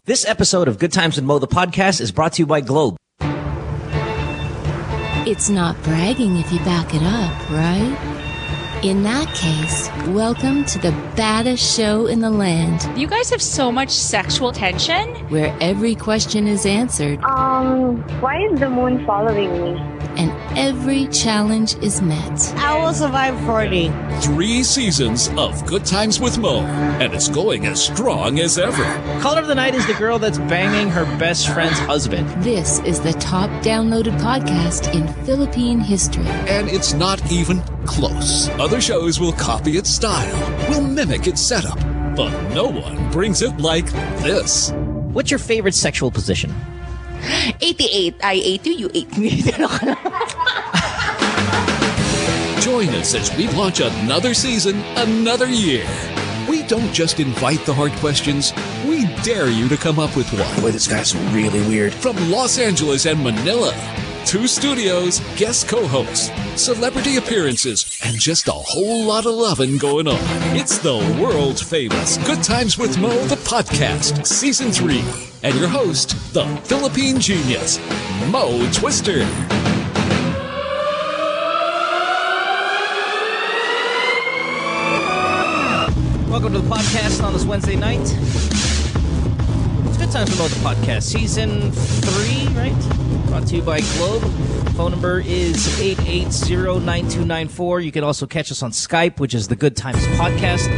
This episode of Good Times with Mo, the podcast, is brought to you by Globe. It's not bragging if you back it up, right? In that case, welcome to the baddest show in the land. You guys have so much sexual tension. Where every question is answered. Why is the moon following me? And every challenge is met. I will survive 40. 3 seasons of Good Times with Mo, and it's going as strong as ever. Caller of the night is the girl that's banging her best friend's husband. This is the top downloaded podcast in Philippine history. And it's not even close. Other shows will copy its style, will mimic its setup, but no one brings it like this. What's your favorite sexual position? 88. I ate you, you ate me. Join us as we launch another season, another year. We don't just invite the hard questions, we dare you to come up with one. Boy, this guy's really weird. From Los Angeles and Manila, 2 studios, guest co-hosts, celebrity appearances, and just a whole lot of loving going on. It's the world famous Good Times with Mo, the podcast, Season 3. And your host, the Philippine genius, Mo Twister. Welcome to the podcast on this Wednesday night. It's Good Times with Mo, the podcast, Season 3, right? Brought to you by Globe. Phone number is 880-9294. You can also catch us on Skype, which is the Good Times Podcast.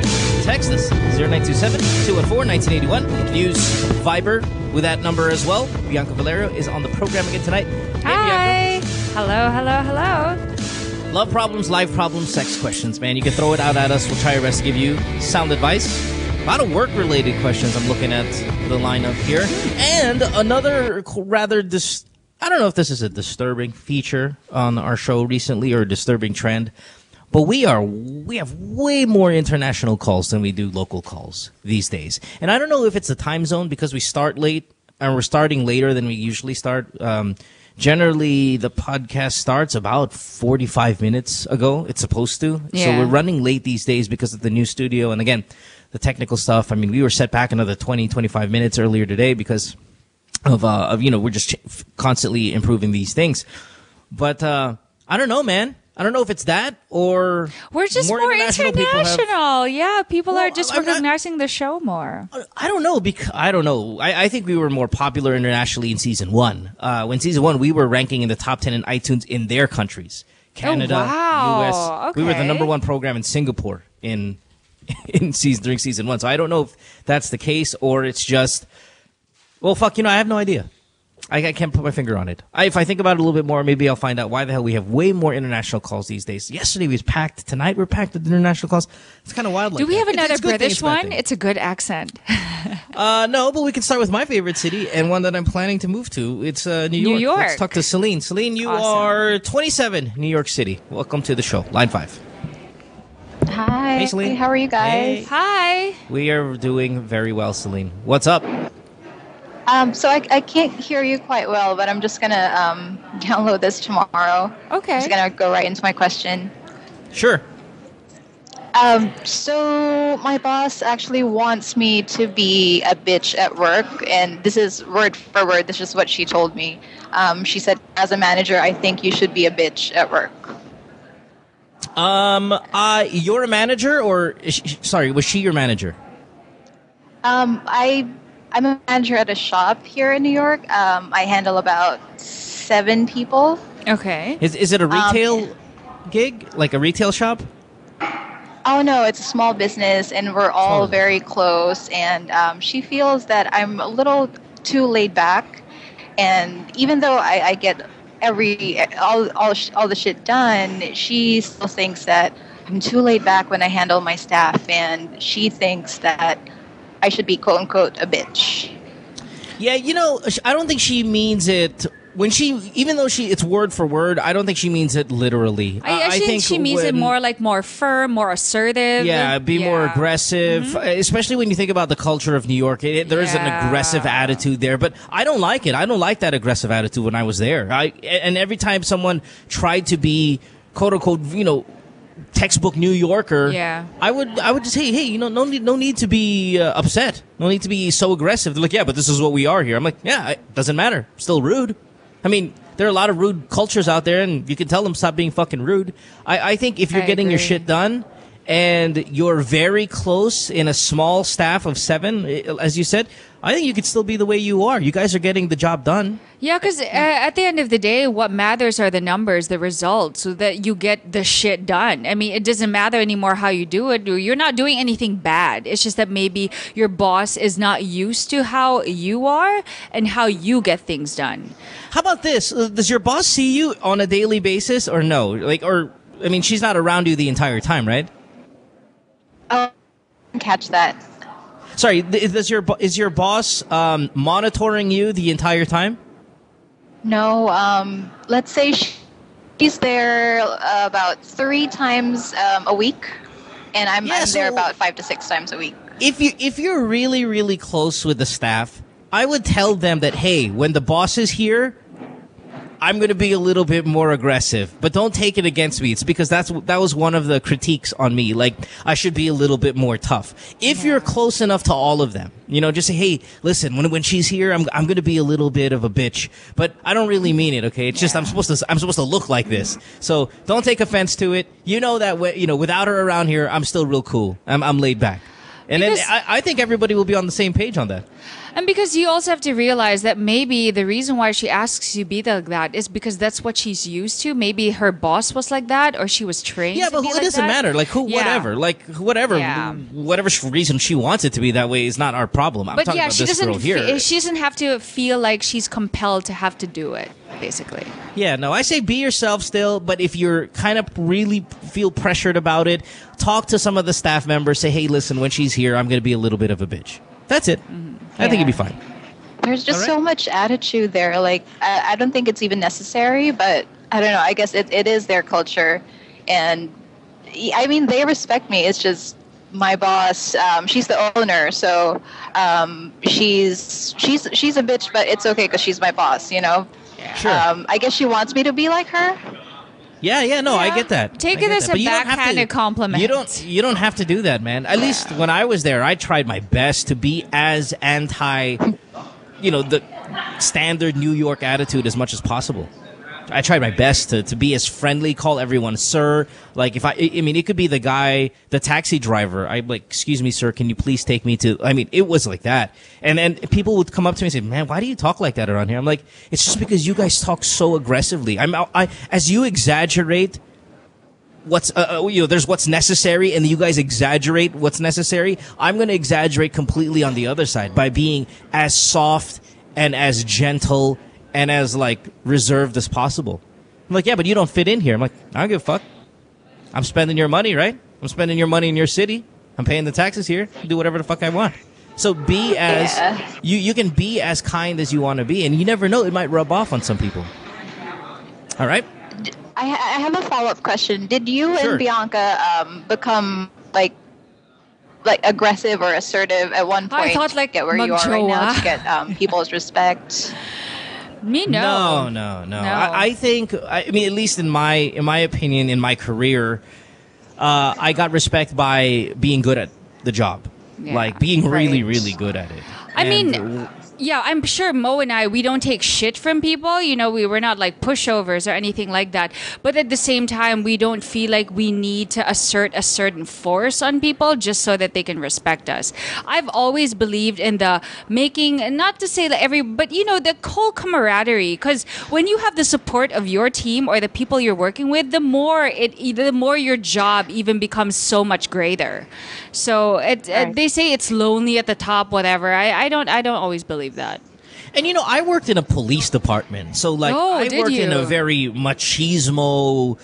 Text us, 0927-214-1981. You can use Viber with that number as well. Bianca Valerio is on the program again tonight. Hi. Hello, hello, hello. Love problems, life problems, sex questions, man. You can throw it out at us. We'll try our best to give you sound advice. A lot of work-related questions I'm looking at the lineup here. And another rather I don't know if this is a disturbing feature on our show recently or a disturbing trend, but we have way more international calls than we do local calls these days. And I don't know if it's the time zone because we start late and we're starting later than we usually start. Generally, the podcast starts about 45 minutes ago. It's supposed to. Yeah. So we're running late these days because of the new studio. And again, the technical stuff. I mean, we were set back another 20, 25 minutes earlier today because of we're just constantly improving these things. But I don't know, man. I don't know if it's that or we're just more international. People are just recognizing the show more. I don't know because I don't know. I think we were more popular internationally in season 1. When season 1, we were ranking in the top 10 in iTunes in their countries, Canada, US. Okay. We were the number 1 program in Singapore during season 1. So I don't know if that's the case or it's just. Well, fuck, I have no idea. I can't put my finger on it. If I think about it a little bit more, maybe I'll find out why the hell we have way more international calls these days. Yesterday we was packed. Tonight we're packed with international calls. It's kind of wild like that. Do we have another British one? Thing. It's a good accent. No, but we can start with my favorite city and one that I'm planning to move to. It's New York. New York. Let's talk to Celine. Celine, you are 27, New York City. Welcome to the show. Line 5. Hi. Hey, Celine. How are you guys? Hey. Hi. We are doing very well, Celine. What's up? So I can't hear you quite well, but I'm just going to download this tomorrow. Okay. I'm just going to go right into my question. Sure. So my boss actually wants me to be a bitch at work, and this is word for word. This is what she told me. She said, as a manager, I think you should be a bitch at work. You're a manager, or was she your manager? I'm a manager at a shop here in New York. I handle about 7 people. Okay. Is it a retail gig, like a retail shop? Oh, no, it's a small business, and we're all very close. And she feels that I'm a little too laid back. And even though I get all the shit done, she still thinks that I'm too laid back when I handle my staff, and she thinks that I should be quote unquote a bitch. Yeah, I don't think she means it when even though it's word for word, I don't think she means it literally. I think she means it more firm, more assertive. Yeah, more aggressive, especially when you think about the culture of New York. There is an aggressive attitude there, but I don't like it. I don't like that aggressive attitude when I was there. And every time someone tried to be quote unquote, textbook New Yorker, Yeah. I would just say, hey, no need to be upset. No need to be so aggressive. They're like, yeah, but this is what we are here. I'm like, yeah, it doesn't matter. Still rude. I mean, there are a lot of rude cultures out there, and you can tell them stop being fucking rude. I think if you're getting your shit done and you're very close in a small staff of 7, as you said, I think you could still be the way you are. You guys are getting the job done. Yeah, because at the end of the day, what matters are the numbers, the results, so that you get the shit done. I mean, it doesn't matter anymore how you do it. You're not doing anything bad. It's just that maybe your boss is not used to how you are and how you get things done. How about this? Does your boss see you on a daily basis or no? Like, or, I mean, she's not around you the entire time, right? Oh, I didn't catch that. Sorry, is your boss monitoring you the entire time? No, let's say she's there about 3 times a week, and I'm there about 5 to 6 times a week. If you're really, really close with the staff, I would tell them that, hey, when the boss is here, I'm going to be a little bit more aggressive, but don't take it against me. It's because that was one of the critiques on me. Like, I should be a little bit more tough. If you're close enough to all of them, just say, hey, listen, when she's here, I'm going to be a little bit of a bitch, but I don't really mean it. Okay. It's just, I'm supposed to look like this. So don't take offense to it. That without her around here, I'm still real cool. I'm laid back. And then I think everybody will be on the same page on that. And because you also have to realize that maybe the reason why she asks you to be like that is because that's what she's used to. Maybe her boss was like that, or she was trained. Yeah, but it doesn't matter. Like whatever. Like whatever reason she wants it to be that way is not our problem. I'm talking about this girl here. She doesn't have to feel like she's compelled to have to do it. Basically. Yeah, no, I say be yourself still, but if you're kind of really feel pressured about it, talk to some of the staff members. Say, hey, listen, when she's here, I'm going to be a little bit of a bitch. That's it. I think you'll be fine. There's just so much attitude there. Like, I don't think it's even necessary, but I don't know. I guess it is their culture. And, I mean, they respect me. It's just my boss, she's the owner, so she's a bitch, but it's okay because she's my boss, Sure. I guess she wants me to be like her. Yeah, no, I get that. Take it as a backhanded compliment. You don't have to do that, man. At least when I was there, I tried my best to be as anti, the standard New York attitude as much as possible. I tried my best to be as friendly, call everyone sir. Like if I mean, it could be the guy, the taxi driver. I'm like, excuse me, sir, can you please take me to, I mean, it was like that. And then people would come up to me and say, man, why do you talk like that around here? I'm like, it's just because you guys talk so aggressively. As you exaggerate what's, there's what's necessary and you guys exaggerate what's necessary. I'm going to exaggerate completely on the other side by being as soft and as gentle and as, reserved as possible. I'm like, yeah, but you don't fit in here. I'm like, I don't give a fuck. I'm spending your money, right? I'm spending your money in your city. I'm paying the taxes here. Do whatever the fuck I want. So be as... You can be as kind as you want to be, and you never know. It might rub off on some people. All right? I have a follow-up question. Did you and Bianca become, aggressive or assertive at one point I thought, to get where you are right now, to get people's respect? Me, no. No. I think, I mean, at least in my opinion, in my career, I got respect by being good at the job. Being really, really good at it. I mean, yeah, I'm sure Mo and I, we don't take shit from people. We were not like pushovers or anything like that. But at the same time, we don't feel like we need to assert a certain force on people just so that they can respect us. I've always believed in the making, not to say that but the whole camaraderie. Because when you have the support of your team or the people you're working with, the more your job even becomes so much greater. So they say it's lonely at the top, whatever. I don't always believe that. And I worked in a police department, so I worked in a very machismo,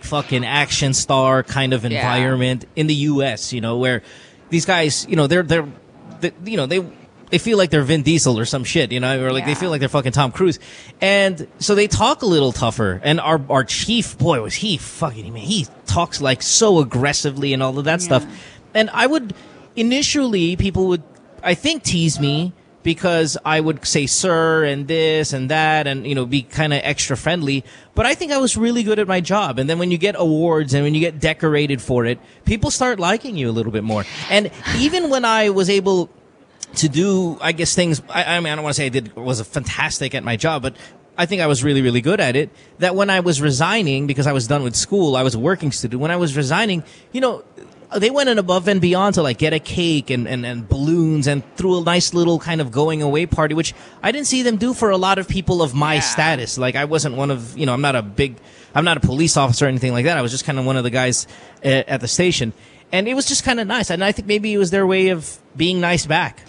fucking action star kind of environment in the U.S. Where these guys, they feel like they're Vin Diesel or some shit, or they feel like they're fucking Tom Cruise, and so they talk a little tougher. And our chief, boy, was he talks so aggressively and all of that stuff. And people would, I think, tease me because I would say sir and this and that and, be kind of extra friendly. But I think I was really good at my job. And then when you get awards and when you get decorated for it, people start liking you a little bit more. And even when I was able to do, I guess, things, I mean, I don't want to say was fantastic at my job, but I think I was really, really good at it. That when I was resigning, because I was done with school, I was a working student. When I was resigning, they went above and beyond to like get a cake and balloons and threw a nice little kind of going away party, which I didn't see them do for a lot of people of my status. Like I wasn't one of, I'm not a police officer or anything like that. I was just kind of one of the guys at the station. And it was just kind of nice. And I think maybe it was their way of being nice back.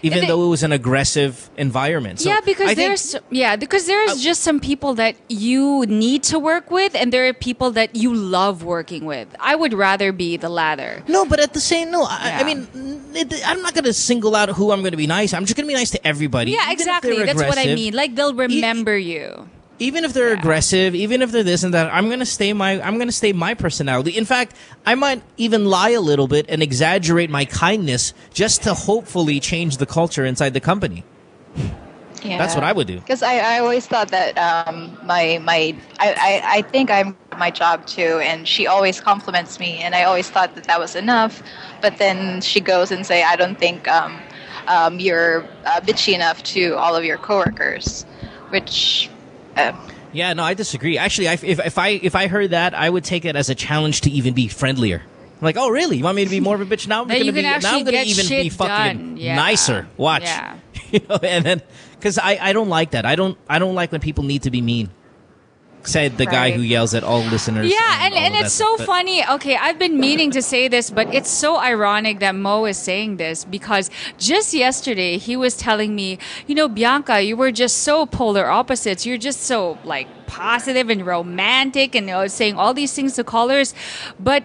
Even though it was an aggressive environment. So because there's just some people that you need to work with, and there are people that you love working with. I would rather be the latter. No, but at the same, I mean, I'm not going to single out who I'm going to be nice. I'm just going to be nice to everybody. Yeah, exactly. That's what I mean. Like they'll remember you. Even if they're aggressive, even if they're this and that, I'm gonna stay my personality. In fact, I might even lie a little bit and exaggerate my kindness just to hopefully change the culture inside the company. Yeah. That's what I would do. Because I always thought that I think I'm my job too, and she always compliments me, and I always thought that was enough. But then she goes and say, I don't think you're bitchy enough to all of your coworkers, which. Yeah, no, I disagree. Actually, if I heard that, I would take it as a challenge to even be friendlier. Like, oh, really? You want me to be more of a bitch now? I'm going to even be fucking nicer. Watch. Yeah. And then because I don't like that. I don't like when people need to be mean. Said the guy who yells at all listeners. Yeah, and it's so funny. Okay, I've been meaning to say this, but it's so ironic that Mo is saying this because just yesterday he was telling me, Bianca, you were just so polar opposites. You're just so like positive and romantic and saying all these things to callers. But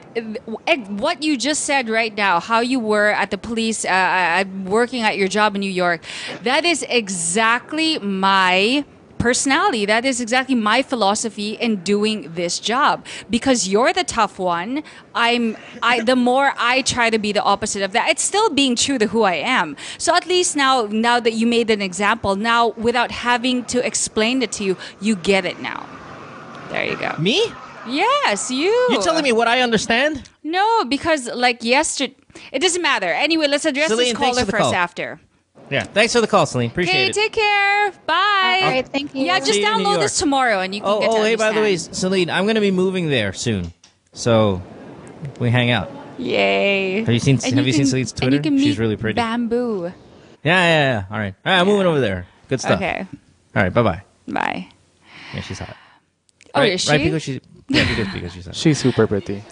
what you just said right now, how you were at the police, working at your job in New York, that is exactly my personality. That is exactly my philosophy in doing this job because you're the tough one. The more I try to be the opposite of that, it's still being true to who I am. So at least now that you made an example, now without having to explain it to you, you get it now. There you go. Me? Yes, you. You're telling me what I understand? No, because like yesterday, it doesn't matter. Anyway, let's address this caller first after. Yeah, thanks for the call, Celine. Appreciate it. Okay, take care. Bye. All right, thank you. Yeah, just download this tomorrow and you can get to hey, by the way, Celine, I'm going to be moving there soon. So, we hang out. Yay. Have you seen Celine's Twitter? And you can meet She's really pretty. Bamboo. Yeah. All right, I'm moving over there. Good stuff. Okay. All right, bye-bye. Bye. Yeah, she's hot. Oh, is she? Right, because she's hot. She's super pretty.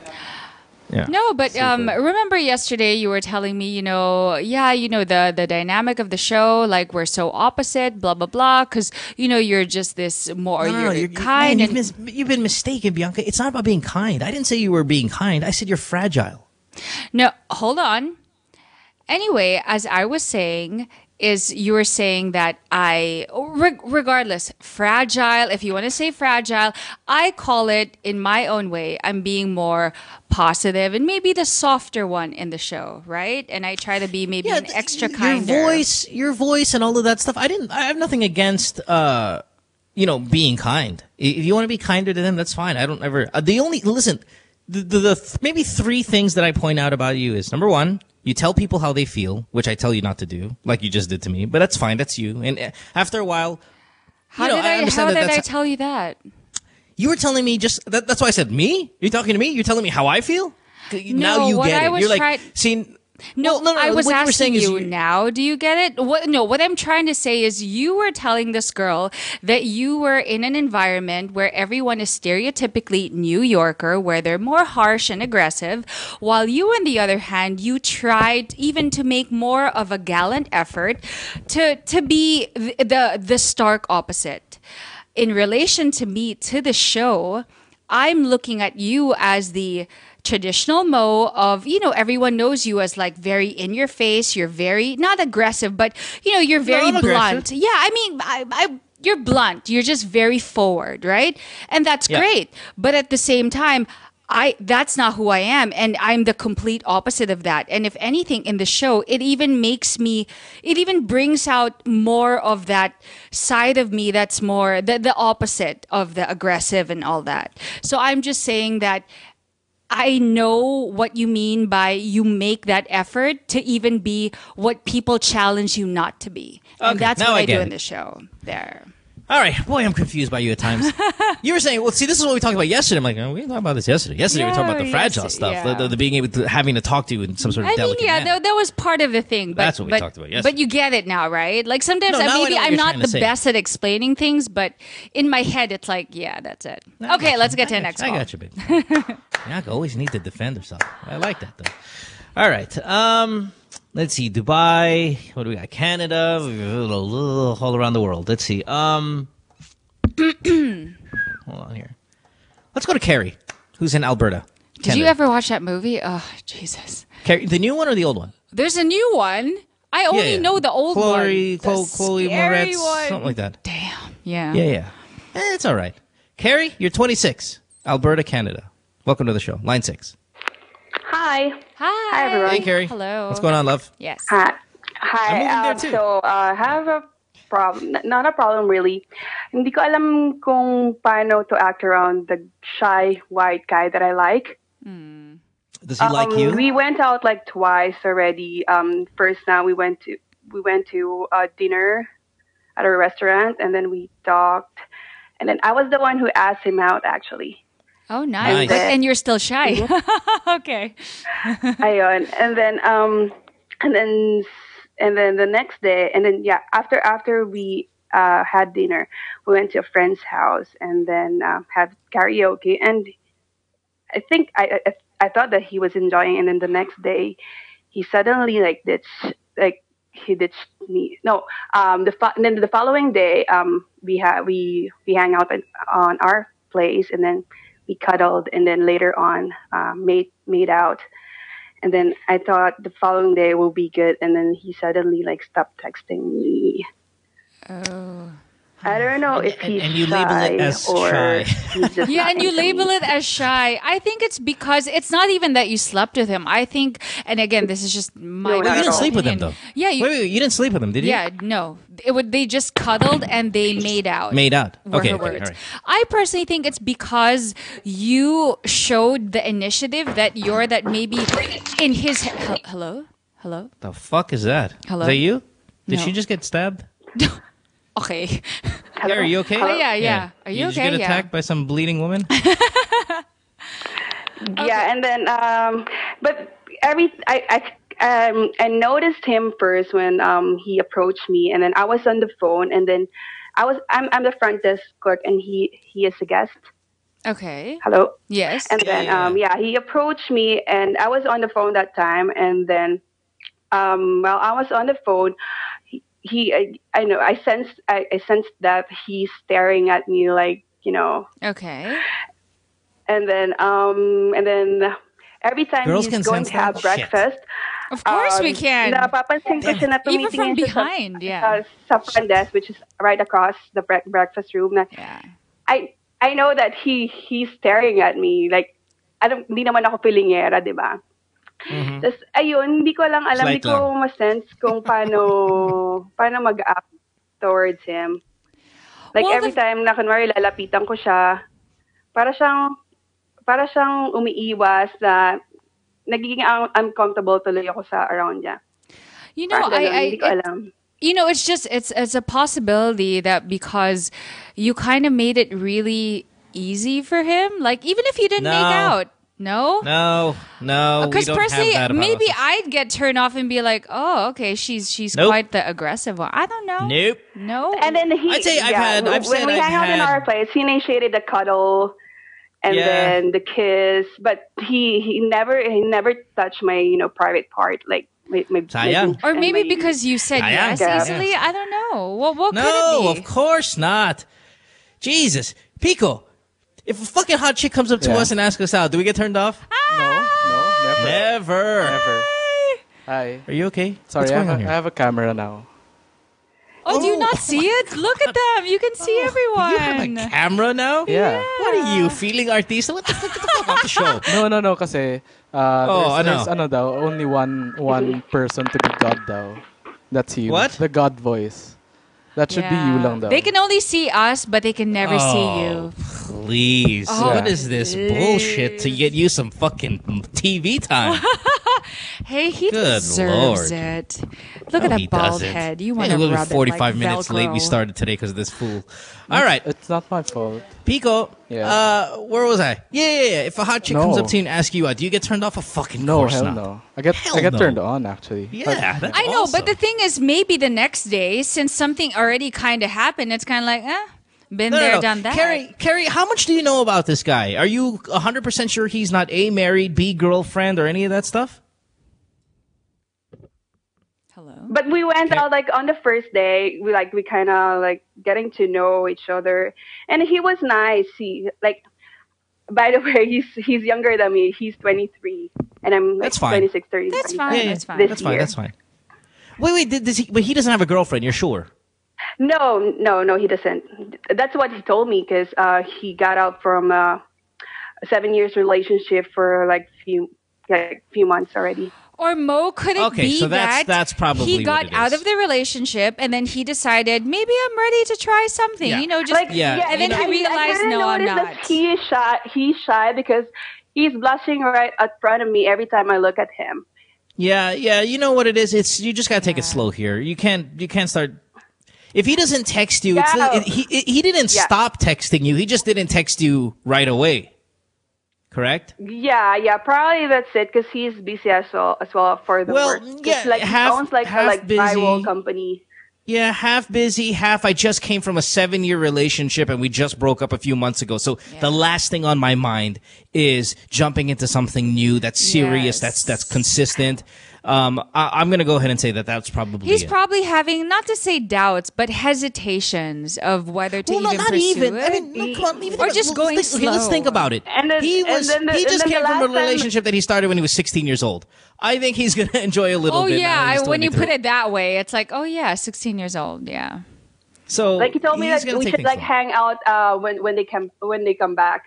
Yeah. No, but remember yesterday you were telling me, the dynamic of the show, like we're so opposite, blah, blah, blah, because, you're just this more, you're kind. You've been mistaken, Bianca. It's not about being kind. I didn't say you were being kind. I said you're fragile. No, hold on. Anyway, as I was saying, you were saying that regardless, fragile, if you want to say fragile, I call it in my own way. I'm being more positive and maybe the softer one in the show, right? And I try to be maybe an extra kinder. Your voice and all of that stuff. I have nothing against, being kind. If you want to be kinder to them, that's fine. I don't ever, listen, the maybe three things that I point out about you is number one, you tell people how they feel, which I tell you not to do, like you just did to me. But that's fine. That's you. And after a while, how did I tell you that? You were telling me that's why I said me. You're talking to me. You're telling me how I feel. Now you get it. You're like, see. No, I was asking you now. Do you get it? What I'm trying to say is you were telling this girl that you were in an environment where everyone is stereotypically New Yorker, where they're more harsh and aggressive, while you, on the other hand, you tried even to make more of a gallant effort to be the stark opposite. In relation to me, to the show, I'm looking at you as the traditional Mo of, everyone knows you as like very in your face. You're very, not aggressive, but, you're very blunt. Yeah, I mean, you're blunt. You're just very forward, right? And that's great. But at the same time, that's not who I am, and I'm the complete opposite of that. And if anything in the show, it even brings out more of that side of me that's more the opposite of the aggressive and all that. So I'm just saying that I know what you mean by you make that effort to even be what people challenge you not to be. And that's what I do in the show there. All right. Boy, I'm confused by you at times. You were saying, well, see, this is what we talked about yesterday. I'm like, oh, we didn't talk about this yesterday. Yesterday, we were talking about the fragile stuff, the being able to, having to talk to you in some sort of delicate manner. that was part of the thing. But, that's what we talked about yesterday. But you get it now, right? Like sometimes maybe I'm not the best at explaining things, but in my head, it's like, yeah, that's it. Okay, let's get to the next call. I got you, babe. Bianca always needs to defend herself. I like that, though. All right. Let's see, Dubai. What do we got? Canada. All around the world. Let's see. Hold on here. Let's go to Carrie, who's in Alberta. Did Canada. you ever watch that movie? Oh, Jesus. Carrie, the new one or the old one? There's a new one. I only know the old one. Chloe Moretz, something like that. Damn. Yeah. Yeah. It's all right. Carrie, you're 26, Alberta, Canada. Welcome to the show. Line 6. Hi. Hi, everyone. Hey, Carrie. Hello. What's going on, love? Yes. Hi. I'm moving there too. So, I have a problem. Not a problem, really. Hindi ko alam kung paano to act around the shy white guy that I like. Does he like you? We went out like twice already. First, now we went to dinner at a restaurant, and then we talked. And then I was the one who asked him out, actually. Oh, nice. And you're still shy. Okay. Ayun. And then the next day, and then after we had dinner, we went to a friend's house and then had karaoke. And I think I thought that he was enjoying, and then the next day, he suddenly he ditched me. No, then the following day, we hang out on our place, and then we cuddled, and then later on, made out. And then I thought the following day will be good, and then he suddenly stopped texting me. Oh. I don't know if he's and you shy label it as or shy. he's just Yeah, not and you into label me. it as shy. I think it's because it's not even that you slept with him. I think, and again, this is just my. No, Well, you didn't sleep with him, opinion. though. Yeah. Wait, you didn't sleep with him, did you? Yeah, no. They just cuddled and they made out. Made out. Were Okay, her okay, words. all right. I personally think it's because you showed the initiative that you're that maybe in his hello. The fuck is that? Hello? Is that you? Did No. she just get stabbed? Okay. Yeah, are you okay? Oh, yeah. Are you Did okay? you get attacked by some bleeding woman? Yeah, and then but I noticed him first when he approached me, and then I was on the phone, and then I'm the front desk clerk, and he is a guest. Okay. Hello. Yes. And then he approached me, and I was on the phone that time, and then while I was on the phone, I sensed that he's staring at me Okay. and then every time Girls he's can going sense to have that? breakfast, Of course we can. napapansin ko siya na Even from tumitingin siya behind, yeah. sa front desk, which is right across the breakfast room. Na, Yeah. I know that he's staring at me like hindi naman ako pilingera, di ba? Tapos, ayun, hindi ko lang alam, Slight hindi ko ma-sense kung paano mag-act towards him. Like, Well, every time na kunwari lalapitan ko siya, para siyang umiiwas na nagiging uncomfortable tuloy ako sa around niya. You know, Parang ganun, hindi ko alam. You know, it's a possibility that because you kind of made it really easy for him, like even if you didn't No. make out. No? No. Because we don't personally, have that about maybe us. I'd get turned off and be like, "Oh, okay, she's Nope. quite the aggressive one." I don't know. Nope. No. And then I'd say I've when we hang out in our place, he initiated the cuddle and then the kiss, but he never touched my private part, like my Sayang. boobs Or and maybe my- because you said Sayang. yes Yeah. easily. I don't know. What could No, it be? of course not. Jesus. Pico, if a fucking hot chick comes up to us and asks us out, do we get turned off? No, never. Never. Hi. Are you okay? Sorry, What's going on I here? have a camera now. Oh, do you not see it? Look at them. You can see everyone. You have a camera now? Yeah. What are you, feeling artista? What the fuck? Get the fuck off the show. No, kasi there's only one person to be God daw. That's you. What? The God voice. That should be you lang daw. They can only see us, but they can never see you. Please. What is this bullshit to get you some fucking TV time? Hey, he Good deserves Lord. it. Look at that bald head. You want to we'll be rub 45 it like minutes late. We Velcro. started today because of this fool. All right. It's not my fault. Pico, where was I? Yeah. If a hot chick comes up to you and asks you out, do you get turned off? Fucking No, course hell not. no. I get turned on, actually. Yeah, that's I know, awesome. but the thing is, maybe the next day, since something already kind of happened, it's kind of like, been there, done that. Carrie, how much do you know about this guy? Are you 100% sure he's not A, married, B, girlfriend, or any of that stuff? Hello. But we went out like on the first day. We kind of like getting to know each other, and he was nice. He like, by the way, he's younger than me. He's 23, and I'm like That's fine. 26, 30. That's 25 fine. That's fine. this That's fine. year. That's fine. Wait. But he doesn't have a girlfriend. You're sure? No, he doesn't. That's what he told me because he got out from a 7 years relationship for like few months already. Or Mo, could it be so that's probably he what got it out is. of the relationship and then he decided maybe I'm ready to try something, Yeah. you know, just Like, and then he realized I no, I'm noticed not. that he's shy because he's blushing right in front of me every time I look at him. Yeah. You know what it is? You just gotta take it slow here. You can't start. If he doesn't text you, he didn't stop texting you. He just didn't text you right away. Correct? Yeah, probably that's it because he's busy as well for the work. 'Cause, like he owns like a drywall company. Yeah, half busy, half I just came from a 7-year relationship and we just broke up a few months ago. So the last thing on my mind is jumping into something new that's serious, that's consistent. I'm going to go ahead and say that's probably He's it. probably having, not to say doubts, but hesitations of whether to even not pursue even. it. I mean, no, come on, even Or just going let's think slow. about it. And then- he and then the- just and then came the from a last time- relationship that he started when he was 16 years old. I think he's going to enjoy a little Oh, bit. now that yeah. he's When you 23. put it that way, it's like, oh, yeah, 16 years old. Yeah. So Like he told me he's that gonna we take should things like slow. hang out when they come back.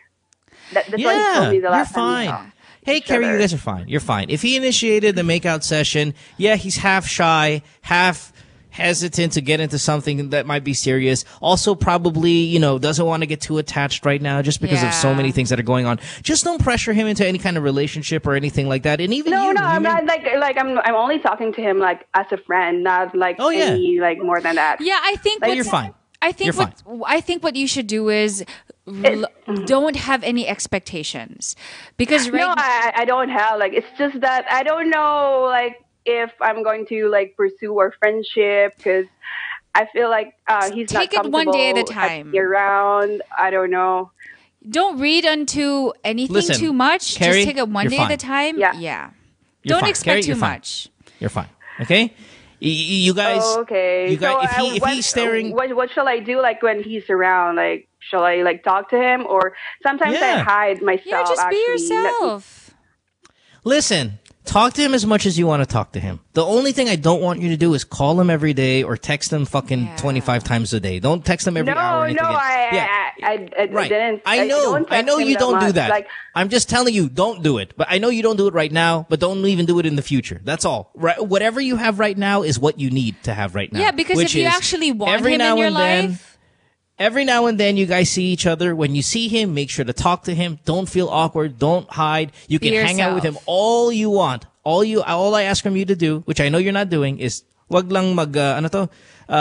That's what he told me the last you're time we fine. saw Hey, each Carrie, other. you guys are fine. You're fine. If he initiated the makeout session, he's half shy, half hesitant to get into something that might be serious. Also, probably, doesn't want to get too attached right now just because of so Yeah. many things that are going on. Just don't pressure him into any kind of relationship or anything like that. And even No, you, I'm not like I'm only talking to him like as a friend, not like any like more than that. Yeah, I think you're fine. I think You're I think what you should do is don't have any expectations because No, I don't have like it's just that I don't know like if I'm going to like pursue our friendship because I feel like he's Take not it one day at a comfortable time. year round. I don't know. don't read into anything Listen, too much. Carrie, Just take it one you're day fine. at a time. Yeah. You're Don't fine. expect Carrie, too you're fine. much. You're fine. Okay? You guys. Oh, okay. You guys, So, if he's staring. what shall I do like when he's around? Like, shall I like talk to him or sometimes I hide myself? Yeah, just be actually. yourself. Listen, talk to him as much as you want to talk to him. The only thing I don't want you to do is call him every day or text him fucking 25 times a day. Don't text him every hour or anything. I didn't. I know don't text him you don't do much. that. Like, I'm just telling you, don't do it. But I know you don't do it right now, but don't even do it in the future. That's all. Right? Whatever you have right now is what you need to have right now. Yeah, because which if you is actually want every him now in your and then- life, Every now and then you guys see each other. When you see him, make sure to talk to him. Don't feel awkward. Don't hide. You can Be hang out with him yourself. all you want. All I ask from you to do, which I know you're not doing, is wag lang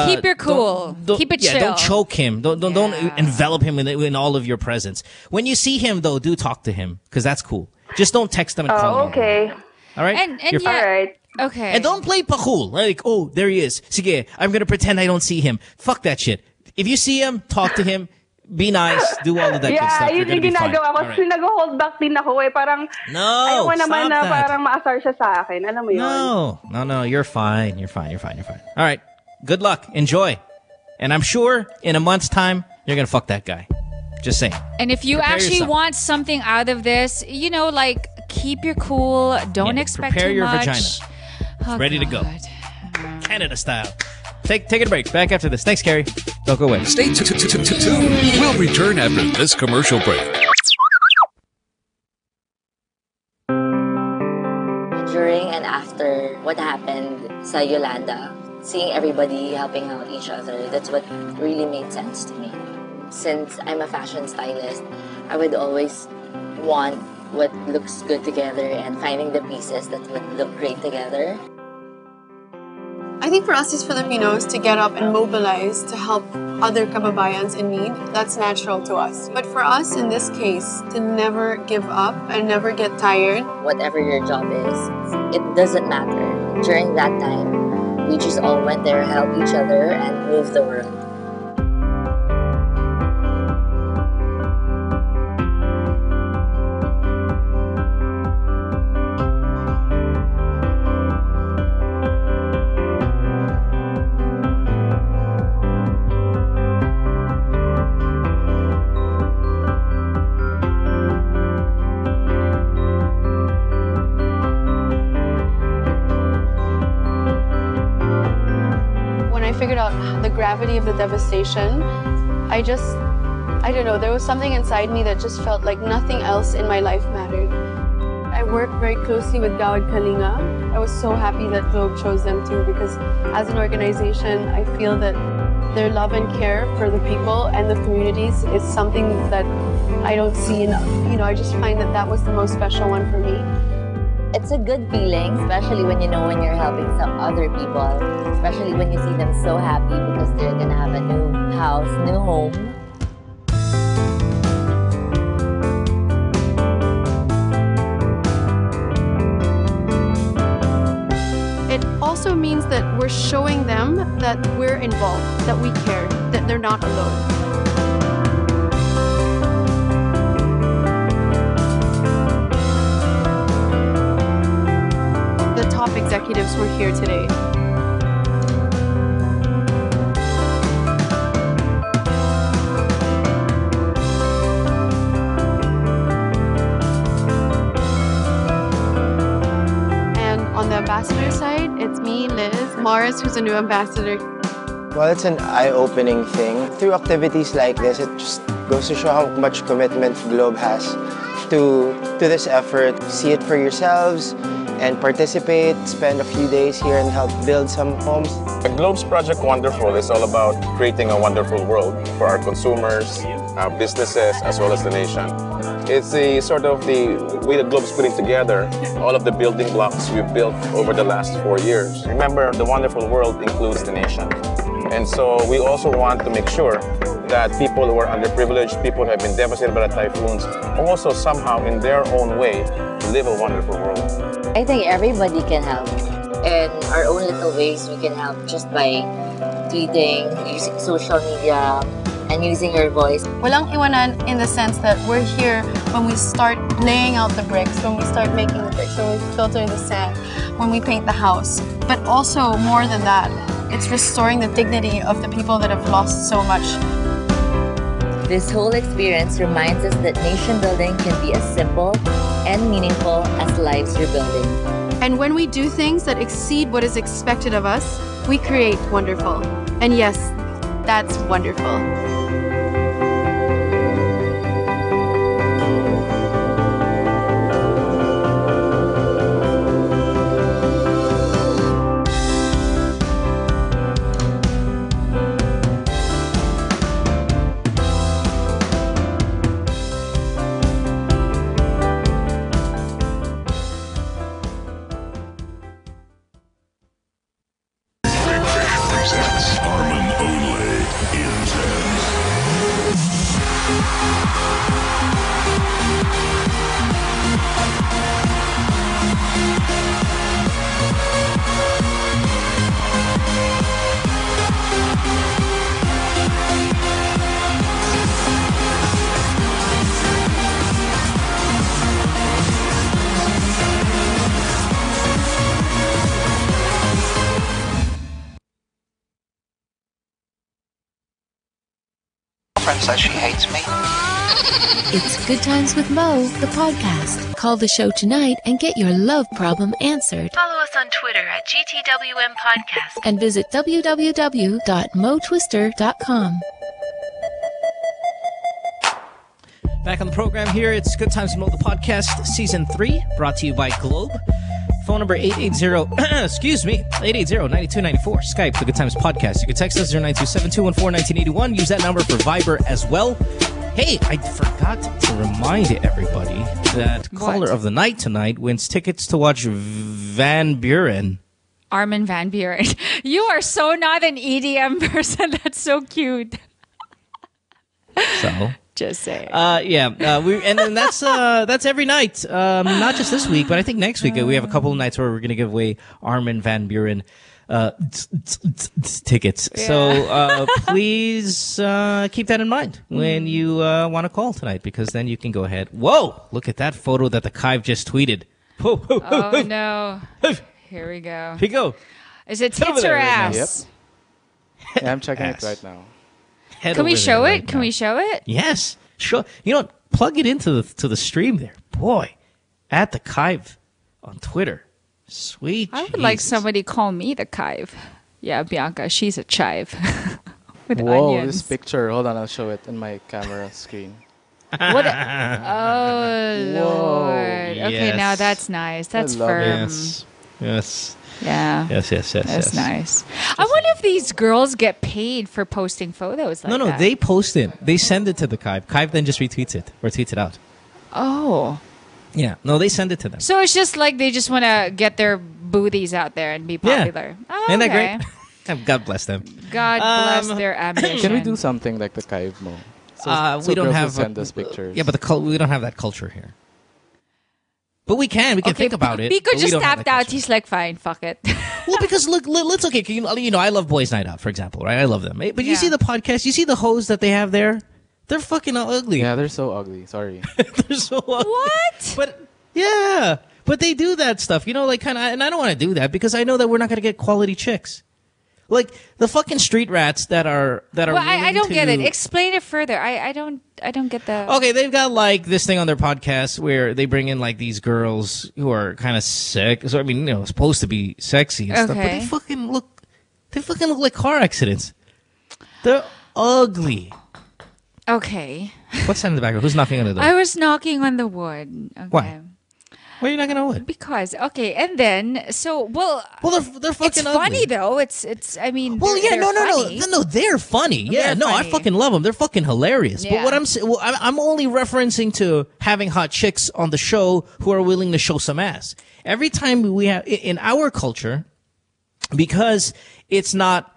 keep your cool. Keep it chill. Don't choke him. Don't envelop him in all of your presence. When you see him though, do talk to him because that's cool. Just don't text him and call him. okay. All right? And You're fine. yeah, All right. okay. And don't play pa-cool. Like, oh, there he is. Sige, I'm gonna pretend I don't see him. Fuck that shit. If you see him, talk to him. Be nice. Do all of that good Yeah, stuff. You're yun gonna yung be fine. ginagawa ko. All Kasi right. nag-hold back din ako eh. Parang, No, ayaw ko naman stop na that. parang maasar siya sa akin. Alam mo yun? No. You're fine. You're fine. All right. Good luck. Enjoy. And I'm sure in a month's time, you're gonna fuck that guy. Just saying. And if you Prepare actually yourself. want something out of this, like keep your cool. Don't Yeah, expect prepare too your much. vagina. Oh, Ready to go. God. Canada style. Take a break. Back after this. Thanks, Carrie. Don't go away. Stay tuned. We'll return after this commercial break. During and after what happened sa Yolanda, seeing everybody helping out each other, that's what really made sense to me. Since I'm a fashion stylist, I would always want what looks good together and finding the pieces that would look great together. I think for us as Filipinos to get up and mobilize to help other kababayans in need, that's natural to us. But for us in this case, to never give up and never get tired. Whatever your job is, it doesn't matter. During that time, we just all went there, helped each other, and moved the world. The gravity of the devastation, I don't know, there was something inside me that just felt like nothing else in my life mattered. I worked very closely with Gawad Kalinga. I was so happy that Globe chose them too, because as an organization, I feel that their love and care for the people and the communities is something that I don't see enough. I just find that was the most special one for me. It's a good feeling, especially when when you're helping some other people, especially when you see them so happy because they're gonna have a new house, new home. It also means that we're showing them that we're involved, that we care, that they're not alone. Top executives were here today. And on the ambassador side, it's me, Liz, Morris, who's a new ambassador. Well, it's an eye-opening thing. Through activities like this, it just goes to show how much commitment Globe has to this effort. See it for yourselves and participate, spend a few days here and help build some homes. The Globe's Project Wonderful is all about creating a wonderful world for our consumers, our businesses, as well as the nation. It's the sort of the way that Globe's putting together all of the building blocks we've built over the last 4 years. Remember, the wonderful world includes the nation. And so we also want to make sure that people who are underprivileged, people who have been devastated by the typhoons, also somehow in their own way live a wonderful world. I think everybody can help. In our own little ways, we can help just by tweeting, using social media, and using your voice. Walang iwanan in the sense that we're here when we start laying out the bricks, when we start making the bricks, when we filter the sand, when we paint the house. But also, more than that, it's restoring the dignity of the people that have lost so much. This whole experience reminds us that nation building can be as simple and meaningful as lives you're building. And when we do things that exceed what is expected of us, we create wonderful. And yes, that's wonderful. Says she hates me. It's Good Times with Mo, the podcast. Call the show tonight and get your love problem answered. Follow us on Twitter at GTWM Podcast and visit www.motwister.com. Back on the program here, it's Good Times with Mo, the podcast, Season 3, brought to you by Globe. Phone number 880, excuse me, 880-9294. Skype, The Good Times Podcast. You can text us 0927-214-1981. Use that number for Viber as well. Hey, I forgot to remind everybody that caller of the night tonight wins tickets to watch Van Buren. Armin van Buren. You are so not an EDM person. That's so cute. So... Just saying. And that's every night. Not just this week, but I think next week we have a couple of nights where we're going to give away Armin van Buren tickets. Yeah. So please keep that in mind when you want to call tonight, because then you can go ahead. Whoa! Look at that photo that the Kive just tweeted. Oh no! Here we go. Here we go. Is it tits or ass? Yep. Yeah, I'm checking it right now. Can we show it? Can we show it? Yes. Sure. You know, plug it into the stream there. Boy, at the Kive on Twitter. Sweet. I would like somebody call me the Kive. Yeah, Bianca, she's a chive. With Whoa, onions. this picture. Hold on, I'll show it in my camera screen. What? Oh, Lord. Okay, Yes. now that's nice. That's love firm. Yes. Yeah. Yes. That's nice. I wonder if these girls get paid for posting photos like that. No, they post it. They send it to the Kive. Kive then just retweets it or tweets it out. Oh. Yeah. No, they send it to them. So it's just like they just want to get their booties out there and be popular. Oh, Isn't that okay. great? God bless them. God bless their ambition. Can we do something like the Kive, Mo? We don't girls have will send us pictures. Yeah, but we don't have that culture here. But we can. We can think about it. Pico but we just don't have tapped that out. culture. He's like, fine, fuck it. Well, because look, let's okay. You know, I love Boys Night Out, for example, right? I love them. But you see the podcast. You see the hoes that they have there. They're fucking ugly. Yeah, they're so ugly. Sorry. They're so ugly. What? But yeah, but they do that stuff. You know, like kind of. And I don't want to do that because I know that we're not going to get quality chicks. Like the fucking street rats that are. Well, I don't get it. Explain it further. I don't get the. Okay, they've got like this thing on their podcast where they bring in like these girls who are kind of sick. So I mean, you know, supposed to be sexy and stuff, but they fucking look like car accidents. They're ugly. Okay. What's that in the background? Who's knocking on the door? I was knocking on the wood. Okay. Why? Why are you knocking on wood? Because and then they're fucking it's ugly. funny though. It's I mean. Well, yeah, they're funny. no, they're funny. Yeah, They're I funny. fucking love them. They're fucking hilarious. Yeah. But what I'm only referencing to having hot chicks on the show who are willing to show some ass. Every time we have in our culture, because it's not,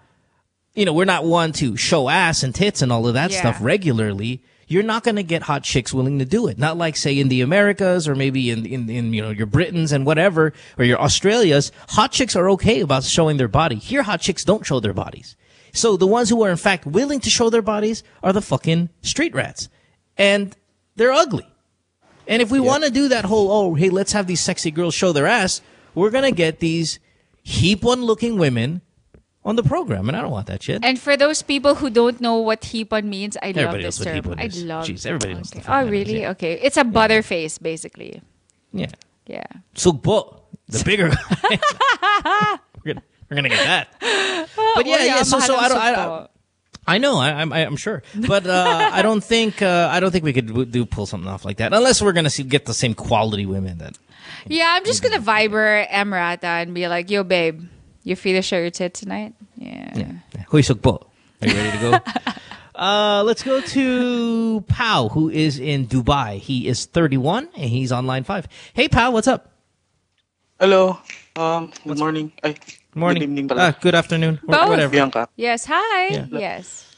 you know, we're not one to show ass and tits and all of that stuff regularly. You're not going to get hot chicks willing to do it. Not like, say, in the Americas or maybe in you know, your Britons and whatever, or your Australias. Hot chicks are okay about showing their body. Here, hot chicks don't show their bodies. So the ones who are, in fact, willing to show their bodies are the fucking street rats. And they're ugly. And if we want to do that whole, hey, let's have these sexy girls show their ass, we're going to get these heap one-looking women on the program, and I don't want that shit. And for those people who don't know what heapon means, I love Everybody this knows what term. heapon I is. love. Jeez, everybody knows the fuck Oh, that really? is, yeah. Okay, it's a butterface, basically. Yeah. Yeah. Sugpo, the bigger guy. we're gonna get that. But yeah. So I know. I'm sure, but I don't think we could pull something off like that unless we're gonna get the same quality women that. Yeah, I'm just gonna Viber Emrata and be like, "Yo, babe, you free to show your tits tonight?" Yeah. Huy Sugpo, are you ready to go? Let's go to Pao, who is in Dubai. He is 31 and he's on line 5. Hey, Pao, what's up? Hello. Good morning. Ay, Morning. Good evening pala. Good afternoon. Both. Whatever. Bianca. Yes. Hi. Yeah. Yes.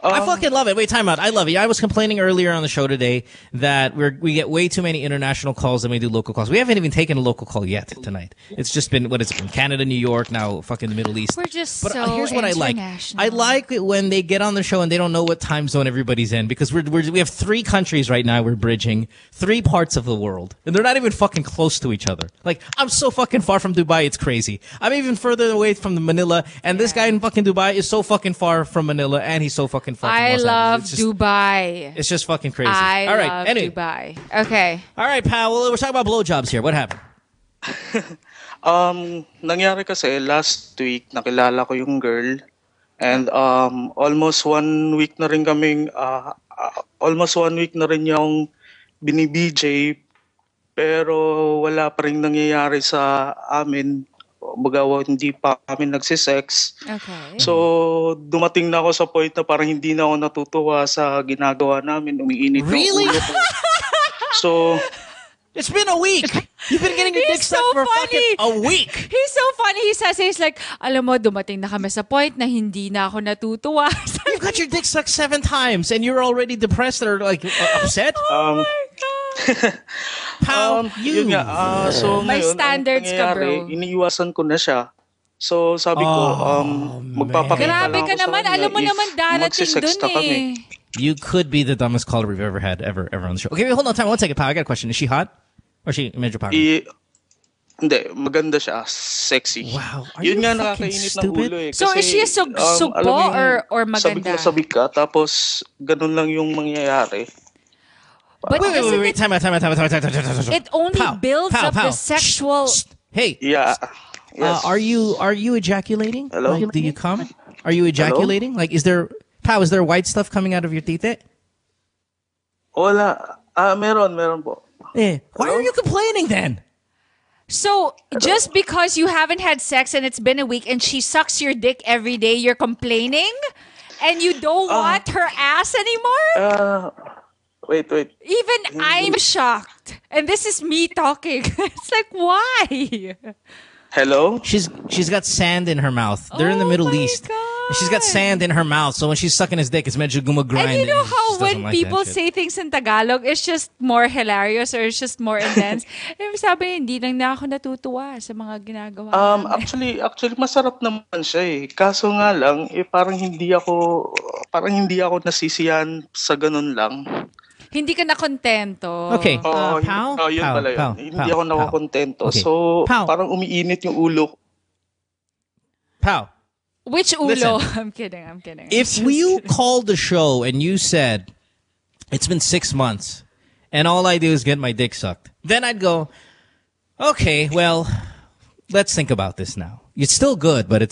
I fucking love it. Wait, time out. I love it. I was complaining earlier on the show today that we get way too many international calls than we do local calls. We haven't even taken a local call yet tonight. It's just been, what it's been, Canada, New York, now fucking the Middle East. We're just but so here's what I like. international. I like it when they get on the show and they don't know what time zone everybody's in, because we have 3 countries right now we're bridging, 3 parts of the world, and they're not even fucking close to each other. Like, I'm so fucking far from Dubai, it's crazy. I'm even further away from Manila, and this guy in fucking Dubai is so fucking far from Manila, and he's so fucking far from I Los Angeles. love It's just- Dubai. It's just fucking crazy. I All right, love anyway. Dubai. Okay. All right, pal. Well, we're talking about blowjobs here. What happened? Nangyari kasi last week nakilala ko yung girl and almost 1 week na rin yung binibj pero wala pa rin nangyayari sa amin. Baga hindi pa kami nagsisex. Okay. So dumating na ako sa point na parang hindi na ako natutuwa sa ginagawa namin. Umiinit Really? yung ulo ko. So it's been a week. You've been getting your dick sucked for fucking a week. He's so funny. He says, he's like, alam mo, dumating na kami sa point na hindi na ako natutuwa. You got your dick sucked 7 times and you're already depressed or like upset? Oh my God. How you? So May ngayon, standards ka, bro. Iniiwasan ko na siya. So sabi ko, magpapakita Grabe lang ka ako sa naman. kanya Alam mo if naman darating magsisex dun na kami. eh. You could be the dumbest caller we've ever had ever on the show. Okay, wait, hold on, time. 1 second, pal. I got a question. Is she hot? Or is she medyo pangit? Hindi, maganda siya. Sexy. Wow. Yun nga nakakainit ng ulo eh. So is she a sugpo or maganda? Sabik ka, tapos ganun lang yung mangyayari. But wait. Time out. It only builds up the sexual... Hey. Yeah. Yes. Are you ejaculating? Hello? Like, do you come? Are you ejaculating? Hello? Like, is there white stuff coming out of your tite? Wala. Meron po. Eh. Why are you complaining then? So, just because you haven't had sex and it's been a week and she sucks your dick every day, you're complaining? And you don't want her ass anymore? Wait. Even I'm shocked. And this is me talking. It's like, why? Hello? She's got sand in her mouth. They're in the Middle East. God. She's got sand in her mouth, so when she's sucking his dick, it's medyo gumagrind. And you know how when like people say things in Tagalog, it's just more hilarious or it's just more intense. And sabi, hindi lang na ako natutuwa sa mga ginagawa. Actually masarap naman siya eh. Kaso nga lang, parang hindi ako nasisiyan sa ganun lang. Hindi ka na kontento. Okay. Pao? Yun pala yun. Hindi ako nakakontento. Okay. So, parang umiinit yung ulo. Pao. Which ulo? Listen, I'm kidding. If you called the show and you said, it's been 6 months and all I do is get my dick sucked, then I'd go, okay, well, let's think about this now. It's still good, but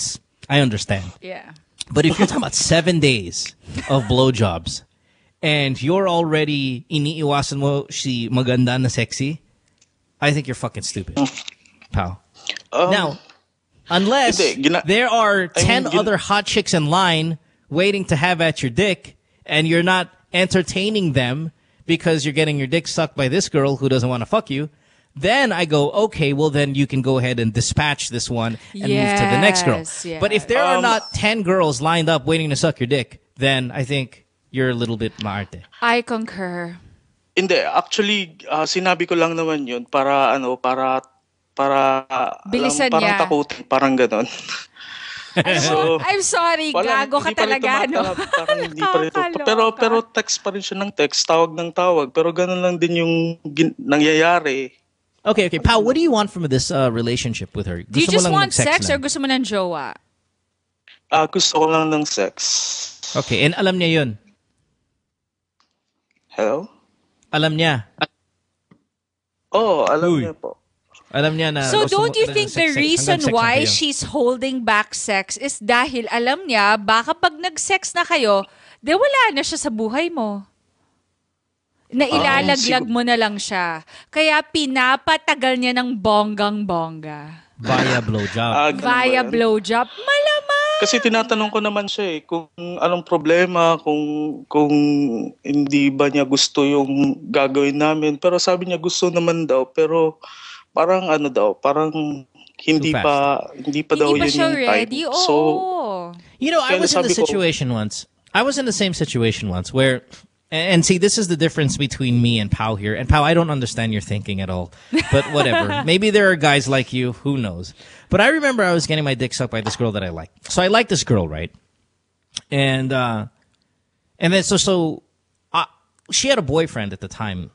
I understand. Yeah. But if you're talking about 7 days of blowjobs, and you're already iniiwasan mo si maganda na sexy, I think you're fucking stupid, pal. Now, unless there are 10 other hot chicks in line waiting to have at your dick, and you're not entertaining them because you're getting your dick sucked by this girl who doesn't want to fuck you, then I go, okay, well then you can go ahead and dispatch this one and move to the next girl. Yes. But if there are not 10 girls lined up waiting to suck your dick, then I think you're a little bit maarte. I concur. Hindi, actually, sinabi ko lang naman yun para bilisan parang niya. takutin, parang ganon. I'm sorry, gago ka talaga, no? Parang hindi pa rin pero text pa rin siya ng text, tawag ng tawag, pero ganon lang din yung nangyayari. Okay, Pao, what do you want from this relationship with her? Do you just want sex or gusto mo ng jowa? Gusto ko lang ng sex. Okay, and alam niya yun? Hello? Alam niya? Alam niya po. Alam niya na. So don't you think the reason why she's holding back sex is dahil alam niya, baka pag nag-sex na kayo, de wala na siya sa buhay mo. Na ilalaglag mo na lang siya. Kaya pinapatagal niya ng bonggang-bongga. Via blowjob. Via blowjob. Malamang. Kasi tinatanong ko naman siya eh, kung anong problema, kung hindi ba niya gusto yung gagawin namin. Pero sabi niya gusto naman daw, pero parang parang hindi pa daw yun yung ready. type. So, you know, I was in the situation once. I was in the same situation once where, and see, this is the difference between me and Pao here. And Pao, I don't understand your thinking at all, but whatever. Maybe there are guys like you, who knows. But I remember I was getting my dick sucked by this girl that I liked. So I liked this girl, right? And then so she had a boyfriend at the time.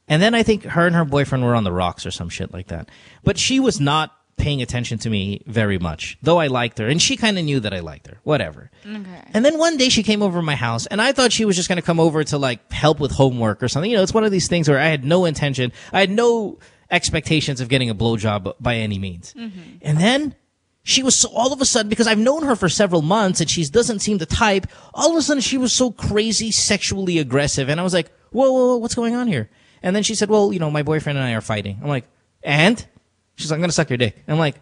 And then I think her and her boyfriend were on the rocks or some shit like that. But she was not paying attention to me very much, though I liked her. And she kind of knew that I liked her. Whatever. Okay. And then one day she came over to my house, and I thought she was just going to come over to, like, help with homework or something. You know, it's one of these things where I had no intention. I had no expectations of getting a blowjob by any means. And then she was so, all of a sudden, because I've known her for several months and she doesn't seem the type, all of a sudden she was so crazy sexually aggressive. And I was like, whoa, what's going on here? And then she said, well, my boyfriend and I are fighting. I'm like, and? She's like, I'm going to suck your dick. I'm like,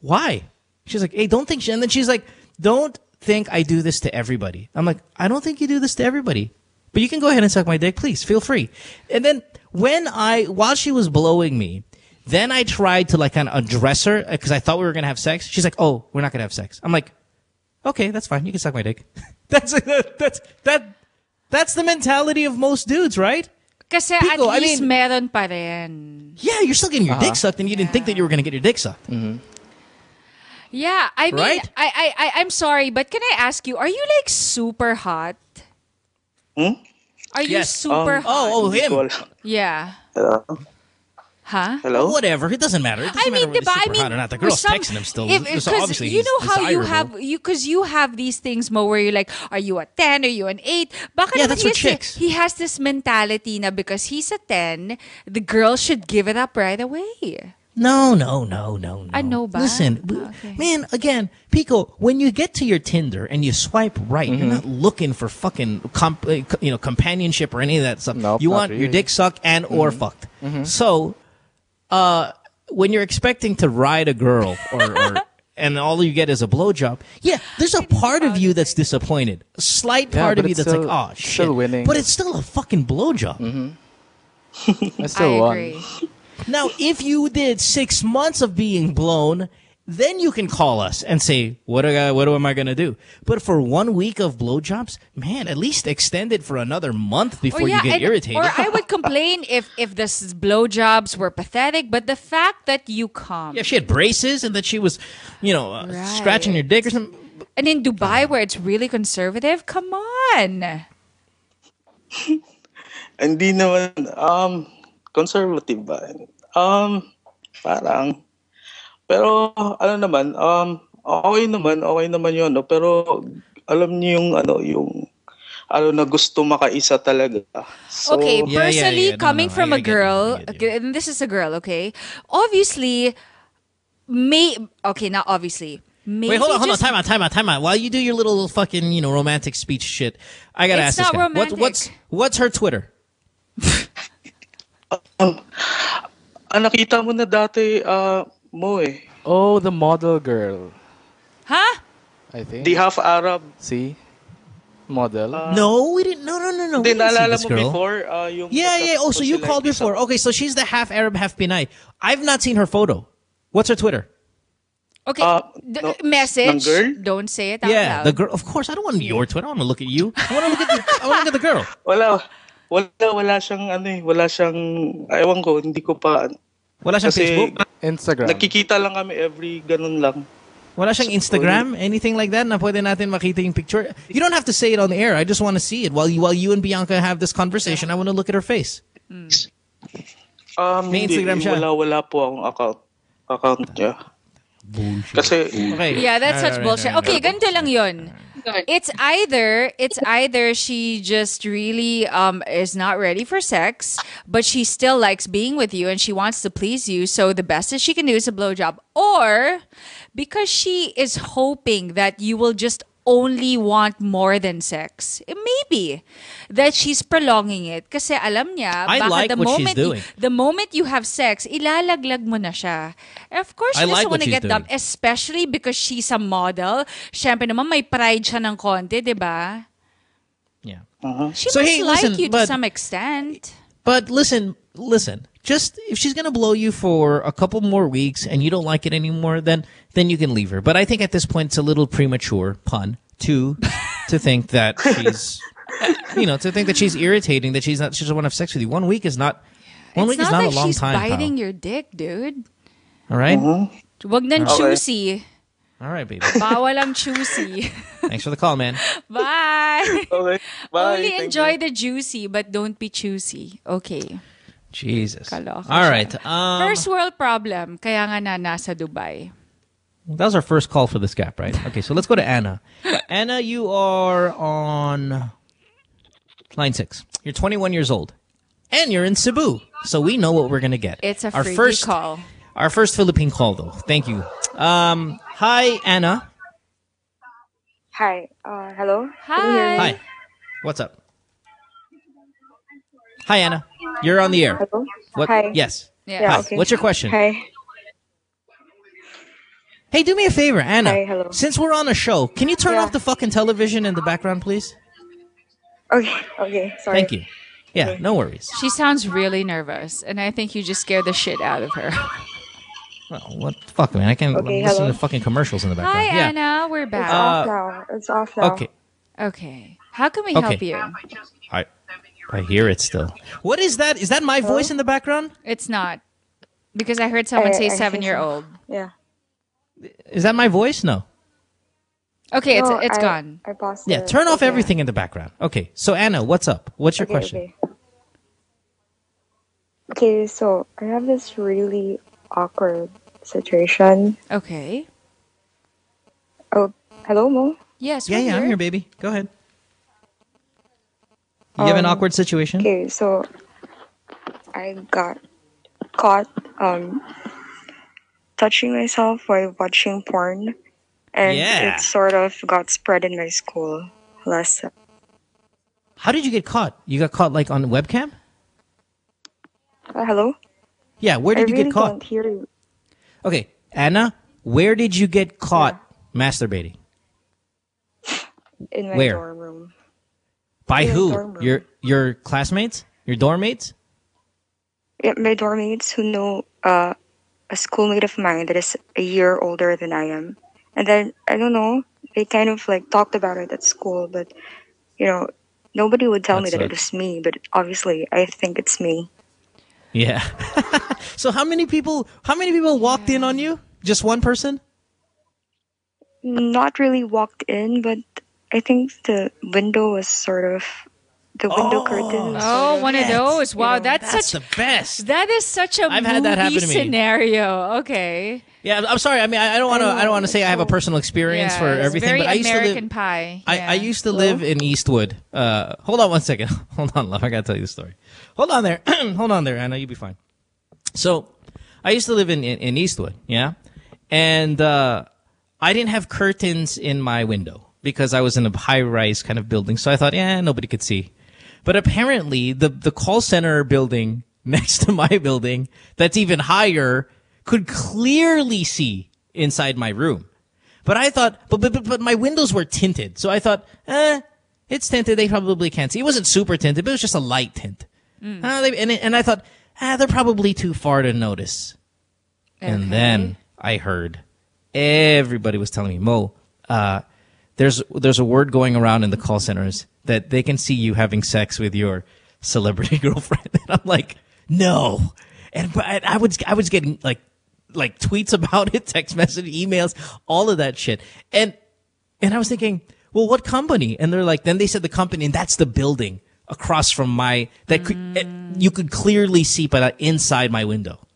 why? She's like, hey, don't think, and then she's like, don't think I do this to everybody. I'm like, I don't think you do this to everybody, but you can go ahead and suck my dick, please, feel free. And then while she was blowing me, then I tried to like kind of undress her because I thought we were going to have sex. She's like, oh, we're not going to have sex. I'm like, okay, that's fine. You can suck my dick. That's the mentality of most dudes, right? Kasi Pico, at least meron pa rin. Yeah, you're still getting your dick sucked and you didn't think that you were going to get your dick sucked. Yeah, I mean, Right? I'm sorry, but can I ask you, are you like super hot? Are you super hot? Oh, him. Yeah. Huh? Hello? Whatever. It doesn't matter. It doesn't matter whether he's super hot or not. The girl's texting him still. So obviously you know how you desirable. have because you have these things, Mo, where you're like, are you a 10? Are you an 8? Baka Yeah, naman that's for chicks. He has this mentality na because he's a 10, the girl should give it up right away. No. I know ba? Listen, man, again, Pico, when you get to your Tinder and you swipe right, you're not looking for fucking companionship or any of that stuff. Nope, you not want your really. dick sucked and or fucked. So, when you're expecting to ride a girl or and all you get is a blowjob, yeah, there's a part of you that's disappointed. A slight part of you that's like, oh, shit. Still winning. But it's still a fucking blowjob. I still won. agree. Now, if you did 6 months of being blown, then you can call us and say, what am I going to do? But for 1 week of blowjobs, man, at least extend it for another month before you get irritated. Or I would complain if the blowjobs were pathetic, but the fact that you come. Yeah, if she had braces and that she was, scratching your dick or something. And in Dubai, where it's really conservative, come on. Hindi naman, conservative ba? Parang. Pero, okay naman yun, no? Pero, alam niyo yung na gusto makaisa talaga. So, Okay, personally, No, coming from I a get you, girl, I get you. and this is a girl, okay? Obviously, not obviously. Maybe Wait, hold on. just- Time out. While you do your little fucking, romantic speech shit, I gotta It's ask this not guy. romantic. What's her Twitter? nakita mo na dati, Mo eh. Oh, the model girl. Huh? I think. The half Arab. See? Model. No, we didn't. No. Hindi, We didn't see naalala this mo girl. before, yung... Yeah. Oh, so you sila called isa- before. Okay, so she's the half Arab, half Pinay. I've not seen her photo. What's her Twitter? Okay, no, message. ng girl? Don't say it out Yeah, loud. the girl. Of course, I don't want your Twitter. I want to look at you. I want to look at the girl. Wala siyang ewan ko, hindi ko pa... Wala siyang Kasi Facebook? Instagram. nakikita lang kami every ganun lang. Wala siyang Instagram? Anything like that na pwede natin makita yung picture? You don't have to say it on the air. I just want to see it. While you and Bianca have this conversation, I want to look at her face. May Hindi, Instagram siya? wala po akong account niya. Bullshit. Kasi, Okay. Yeah, that's such Alright, bullshit. alright. Okay, ganito lang yun. It's either she just really is not ready for sex, but she still likes being with you and she wants to please you, so the best that she can do is a blowjob, or because she is hoping that you will just only want more than sex. Maybe that she's prolonging it kasi alam niya I baka like the what she's moment doing. the moment you have sex, ilalaglag mo na siya. And of course, she I like doesn't what want to she's get dumped, doing. especially because she's a model. Siyempre naman, may pride siya ng konti, di ba? Yeah. She So, must hey, like listen, you to but- some extent. But listen. Just if she's gonna blow you for a couple more weeks and you don't like it anymore, then you can leave her. But I think at this point it's a little premature, pun, to think that she's, to think that she's irritating, that she doesn't want to have sex with you. 1 week is not. One week It's is not not like a long she's time. biting pal. your dick, dude. All right. Wag nang Okay. choosy. All right, baby. Bawal ang choosy. Thanks for the call, man. Bye. okay, bye. Only Thank enjoy you. the juicy, but don't be choosy. Okay. Jesus. Kaloka All siya. right. First world problem. Kaya nga nasa Dubai. That was our first call for this gap, right? Okay, so let's go to Anna. Anna, you are on line 6. You're 21 years old. And you're in Cebu, so we know what we're gonna get. It's a freaky call. Our first Philippine call, though. Thank you. Hi, Anna. Hi. Hello. Hi. Hi. What's up? Hi, Anna. You're on the air. Hello. What? Hi. Yes. Yeah. Hi. Okay. What's your question? Hi. Hey, do me a favor, Anna. Hi, hello. Since we're on a show, can you turn off the fucking television in the background, please? Okay. Sorry. Thank you. Yeah, no worries. She sounds really nervous, and I think you just scared the shit out of her. Well, what the fuck, man? I can't listen to fucking commercials in the background. Hi, Yeah. Anna. We're back. It's off now. It's off now. Okay. Okay. How can we Okay. help you? I hear it still. What is that? Is that my voice in the background? It's not. Because I heard someone say I think 7-year-old. Yeah. Is that my voice? No. Okay, No, it's gone. I paused Yeah, it. turn off Okay. everything in the background. Okay, so Anna, what's up? What's your question? Okay, so I have this really awkward situation. Okay. Oh, hello, Mo? Yes, Yeah, I'm here, baby. Go ahead. You have an awkward situation? Okay, so I got caught touching myself while watching porn, and Yeah. it sort of got spread in my school last. How did you get caught? You got caught like on webcam? Hello? Yeah, where did I you really get caught? can't hear you. Okay, Anna, where did you get caught masturbating? In my Where? dorm room. By In my who? dorm room. Your classmates? Your dorm mates? Yeah, my dorm mates who know a schoolmate of mine that is a year older than I am. And then, I don't know, they kind of like talked about it at school, but, you know, nobody would tell me that it was me, but obviously I think it's me. Yeah. So how many people walked in on you? Just one person? Not really walked in, but I think the window was sort of the window curtain. was Oh, sort of, one of those. Wow, that's the best. That is such a I've had that happen to me. scenario. Okay. Yeah, I'm sorry. I mean, I don't want to say I have a personal experience for it's everything, very but I used American to live. Pie. I used to live in Eastwood. Hold on one second. Hold on, love. I gotta tell you the story. Hold on there. Hold on there, Anna. You'll be fine. So, I used to live in Eastwood. Yeah, and I didn't have curtains in my window because I was in a high-rise kind of building. So I thought, yeah, nobody could see. But apparently, the call center building next to my building, that's even higher, could clearly see inside my room. But I thought, but my windows were tinted. So I thought, it's tinted. They probably can't see. It wasn't super tinted, but it was just a light tint. And I thought, they're probably too far to notice. Okay. And then I heard everybody was telling me, Mo, there's a word going around in the call centers that they can see you having sex with your celebrity girlfriend. And I'm like, no. And I was getting like tweets about it, text message, emails, all of that shit. And I was thinking, well, what company? And they're like, then they said the company, and that's the building across from you could clearly see, but inside my window.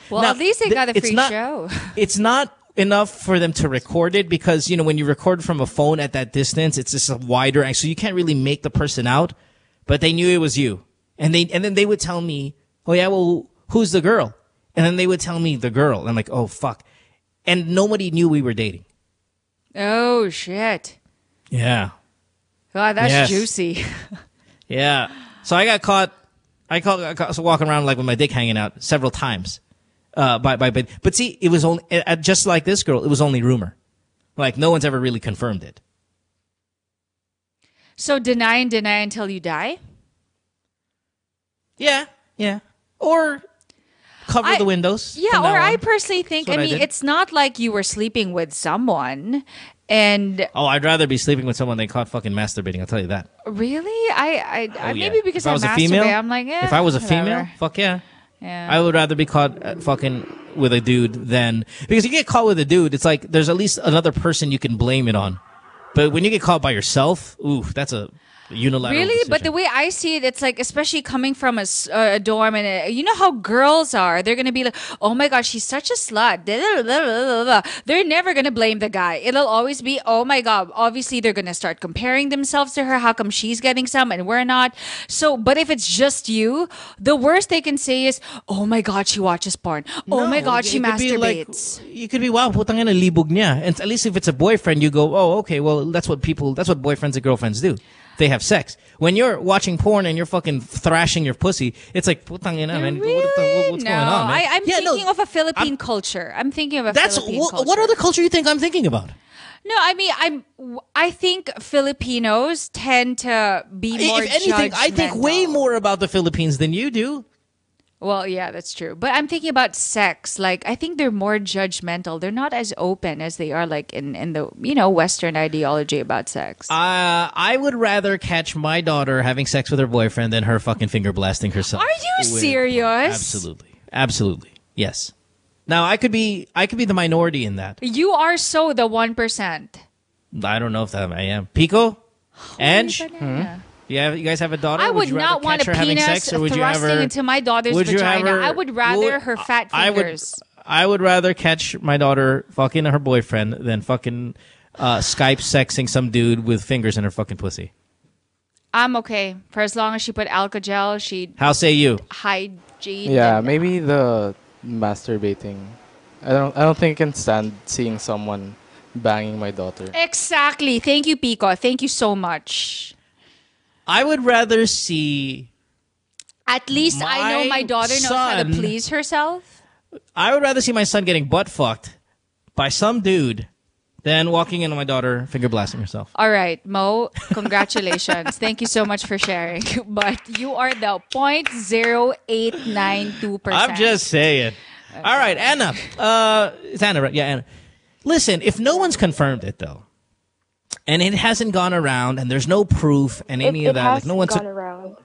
Well, Now, at least they got a free show. It's not enough for them to record it because, when you record from a phone at that distance, it's just a wider angle, so you can't really make the person out, but they knew it was you. And then they would tell me, oh yeah, well, who's the girl? And then they would tell me the girl. And I'm like, oh fuck. And nobody knew we were dating. Oh shit. Yeah. God, that's juicy. Yeah. So I got caught. I got walking around like with my dick hanging out several times. But see, it was only just like this girl. It was only rumor. Like no one's ever really confirmed it. So deny until you die. Yeah. Or cover the windows. Yeah, or I personally think, it's not like you were sleeping with someone and... Oh, I'd rather be sleeping with someone than caught fucking masturbating, I'll tell you that. Really? Maybe because I masturbate, female, I'm like, if I was a whatever. female, fuck yeah. Yeah. I would rather be caught fucking with a dude than... Because you get caught with a dude, it's like there's at least another person you can blame it on. But when you get caught by yourself, ooh, that's a... Unilateral Really? decision. But the way I see it, it's like, especially coming from a dorm, and you know how girls are. They're going to be like, oh my God, she's such a slut. They're never going to blame the guy. It'll always be, oh my God. Obviously, they're going to start comparing themselves to her. How come she's getting some and we're not? So, but if it's just you, the worst they can say is, oh my God, she watches porn. Oh my God, she masturbates. You could be, wow, putang ina, libog niya. And at least if it's a boyfriend, you go, oh, okay, well, that's what boyfriends and girlfriends do. They have sex. When you're watching porn and you're fucking thrashing your pussy, it's like, putang ina, man. Really? What's No, going on, man? I'm thinking of a Philippine culture. I'm thinking of a Philippine culture. What other culture you think I'm thinking about? No, I mean, I think Filipinos tend to be more If anything, I think way more about the Philippines than you do. Well, yeah, that's true. But I'm thinking about sex. Like, I think they're more judgmental. They're not as open as they are, like, in the, Western ideology about sex. I would rather catch my daughter having sex with her boyfriend than her fucking finger blasting herself. Are you serious? Absolutely. Yes. Now, I could be the minority in that. You are so the 1%. I don't know if I am. Pico? Ange? Yeah, you guys have a daughter? I would not want a penis thrusting into my daughter's vagina. I would rather her fat fingers. I would rather catch my daughter fucking her boyfriend than fucking Skype sexing some dude with fingers in her fucking pussy. I'm okay. For as long as she put Alka-Gel, she... How say you? Hygiene. Yeah, maybe the masturbating. I don't think I can stand seeing someone banging my daughter. Exactly. Thank you, Pico. Thank you so much. I would rather see... At least I know my daughter knows how to please herself. I would rather see my son getting butt fucked by some dude than walking into my daughter finger blasting herself. All right, Mo, congratulations. Thank you so much for sharing. But you are the 0.0892%. I'm just saying. Okay. All right, Anna. It's Anna, right? Yeah, Anna. Listen, if no one's confirmed it, though, and it hasn't gone around, and there's no proof, and any of that, like no one's gone around.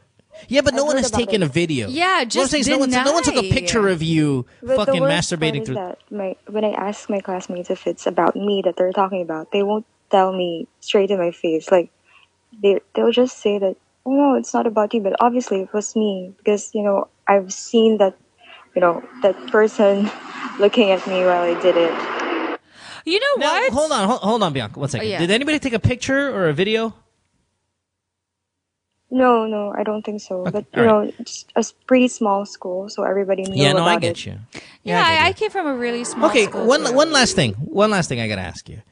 Yeah, but no one has taken a video. Yeah, just no one took a picture of you fucking masturbating through. That when I ask my classmates if it's about me that they're talking about, they won't tell me straight in my face. Like they'll just say that, oh no, it's not about you, but obviously it was me because I've seen that that person looking at me while I did it. You know what? Hold on, Bianca. 1 second. Oh, yeah. Did anybody take a picture or a video? No, I don't think so. Okay, but it's a pretty small school, so everybody knew about it. I get you. I came from a really small school. Okay, one last thing. One last thing I gotta ask you.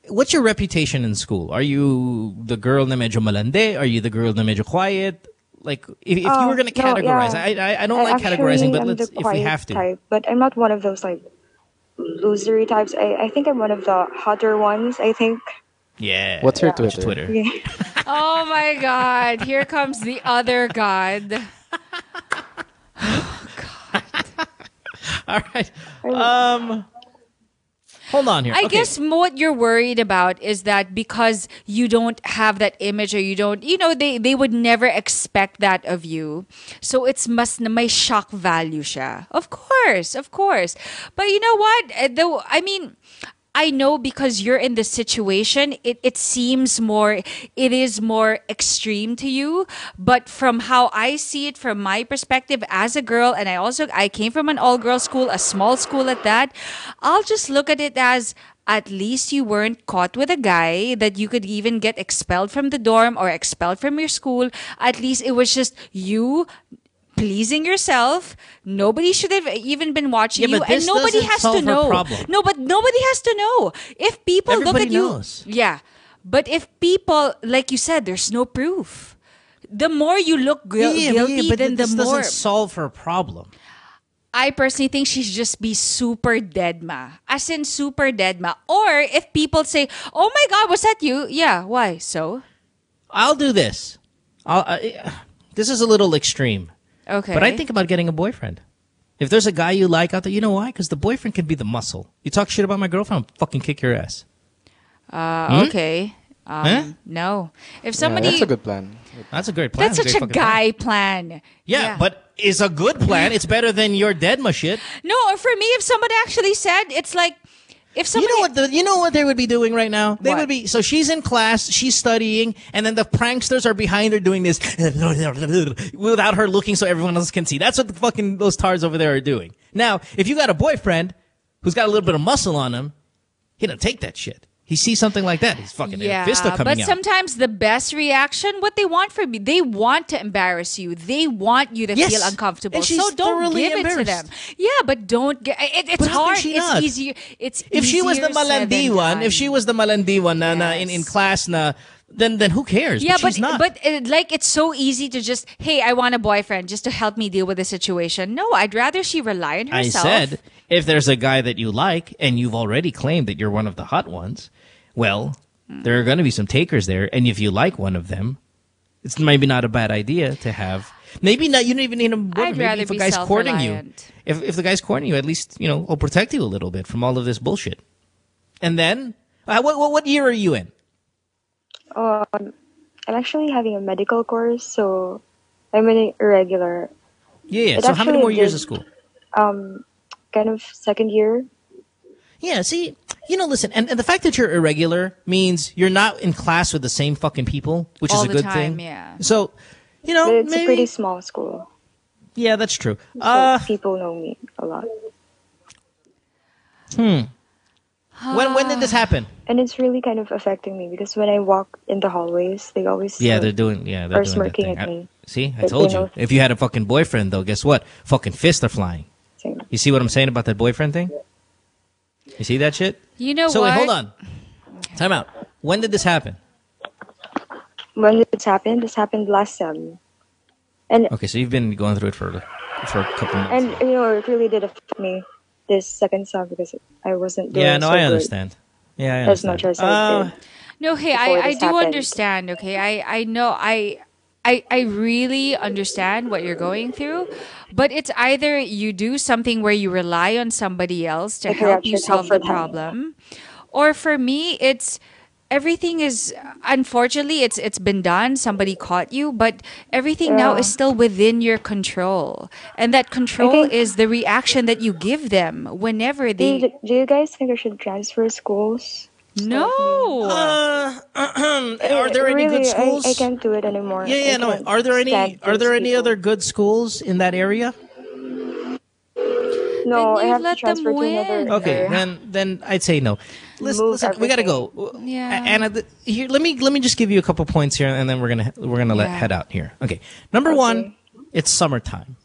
What's your reputation in school? Are you the girl na medyo malande? Are you the girl na medyo quiet? Like, if you were gonna categorize, I don't like categorizing, but if we have to. Type, but I'm not one of those like losery types. I think I'm one of the hotter ones. I think. Yeah. What's your Twitter? Yeah. Oh my God! Here comes the other God. Oh God! All right. Hold on here. I guess what you're worried about is that because you don't have that image, or you don't, they would never expect that of you. So it's mas na may shock value siya. Of course. But you know what? I know because you're in this situation, it is more extreme to you. But from how I see it, from my perspective as a girl, and I came from an all-girls school, a small school at that, I'll just look at it as, at least you weren't caught with a guy that you could even get expelled from the dorm or expelled from your school. At least it was just you pleasing yourself. Nobody should have even been watching you, and nobody has to know. No, but nobody has to know. If people look at you, knows. Yeah. But if people, like you said, there's no proof. The more you look guilty, but then the this more. doesn't solve her problem. I personally think she should just be super dead ma. As in super dead ma. Or if people say, "Oh my God, was that you?" Yeah, why? So? I'll do this. This is a little extreme. Okay. But I think about getting a boyfriend. If there's a guy you like out there, you know why? Because the boyfriend can be the muscle. You talk shit about my girlfriend, I'll fucking kick your ass. Okay. No. If somebody... that's a good plan. That's a great plan. That's such a guy plan. Yeah, but it's a good plan. It's better than your dead shit. No, for me, if somebody actually said, it's like, If somebody, you know what they would be doing right now? They would be, so she's in class, she's studying, and then the pranksters are behind her doing this without her looking so everyone else can see. That's what the fucking those tards over there are doing. Now, if you got a boyfriend who's got a little bit of muscle on him, he don't take that shit. He sees something like that, he's fucking fist coming out. But sometimes the best reaction, what they want from you, they want to embarrass you. They want you to feel uncomfortable. And she's so don't give it to them. Yeah, but don't get it's hard. It's easier. It's if she was the malandi one, in class then who cares? Yeah, but she's not. But it's so easy to just, hey, I want a boyfriend just to help me deal with the situation. No, I'd rather she rely on herself. I said, if there's a guy that you like and you've already claimed that you're one of the hot ones, well, there are going to be some takers there, and if you like one of them, it's maybe not a bad idea to have. Maybe not. You don't even need a boyfriend. Maybe if a guy's courting you, if the guy's courting you, at least he'll protect you a little bit from all of this bullshit. And then, what year are you in? I'm actually having a medical course, so I'm in irregular. Yeah. So how many more years of school? Kind of second year. Yeah, see, listen, and the fact that you're irregular means you're not in class with the same fucking people, which is a good thing. Yeah. So, but it's a pretty small school. Yeah, that's true. So people know me a lot. When did this happen? And it's really kind of affecting me because when I walk in the hallways, they always they're doing smirking at me. See, I told you. If you had a fucking boyfriend, though, guess what? Fucking fists are flying. Same. You see what I'm saying about that boyfriend thing? You see that shit? You know what? So wait, hold on. Time out. When did this happen? When did this happen? This happened last sem. And okay, so you've been going through it for a couple months. And it really did affect me this second sem because I wasn't doing I understand. Yeah, I understand. As much as I did. No, hey, I do understand, okay? I know I really understand what you're going through, but it's either you do something where you rely on somebody else to help you solve the problem, or for me, it's everything is, unfortunately, it's been done. Somebody caught you, but everything now is still within your control, and that control is the reaction that you give them whenever they. Do you guys think I should transfer schools? No. Are there any good schools? I can't do it anymore. Yeah, no. Are there any other good schools in that area? No, I have to transfer to another. Okay, then I'd say no. Listen, we gotta go. Yeah. Anna, here, let me just give you a couple points here, and then we're gonna head out here. Okay, number one, it's summertime,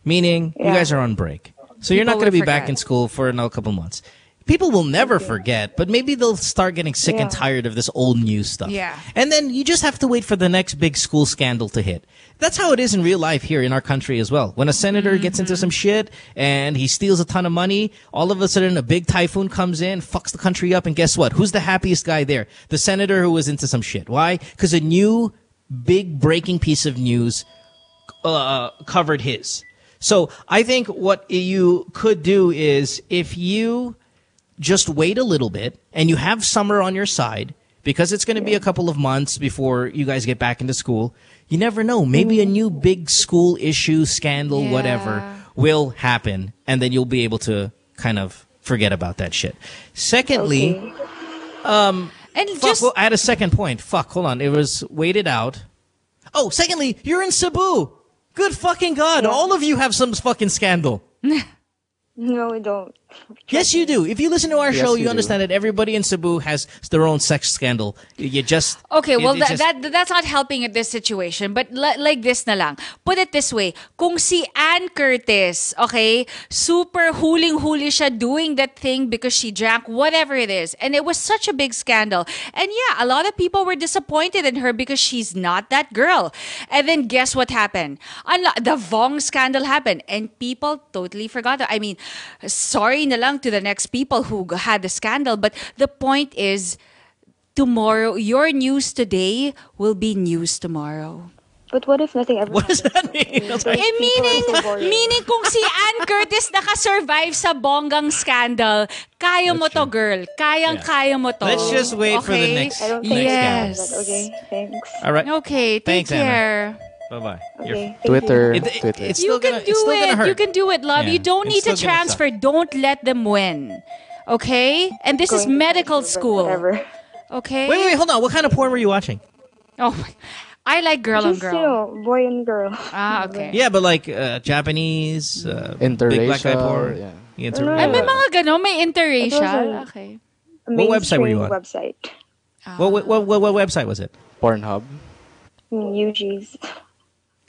meaning you guys are on break, so you're not gonna be back in school for another couple months. People will never forget, but maybe they'll start getting sick and tired of this old news stuff. Yeah. And then you just have to wait for the next big school scandal to hit. That's how it is in real life here in our country as well. When a senator gets into some shit and he steals a ton of money, all of a sudden a big typhoon comes in, fucks the country up, and guess what? Who's the happiest guy there? The senator who was into some shit. Why? Because a new big breaking piece of news covered his. So I think what you could do is if you just wait a little bit and you have summer on your side because it's going to be a couple of months before you guys get back into school. You never know. Maybe a new big school issue, scandal, whatever will happen, and then you'll be able to kind of forget about that shit. Secondly, I had a second point. Hold on. It was waited out. Oh, secondly, you're in Cebu. Good fucking God. Yeah. All of you have some fucking scandal. No, we don't. Yes, you do. If you listen to our show, you understand that everybody in Cebu has their own sex scandal. You just... Okay, well, that's not helping in this situation. But like this na lang. Put it this way. Kung si Ann Curtis, okay, super huling-huli siya doing that thing because she drank whatever it is. And it was such a big scandal. And yeah, a lot of people were disappointed in her because she's not that girl. And then guess what happened? The Vong scandal happened. And people totally forgot. I mean, sorry na lang to the next people who had the scandal, but the point is tomorrow, your news today will be news tomorrow. But what if nothing ever What does that mean? Meaning kung si Ann Curtis naka-survive sa bonggang scandal, kaya mo to, girl. Kaya mo to. Let's just wait for the next scandal. Okay, thanks. All right. Okay, take care. Bye-bye. Okay, Twitter. It's you still can gonna, do it's still it. gonna hurt. You can do it, love. Yeah, You don't need to still gonna transfer. Don't let them win. Okay? And this is medical school. Whatever. Okay? Wait, hold on. What kind of porn were you watching? Oh, I like girl on girl. You know, boy and girl. Ah, okay. Yeah, but like Japanese, big black guy porn. Yeah. Ay, may mga ganon, may interracial. Okay. What website were you on? Website. What website was it? Pornhub. UG's.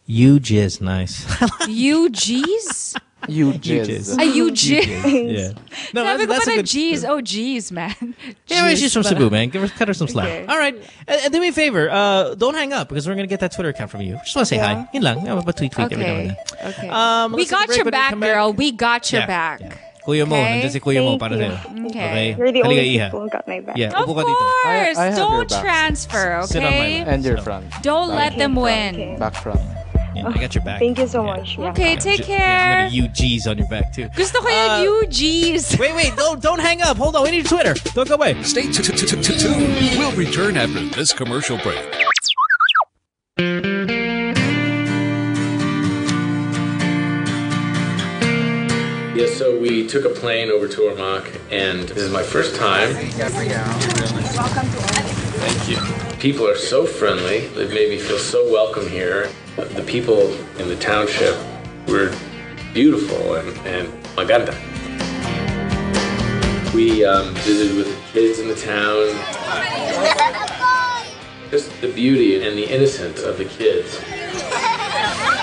UG's, nice. UG's? UG's. UG's. Yeah. No, that's a good G's. Oh, G's, man. Yeah, she's from Cebu, man. Cut her some slack. Okay. All right. And do me a favor. Don't hang up because we're going to get that Twitter account from you. Just want to say hi. Yun lang. Tweet every now and then. Okay. We got your back, girl. We got your back. Kuya Mo, nandiyan si Kuya Mo para sa'yo. Okay. You're the only Halika, people who got my back. Yeah, Of upo ka dito. course. I have your Don't back. transfer, Sit on my okay? lap. And your front. Don't let them win. Okay. Back front. Yeah, I got your back. Thank you so much. Yeah. Okay, take Yeah, care. I'm gonna UG's on your back too. Gusto ko yung UG's. Wait, don't hang up. Hold on, we need Twitter. Don't go away. Stay tuned. We'll return after this commercial break. Yeah, so we took a plane over to Ormoc, and this is my first time. Thank you. People are so friendly. They've made me feel so welcome here. The people in the township were beautiful and maganda. We visited with the kids in the town. Just the beauty and the innocence of the kids.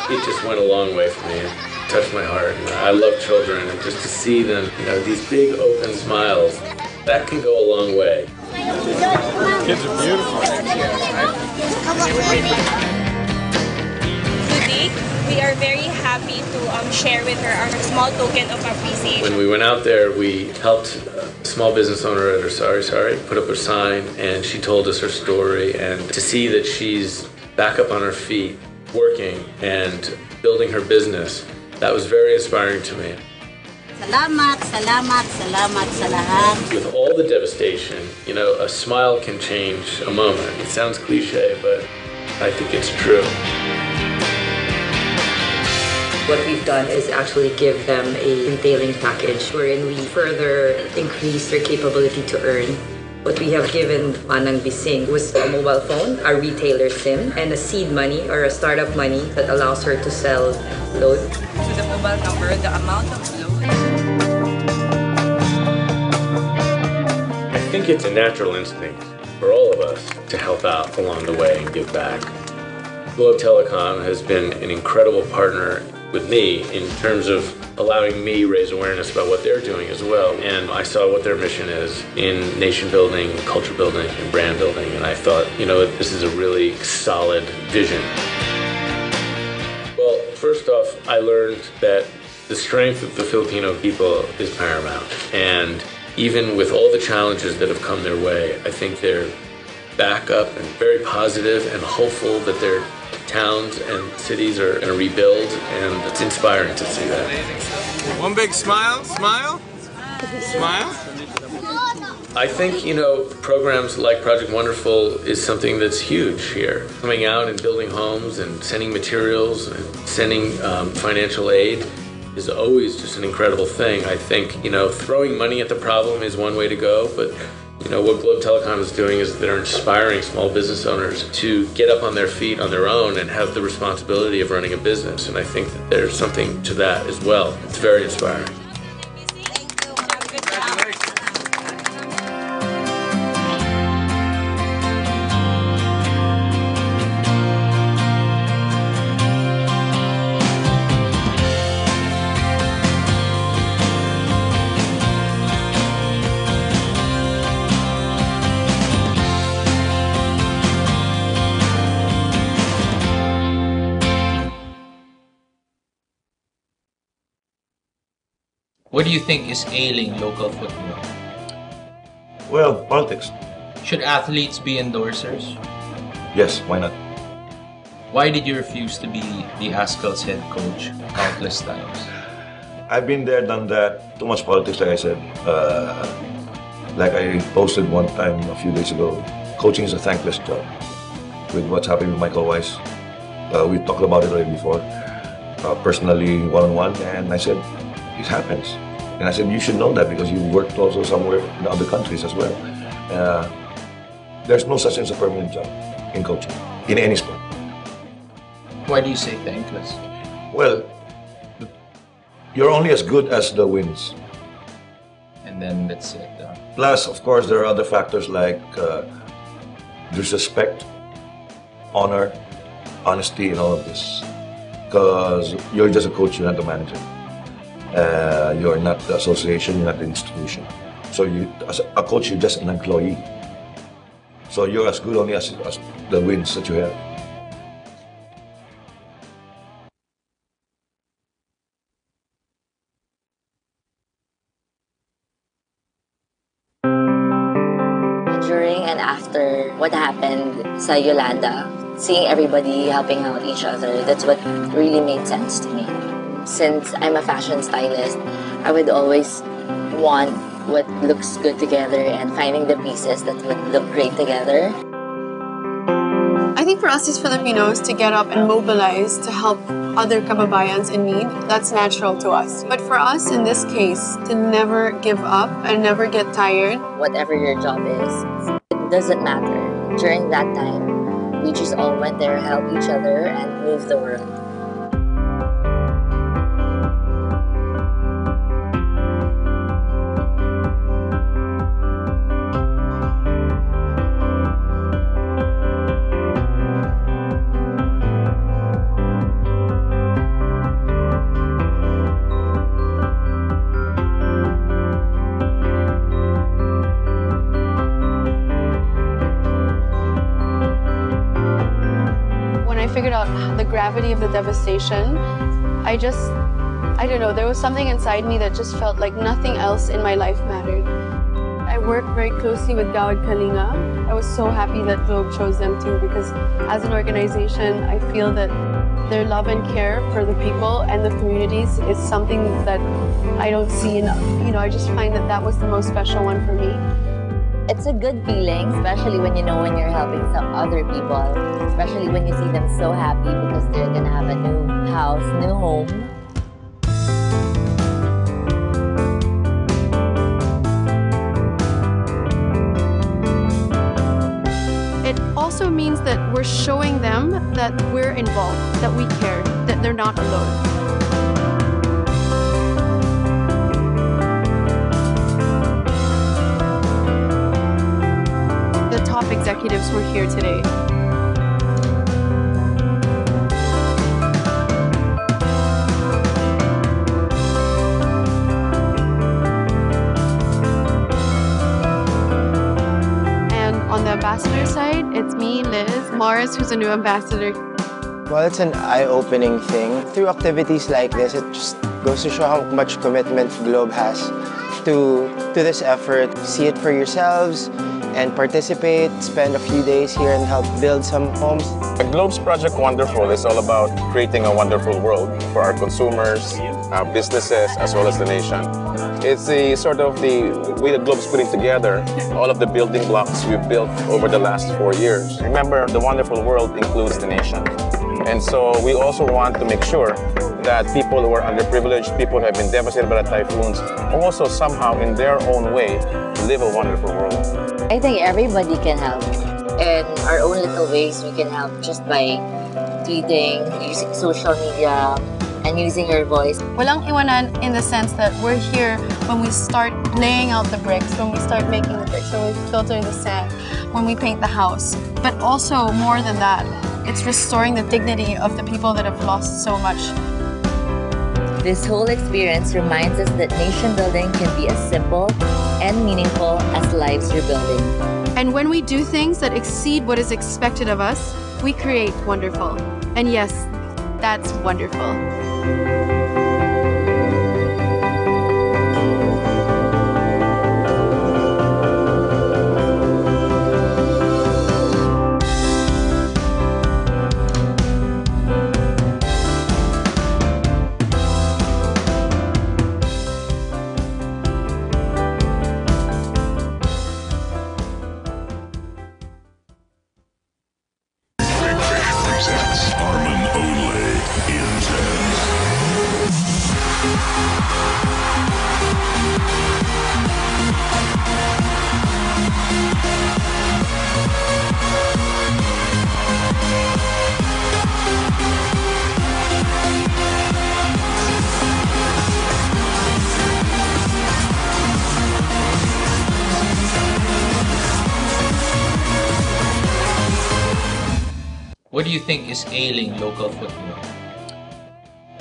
It just went a long way for me. It touched my heart. I love children, and just to see them, these big open smiles, that can go a long way. Kids are beautiful. Today, we are very happy to share with her our small token of appreciation. When we went out there, we helped a small business owner at her sorry, put up a sign, and she told us her story. And to see that she's back up on her feet, working and building her business, that was very inspiring to me. Salamat sa lahat. With all the devastation, a smile can change a moment. It sounds cliche, but I think it's true. What we've done is actually give them a entailing package wherein we further increase their capability to earn. What we have given Manang Bising was a mobile phone, a retailer SIM, and a seed money or a startup money that allows her to sell load. To the mobile number, the amount of load. I think it's a natural instinct for all of us to help out along the way and give back. Globe Telecom has been an incredible partner with me in terms of allowing me raise awareness about what they're doing as well. And I saw what their mission is in nation building, culture building, and brand building. And I thought, this is a really solid vision. Well, first off, I learned that the strength of the Filipino people is paramount. And even with all the challenges that have come their way, I think they're back up and very positive and hopeful that their towns and cities are going to rebuild, and it's inspiring to see that. One big smile. Smile. I think, programs like Project Wonderful is something that's huge here. Coming out and building homes and sending materials and sending financial aid is always just an incredible thing. I think, throwing money at the problem is one way to go, but what Globe Telecom is doing is they're inspiring small business owners to get up on their feet on their own and have the responsibility of running a business. And I think that there's something to that as well. It's very inspiring. What do you think is ailing local football? Well, politics. Should athletes be endorsers? Yes, why not? Why did you refuse to be the Ascal's head coach countless times? I've been there, done that. Too much politics, like I said. Like I posted one time a few days ago, coaching is a thankless job. With what's happening with Michael Weiss, we talked about it already before, personally, one-on-one, and I said, it happens. And I said, you should know that because you worked also somewhere in other countries as well. There's no such thing as a permanent job in coaching, in any sport. Why do you say thankless? Well, you're only as good as the wins. And then that's it. Plus, of course, there are other factors like there's respect, honor, honesty, and all of this. Because you're just a coach, you're not the manager. You're not the association, you're not the institution. So you, as a coach, you're just an employee. So you're as good only as the wins that you have. During and after what happened sa Yolanda, seeing everybody helping out each other, that's what really made sense to me. Since I'm a fashion stylist, I would always want what looks good together and finding the pieces that would look great together. I think for us as Filipinos to get up and mobilize to help other kababayans in need, that's natural to us. But for us in this case, to never give up and never get tired. Whatever your job is, it doesn't matter. During that time, we just all went there, help each other, and move the world. Figured out the gravity of the devastation, I don't know, there was something inside me that just felt like nothing else in my life mattered. I work very closely with Gawad Kalinga. I was so happy that Globe chose them too, because as an organization, I feel that their love and care for the people and the communities is something that I don't see enough. You know, I just find that that was the most special one for me. It's a good feeling, especially when you know when you're helping some other people, especially when you see them so happy because they're gonna have a new house, new home. It also means that we're showing them that we're involved, that we care, that they're not alone. Top executives were here today. And on the ambassador side, it's me, Liz, Mars, who's a new ambassador. Well, it's an eye-opening thing. Through activities like this, it just goes to show how much commitment Globe has to this effort. See it for yourselves and participate, spend a few days here and help build some homes. The Globe's Project Wonderful is all about creating a wonderful world for our consumers, our businesses, as well as the nation. It's the sort of the way that Globe's putting together all of the building blocks we've built over the last 4 years. Remember, the wonderful world includes the nation. And so we also want to make sure that people who are underprivileged, people who have been devastated by the typhoons, also somehow in their own way live a wonderful world. I think everybody can help. In our own little ways, we can help just by tweeting, using social media, and using your voice. Walang iwanan in the sense that we're here when we start laying out the bricks, when we start making the bricks, when we filter the sand, when we paint the house. But also, more than that, it's restoring the dignity of the people that have lost so much. This whole experience reminds us that nation building can be as simple and meaningful as lives you're building. And when we do things that exceed what is expected of us, we create wonderful. And yes, that's wonderful. What do you think is ailing local football?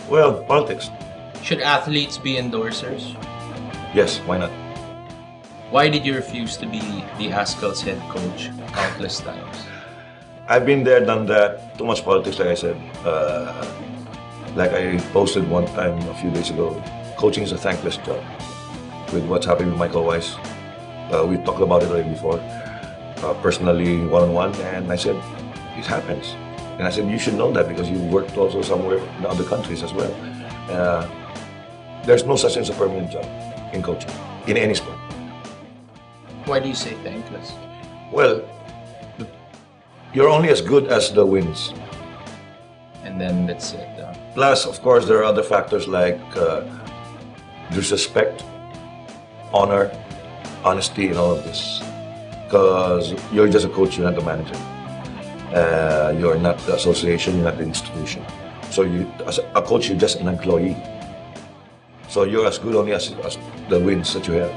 Well, politics. Should athletes be endorsers? Yes, why not? Why did you refuse to be the Haskell's head coach countless times? I've been there, done that. Too much politics, like I said. Like I posted one time a few days ago, coaching is a thankless job. With what's happening with Michael Weiss, we talked about it already before, personally, one-on-one, and I said, it happens. And I said, you should know that because you worked also somewhere in other countries as well. There's no such thing as a permanent job in coaching, in any sport. Why do you say thankless? Well, you're only as good as the wins. And then that's it. Plus, of course, there are other factors like disrespect, honor, honesty, and all of this. Because you're just a coach, you're not the manager. You're not the association, you're not the institution. So you, as a coach, you're just an employee. So you're as good only as the wins that you have.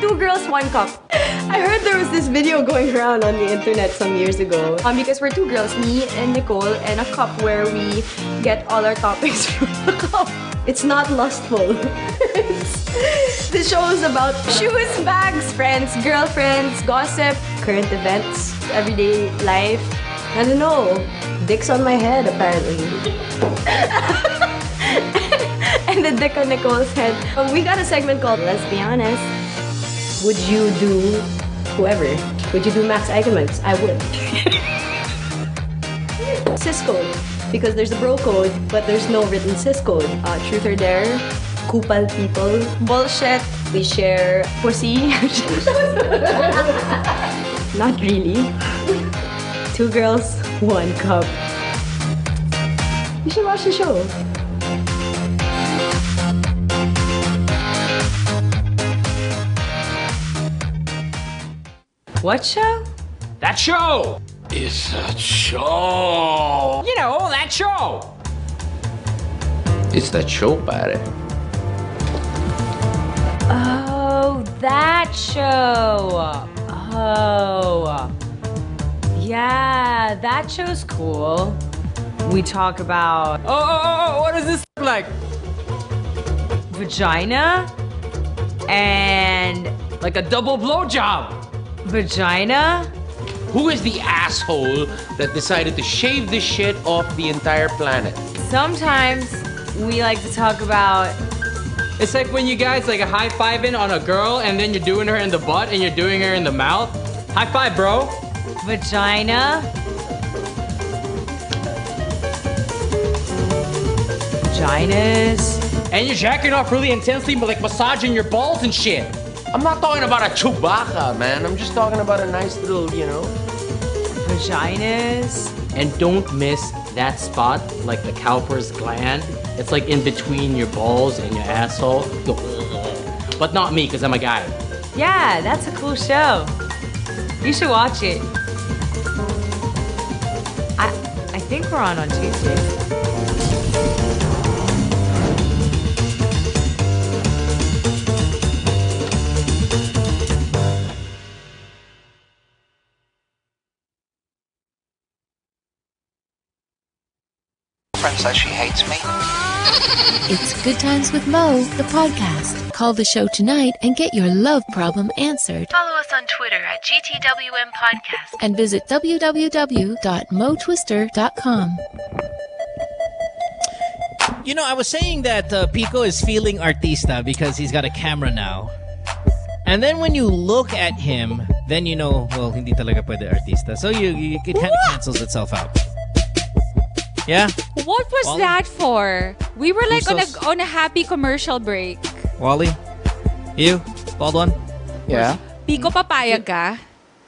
Two girls, one cup. I heard there was this video going around on the internet some years ago. Because we're two girls, me and Nicole, and a cup where we get all our topics from the cup. It's not lustful. The show is about shoes, bags, friends, girlfriends, gossip, current events, everyday life. I don't know. Dick's on my head, apparently. And the dick on Nicole's head. We got a segment called Let's Be Honest. Would you do whoever? Would you do Max Eigenmans? I would. Cis code. Because there's a bro code, but there's no written cis code. Truth or dare. Kupal people. Bullshit. We share pussy. Not really. Two girls, one cup. You should watch the show. What show? That show! It's a show! You know, that show! It's that show, pare. Oh, that show! Oh. Yeah, that show's cool. We talk about... Oh, what does this look like? Vagina and... Like a double blowjob. Vagina? Who is the asshole that decided to shave this shit off the entire planet? Sometimes we like to talk about... It's like when you guys like a high-fiving on a girl and then you're doing her in the butt and you're doing her in the mouth. High five, bro. Vagina. Vaginas. And you're jacking off really intensely, but like massaging your balls and shit. I'm not talking about a Chewbacca, man. I'm just talking about a nice little, you know. Vaginas. And don't miss that spot, like the Cowper's gland. It's like in between your balls and your asshole. But not me, because I'm a guy. Yeah, that's a cool show. You should watch it. I think we're on Tuesday. Friend says she hates me. It's Good Times with Mo, the podcast. Call the show tonight and get your love problem answered. Follow us on Twitter at GTWM Podcast. And visit www.motwister.com. You know, I was saying that Pico is feeling artista because he's got a camera now. And then when you look at him, then you know, well, hindi talaga pwede artista. So it kind of cancels itself out. Yeah? What was Wally? that for? We were like Usos. on a happy commercial break. Wally? You? Bald one? Yeah. Pico, papayag ka?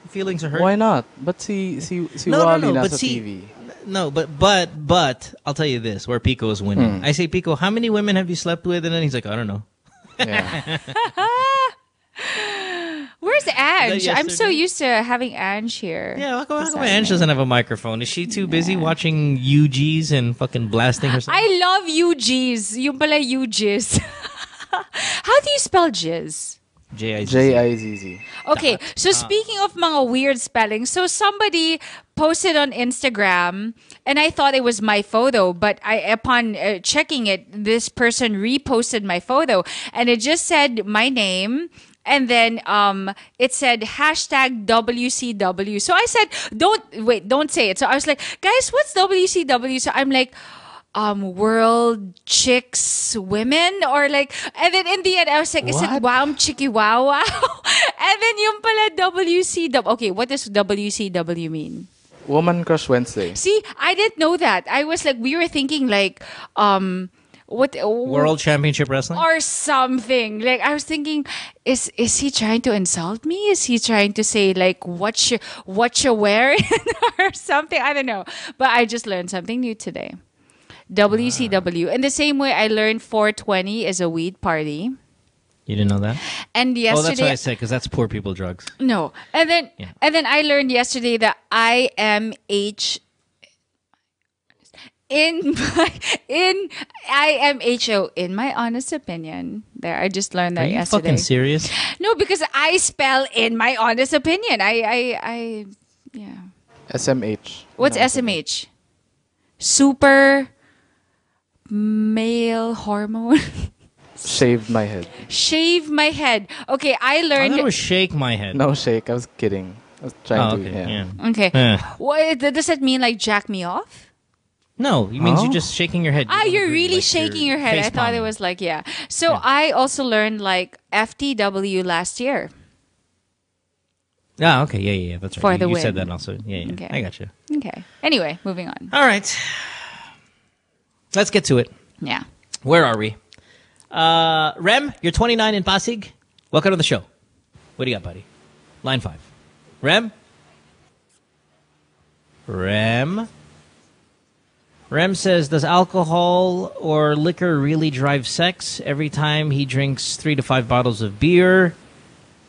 Feelings are hurt. Why not? But si Wally nasa TV. No, but I'll tell you this, where Pico is winning. I say, Pico, how many women have you slept with? And then he's like, I don't know. Yeah. Where's Ange? I'm so yesterday? used to having Ange here. Yeah, how come Ange doesn't have a microphone? Is she too busy watching UGs and fucking blasting herself? I love UGs. Yung pala UGs. How do you spell jizz? J-I-Z-Z. Okay, so speaking of mga weird spelling, so somebody posted on Instagram, and I thought it was my photo, but upon checking it, this person reposted my photo, and it just said my name. And then it said hashtag WCW. So I said, don't say it. So I was like, guys, what's WCW? So I'm like, World Chicks Women, or like, and then in the end I was like, is it Wow Chiki Wow Wow? And then yung pala WCW. Okay, what does WCW mean? Woman Crush Wednesday. See, I didn't know that. I was like, we were thinking like, what World Championship Wrestling or something. Like I was thinking, is he trying to insult me? Is he trying to say like what you wearing or something? I don't know. But I just learned something new today. WCW. In the same way I learned 420 is a weed party. You didn't know that? And yesterday, that's what I said, because that's poor people drugs. No. And then I learned yesterday that IMHO, in my honest opinion. There, I just learned that yesterday. Are you fucking serious? No, because I spell in my honest opinion. I SMH. What's SMH? Super male hormone. Shaved my head. Shave my head. Okay, I learned. I thought it was shake my head. No shake. I was kidding. I was trying to. Okay. What does that mean? Like jack me off? No, it means you're just shaking your head. You're really shaking your head. I thought it was like, So I also learned like FTW last year. Ah, okay. Yeah. That's right. For the you win. said that also. Yeah. Okay. I got you. Okay. Anyway, moving on. All right. Let's get to it. Yeah. Where are we? Rem, you're 29 in Pasig. Welcome to the show. What do you got, buddy? Line 5. Rem? Rem says, does alcohol or liquor really drive sex? Every time he drinks 3 to 5 bottles of beer,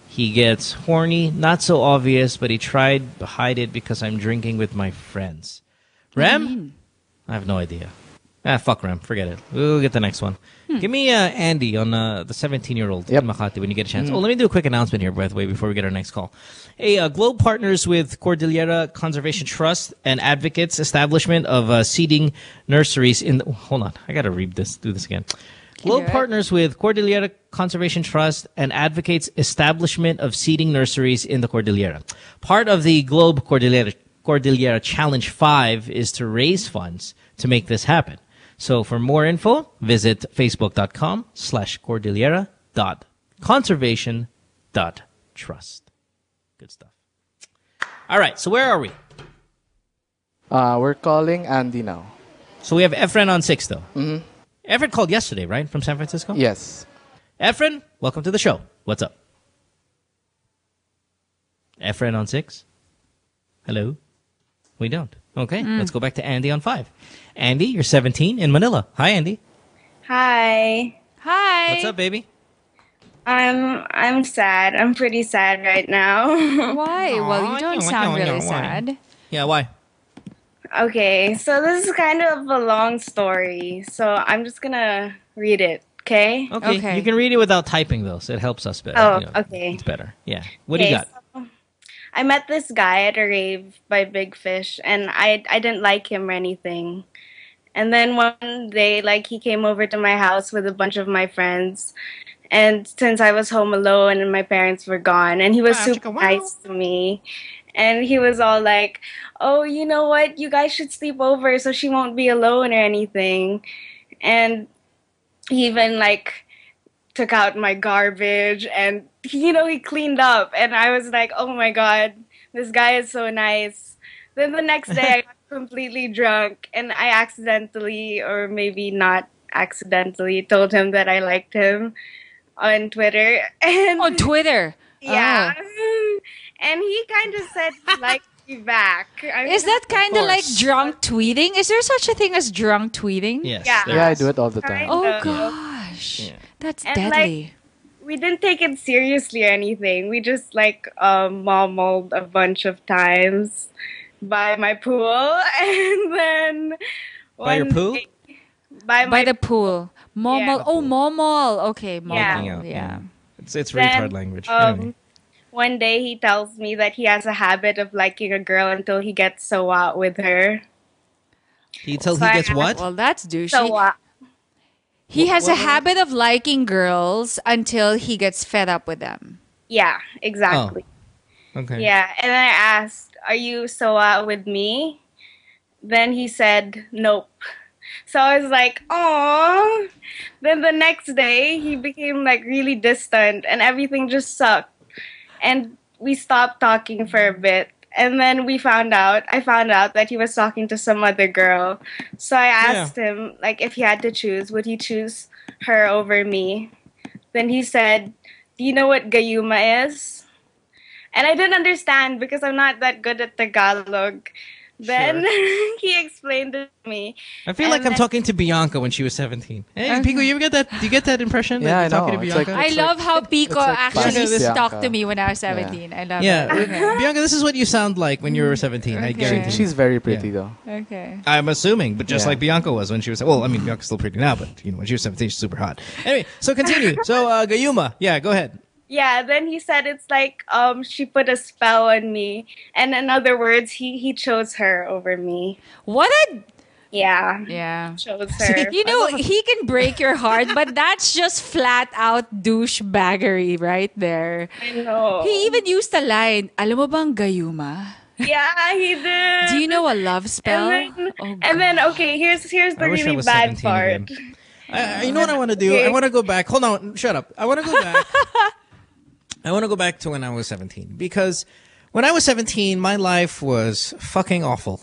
he gets horny. Not so obvious, but he tried to hide it because I'm drinking with my friends. Rem? I have no idea. Fuck Rem. Forget it. We'll get the next one. Give me Andy on the 17-year-old in Makati when you get a chance. Oh, let me do a quick announcement here, by the way, before we get our next call. Globe partners with Cordillera Conservation Trust and advocates establishment of seeding nurseries in... hold on. I got to read this. Do this again. Globe partners with Cordillera Conservation Trust and advocates establishment of seeding nurseries in the Cordillera. Part of the Globe Cordillera Challenge 5 is to raise funds to make this happen. So for more info, visit facebook.com/cordillera.conservation.trust. Good stuff. All right, so where are we? We're calling Andy now. So we have Efren on 6, though. Mm-hmm. Efren called yesterday, right? From San Francisco? Yes. Efren, welcome to the show. What's up? Efren on 6? Hello? We don't. Okay, let's go back to Andy on 5. Andy, you're 17 in Manila. Hi, Andy. Hi. What's up, baby? I'm sad. I'm pretty sad right now. Why? Well, you don't sound really sad. Yeah, why? Okay, so this is kind of a long story, so I'm just gonna read it, okay? Okay. You can read it without typing, though, so it helps us better. Oh, okay. It's better. Yeah. What do you got? So I met this guy at a rave by Big Fish, and I didn't like him or anything. And then one day, he came over to my house with a bunch of my friends. And since I was home alone and my parents were gone, and he was super nice to me. And he was all like, oh, you know what? You guys should sleep over so she won't be alone or anything. And he even, took out my garbage and, he cleaned up. And I was like, oh, my God, this guy is so nice. Then the next day, I got completely drunk, and I accidentally, or maybe not accidentally, told him that I liked him on Twitter. And on Twitter? Yeah. Oh. And he kind of said he liked me back. Is that kind of like drunk tweeting? Is there such a thing as drunk tweeting? Yes. Yeah, I do it all the time. Oh, gosh. Yeah. That's deadly. We didn't take it seriously or anything. We just mommeled a bunch of times by my pool, and then by your pool? By the pool. Momol. Yeah. Oh, momol. Okay, momol. Yeah. Yeah. It's retard language. Anyway. One day he tells me that he has a habit of liking a girl until he gets so out with her. He gets what? Well, that's douchey. So he has a habit of liking girls until he gets fed up with them. Yeah, exactly. Oh. Okay. Yeah, and I asked, "Are you so out with me?" Then he said, "Nope." So I was like, "Aww." Then the next day, he became like really distant, and everything just sucked. And we stopped talking for a bit. And then I found out that he was talking to some other girl. So I asked him, like, if he had to choose, would he choose her over me? Then he said, "Do you know what gayuma is?" And I didn't understand because I'm not that good at Tagalog. Then he explained it to me. I feel like I'm talking to Bianca when she was 17. Hey, Pico, you ever get that? Do you get that impression? Yeah, that you're talking I to know. Bianca? I love how Pico actually Bianca. talked to me when I was 17. I love Yeah, it. Okay. Bianca, this is what you sound like when you were 17. I guarantee. She's very pretty though. Okay. I'm assuming, but just like Bianca was when she was. Well, I mean, Bianca's still pretty now, but when she was 17, she's super hot. Anyway, so continue. So Gayuma, go ahead. Yeah, then he said it's like she put a spell on me. And in other words, he chose her over me. What a... Yeah. Chose her. You know, he can break your heart, but that's just flat out douchebaggery right there. I know. He even used the line, "Alam mo bang gayuma?" Yeah, he did. Do you know a love spell? And then okay, here's the I wish I really was bad 17 part. again. You know what I want to do? Okay. I want to go back. Hold on. Shut up. I want to go back. I want to go back to when I was 17. Because when I was 17, my life was fucking awful.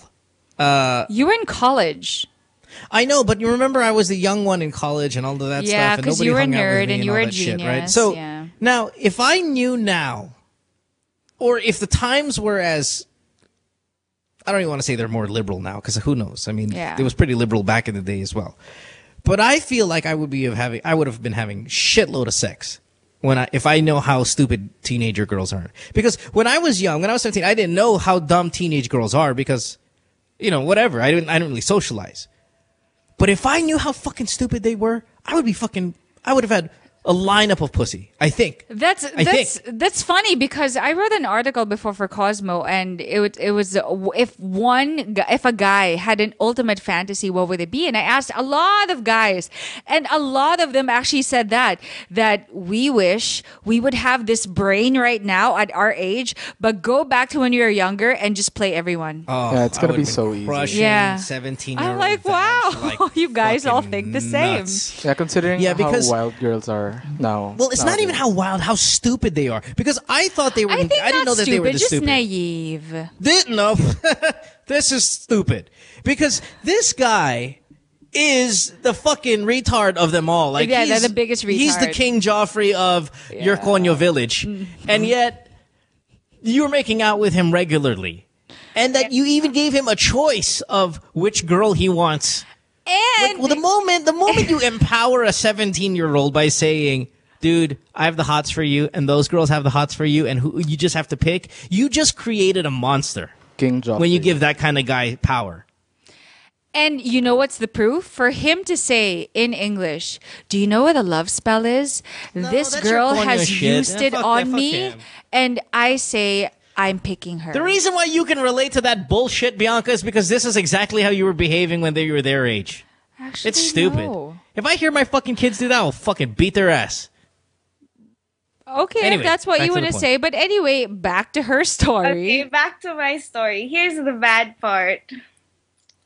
You were in college. I know, but you remember I was the young one in college and all of that stuff. Yeah, and because nobody you were a hung out with nerd me and you all were a that shit, genius. right? So yeah. now, if I knew now, or if the times were as... I don't even want to say they're more liberal now, because who knows? I mean, it was pretty liberal back in the day as well. But I feel like I would have been having shitload of sex if I know how stupid teenager girls are. Because when I was young, when I was 17, I didn't know how dumb teenage girls are because, whatever. I didn't really socialize. But if I knew how fucking stupid they were, I would have had a lineup of pussy. I think. That's funny because I wrote an article before for Cosmo, and it was if a guy had an ultimate fantasy, what would it be? And I asked a lot of guys, and a lot of them actually said that we wish we would have this brain right now at our age, but go back to when you were younger and just play everyone. Oh, yeah, it's gonna be so easy. Yeah, 17-year-old. I'm like, wow, you guys all think the same. Nuts. Yeah, considering how wild girls are now. Well, it's not even how wild, how stupid they are. Because I thought they were. I didn't know that they were this just stupid. Naive. No, this is stupid. Because this guy is the fucking retard of them all. Like, they're the biggest retard. He's the King Joffrey of your Coño village, and yet you're making out with him regularly, and that you even gave him a choice of which girl he wants. And the moment you empower a 17-year-old by saying, "Dude, I have the hots for you, and those girls have the hots for you, and who you just have to pick," you just created a monster. King Joffrey. When you give that kind of guy power. And you know what's the proof? For him to say in English, "Do you know what a love spell is?" This girl has used it on me, and I say, I'm picking her. The reason why you can relate to that bullshit, Bianca, is because this is exactly how you were behaving when they were their age. Actually, it's stupid. No. If I hear my fucking kids do that, I'll fucking beat their ass. Okay, anyway, if that's what you want to say. But anyway, back to her story. Okay, back to my story. Here's the bad part.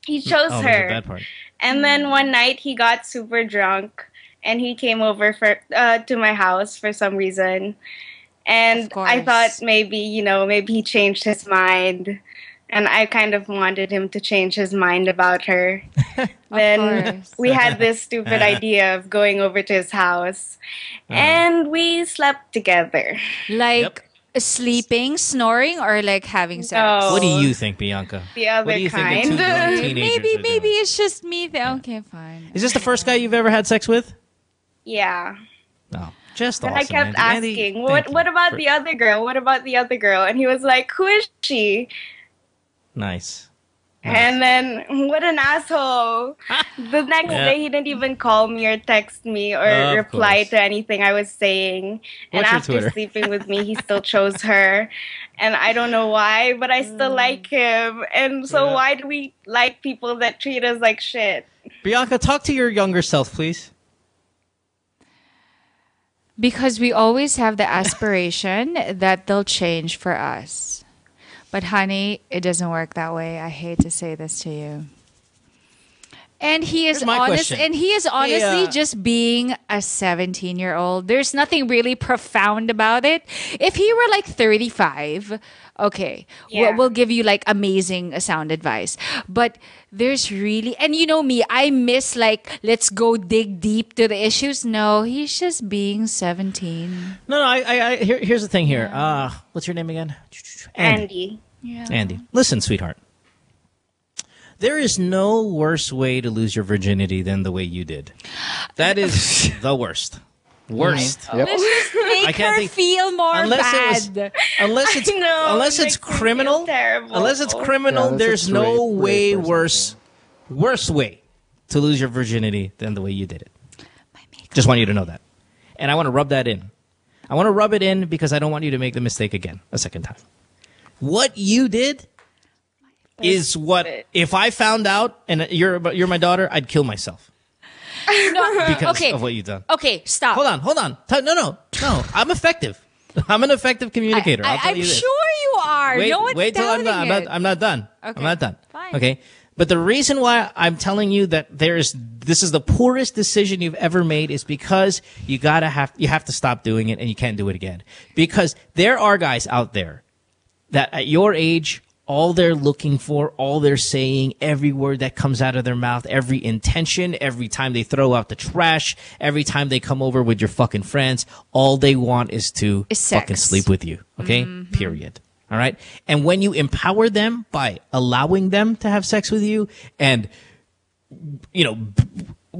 He chose her. There's a bad part. And then one night he got super drunk and he came over to my house for some reason. And I thought maybe he changed his mind. And I kind of wanted him to change his mind about her. Then we had this stupid idea of going over to his house. And we slept together. Like sleeping, snoring, or like having sex? No. What do you think, Bianca? The other what do you kind. Think the two young teenagers Maybe it's just me. Okay, fine. Is this the first guy you've ever had sex with? Yeah. No. Just and awesome, I kept Andy. asking, what about the other girl? What about the other girl? And he was like, who is she? Nice. And then, what an asshole. The next day, he didn't even call me or text me or reply to anything I was saying. And What's your after Twitter? sleeping with me, he still chose her. And I don't know why, but I still like him. And so why do we like people that treat us like shit? Bianca, talk to your younger self, please. Because we always have the aspiration that they'll change for us. But honey, it doesn't work that way. I hate to say this to you. And he is honest, and he is honestly just being a 17-year-old. There's nothing really profound about it. If he were like 35, okay, we'll give you like amazing sound advice. But there's really, and you know me, I miss like, let's go dig deep to the issues. No, he's just being 17. No, here's the thing here. What's your name again? Andy. Yeah. Andy. Listen, sweetheart. There is no worse way to lose your virginity than the way you did. That is the worst. Worst. Let's just make her feel more bad. Unless it's criminal. Unless it's criminal, there's no way worse way to lose your virginity than the way you did it. Just want you to know that. And I want to rub that in. I want to rub it in because I don't want you to make the mistake again a second time. What you did is what, if I found out and you're my daughter, I'd kill myself. No, because of what you've done. Okay, stop. Hold on. No. I'm effective. I'm an effective communicator. I'm sure you are. Wait, no one's wait till I'm doubting done. it. I'm not done. Okay, I'm not done. fine. Okay. But the reason why I'm telling you that this is the poorest decision you've ever made is because you have to stop doing it and you can't do it again. Because there are guys out there that at your age, all they're looking for, all they're saying, every word that comes out of their mouth, every intention, every time they throw out the trash, every time they come over with your fucking friends, all they want is to fucking sleep with you. Okay? Mm-hmm. Period. All right? And when you empower them by allowing them to have sex with you and, you know,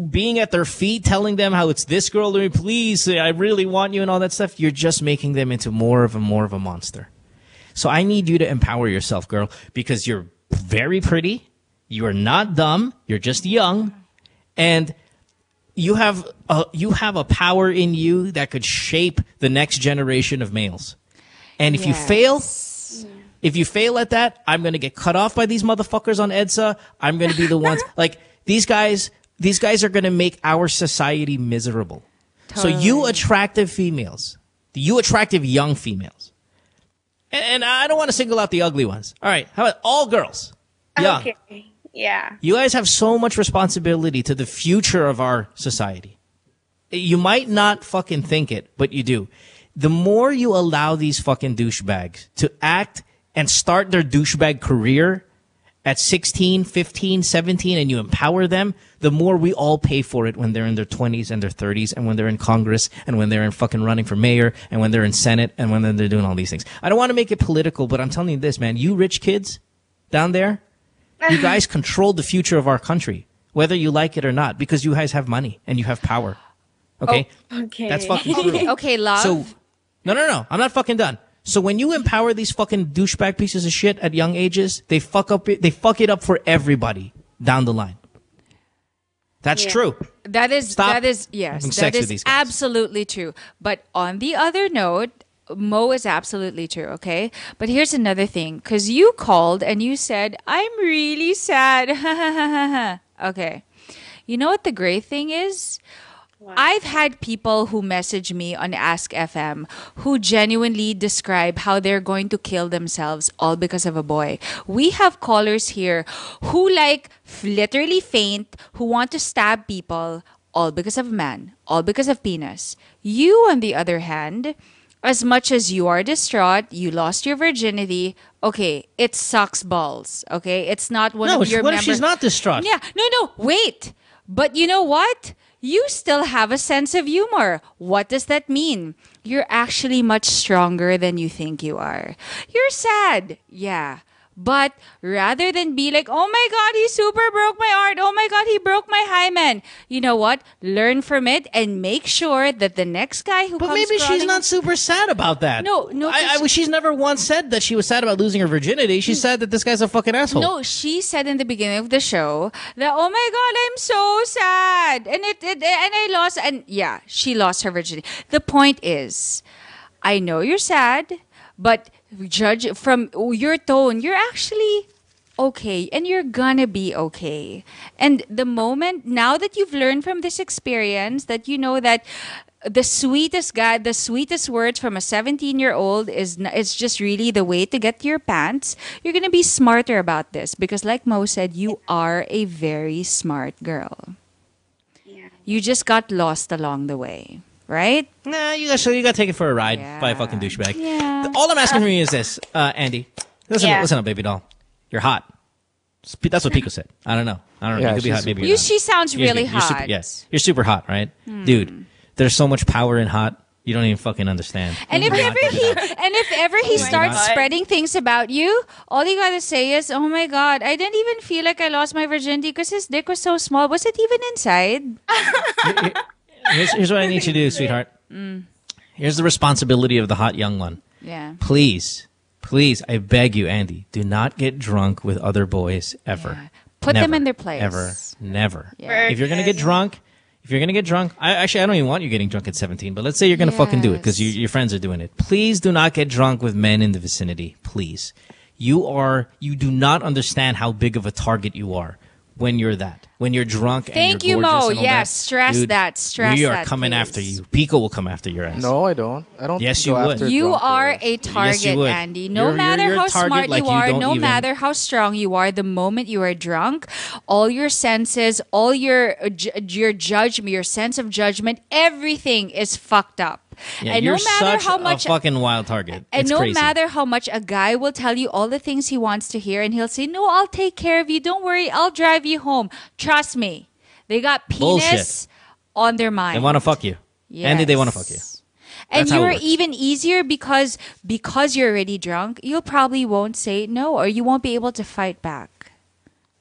being at their feet, telling them how it's this girl, please, I really want you and all that stuff, you're just making them into more of a monster. So I need you to empower yourself, girl, because you're very pretty. You are not dumb. You're just young. And you have a power in you that could shape the next generation of males. And if you fail at that, I'm going to get cut off by these motherfuckers on EDSA. I'm going to be the ones like these guys are going to make our society miserable. Totally. So you attractive females, you attractive young females. And I don't want to single out the ugly ones. All right. How about all girls? Young. Okay. Yeah. You guys have so much responsibility to the future of our society. You might not fucking think it, but you do. The more you allow these fucking douchebags to act and start their douchebag career at 16, 15, 17, and you empower them, the more we all pay for it when they're in their 20s and their 30s and when they're in Congress and when they're in fucking running for mayor and when they're in Senate and when they're doing all these things. I don't want to make it political, but I'm telling you this, man. You rich kids down there, you guys control the future of our country, whether you like it or not, because you guys have money and you have power. Okay? Oh, okay. That's fucking true. Okay, love. So, no. I'm not fucking done. So when you empower these fucking douchebag pieces of shit at young ages, they fuck it up for everybody down the line. That's true. That is absolutely true. But on the other note, Mo is absolutely true, okay? But here's another thing, because you called and you said, I'm really sad. Okay. You know what the great thing is? I've had people who message me on Ask FM who genuinely describe how they're going to kill themselves all because of a boy. We have callers here who literally faint, who want to stab people all because of a man, all because of penis. You, on the other hand, as much as you are distraught, you lost your virginity, okay, it sucks balls, okay? It's not one of your what if she's not distraught? Yeah, no, wait. But you know what? You still have a sense of humor. What does that mean? You're actually much stronger than you think you are. You're sad. Yeah. But rather than be like, oh my God, he super broke my heart. Oh my God, he broke my hymen. You know what? Learn from it and make sure that the next guy who But comes maybe she's crawling- not super sad about that. No. She's never once said that she was sad about losing her virginity. She said that this guy's a fucking asshole. No, she said in the beginning of the show that, oh my God, I'm so sad. And I lost, and yeah, she lost her virginity. The point is, I know you're sad, but judge from your tone, you're actually okay and you're gonna be okay. And the moment now that you've learned from this experience that you know that the sweetest words from a 17-year-old is just really the way to get to your pants, you're gonna be smarter about this because like Mo said, you are a very smart girl. You just got lost along the way. Right? Nah, you gotta take it for a ride by a fucking douchebag. Yeah. All I'm asking from you is this, Andy. Listen up, baby doll. You're hot. That's what Pico said. I don't know. Yeah, you could be hot, maybe you're not. She sounds really You're hot. you're super hot, right? Dude, there's so much power in hot. You don't even fucking understand. And if ever he starts spreading things about you, all you gotta say is, "Oh my God, I didn't even feel like I lost my virginity because his dick was so small. Was it even inside?" Here's what I need you to do, sweetheart. Here's the responsibility of the hot young one. Yeah. Please, I beg you, Andy, do not get drunk with other boys ever. Yeah. Put them in their place. Never. Yeah. If you're gonna get drunk, I don't even want you getting drunk at 17. But let's say you're gonna fucking do it because your friends are doing it. Please do not get drunk with men in the vicinity. Please, you do not understand how big of a target you are. When you're drunk and you're gorgeous Mo. and all Yes, that, stress dude, that. Stress we are that, coming please. after you. Pico will come after your ass. No, I don't. Yes, you go would. after You drunk are girls. a target, Yes, you would. Andy. No You're matter a how target smart like you are, don't no even- matter how strong you are, the moment you are drunk, all your senses, all your judgment, your sense of judgment, everything is fucked up. Yeah, and you're no matter such how a much fucking wild target. And It's no crazy. matter how much a guy will tell you all the things he wants to hear, and he'll say, "No, I'll take care of you. Don't worry, I'll drive you home." Trust me, they got penis Bullshit. on their mind. They want to fuck you. Andy, they want to fuck you. And That's how it you're works. even easier because you're already drunk. You probably won't say no, or you won't be able to fight back.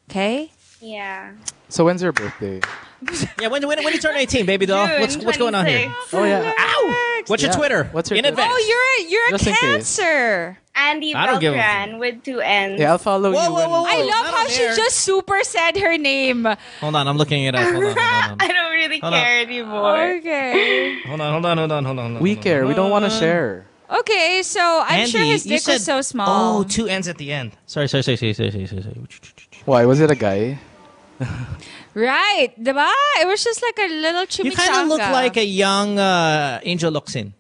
Okay? Yeah. So when's your birthday? Yeah, when you turn 18, baby doll? June What's going on here? 26th. Oh yeah. Ow! What's your Yeah. Twitter? What's your in Twitter? advance? Oh, you're a Just in case. Cancer. Andy I don't give a Beltran with 2 N's. Yeah, I'll follow you. I when- love not how on she air. just super said her name. Hold on, I'm looking it up. Hold on. I don't really Hold on. care anymore. Okay. Hold on. We care. We don't want to share. Okay, so I'm sure Andy, his you dick was said- so small. Oh, 2 N's at the end. Sorry. Why? Was it a guy? Right, diba? It was just like a little chimichanga. You kind of look like a young Angel Locsin.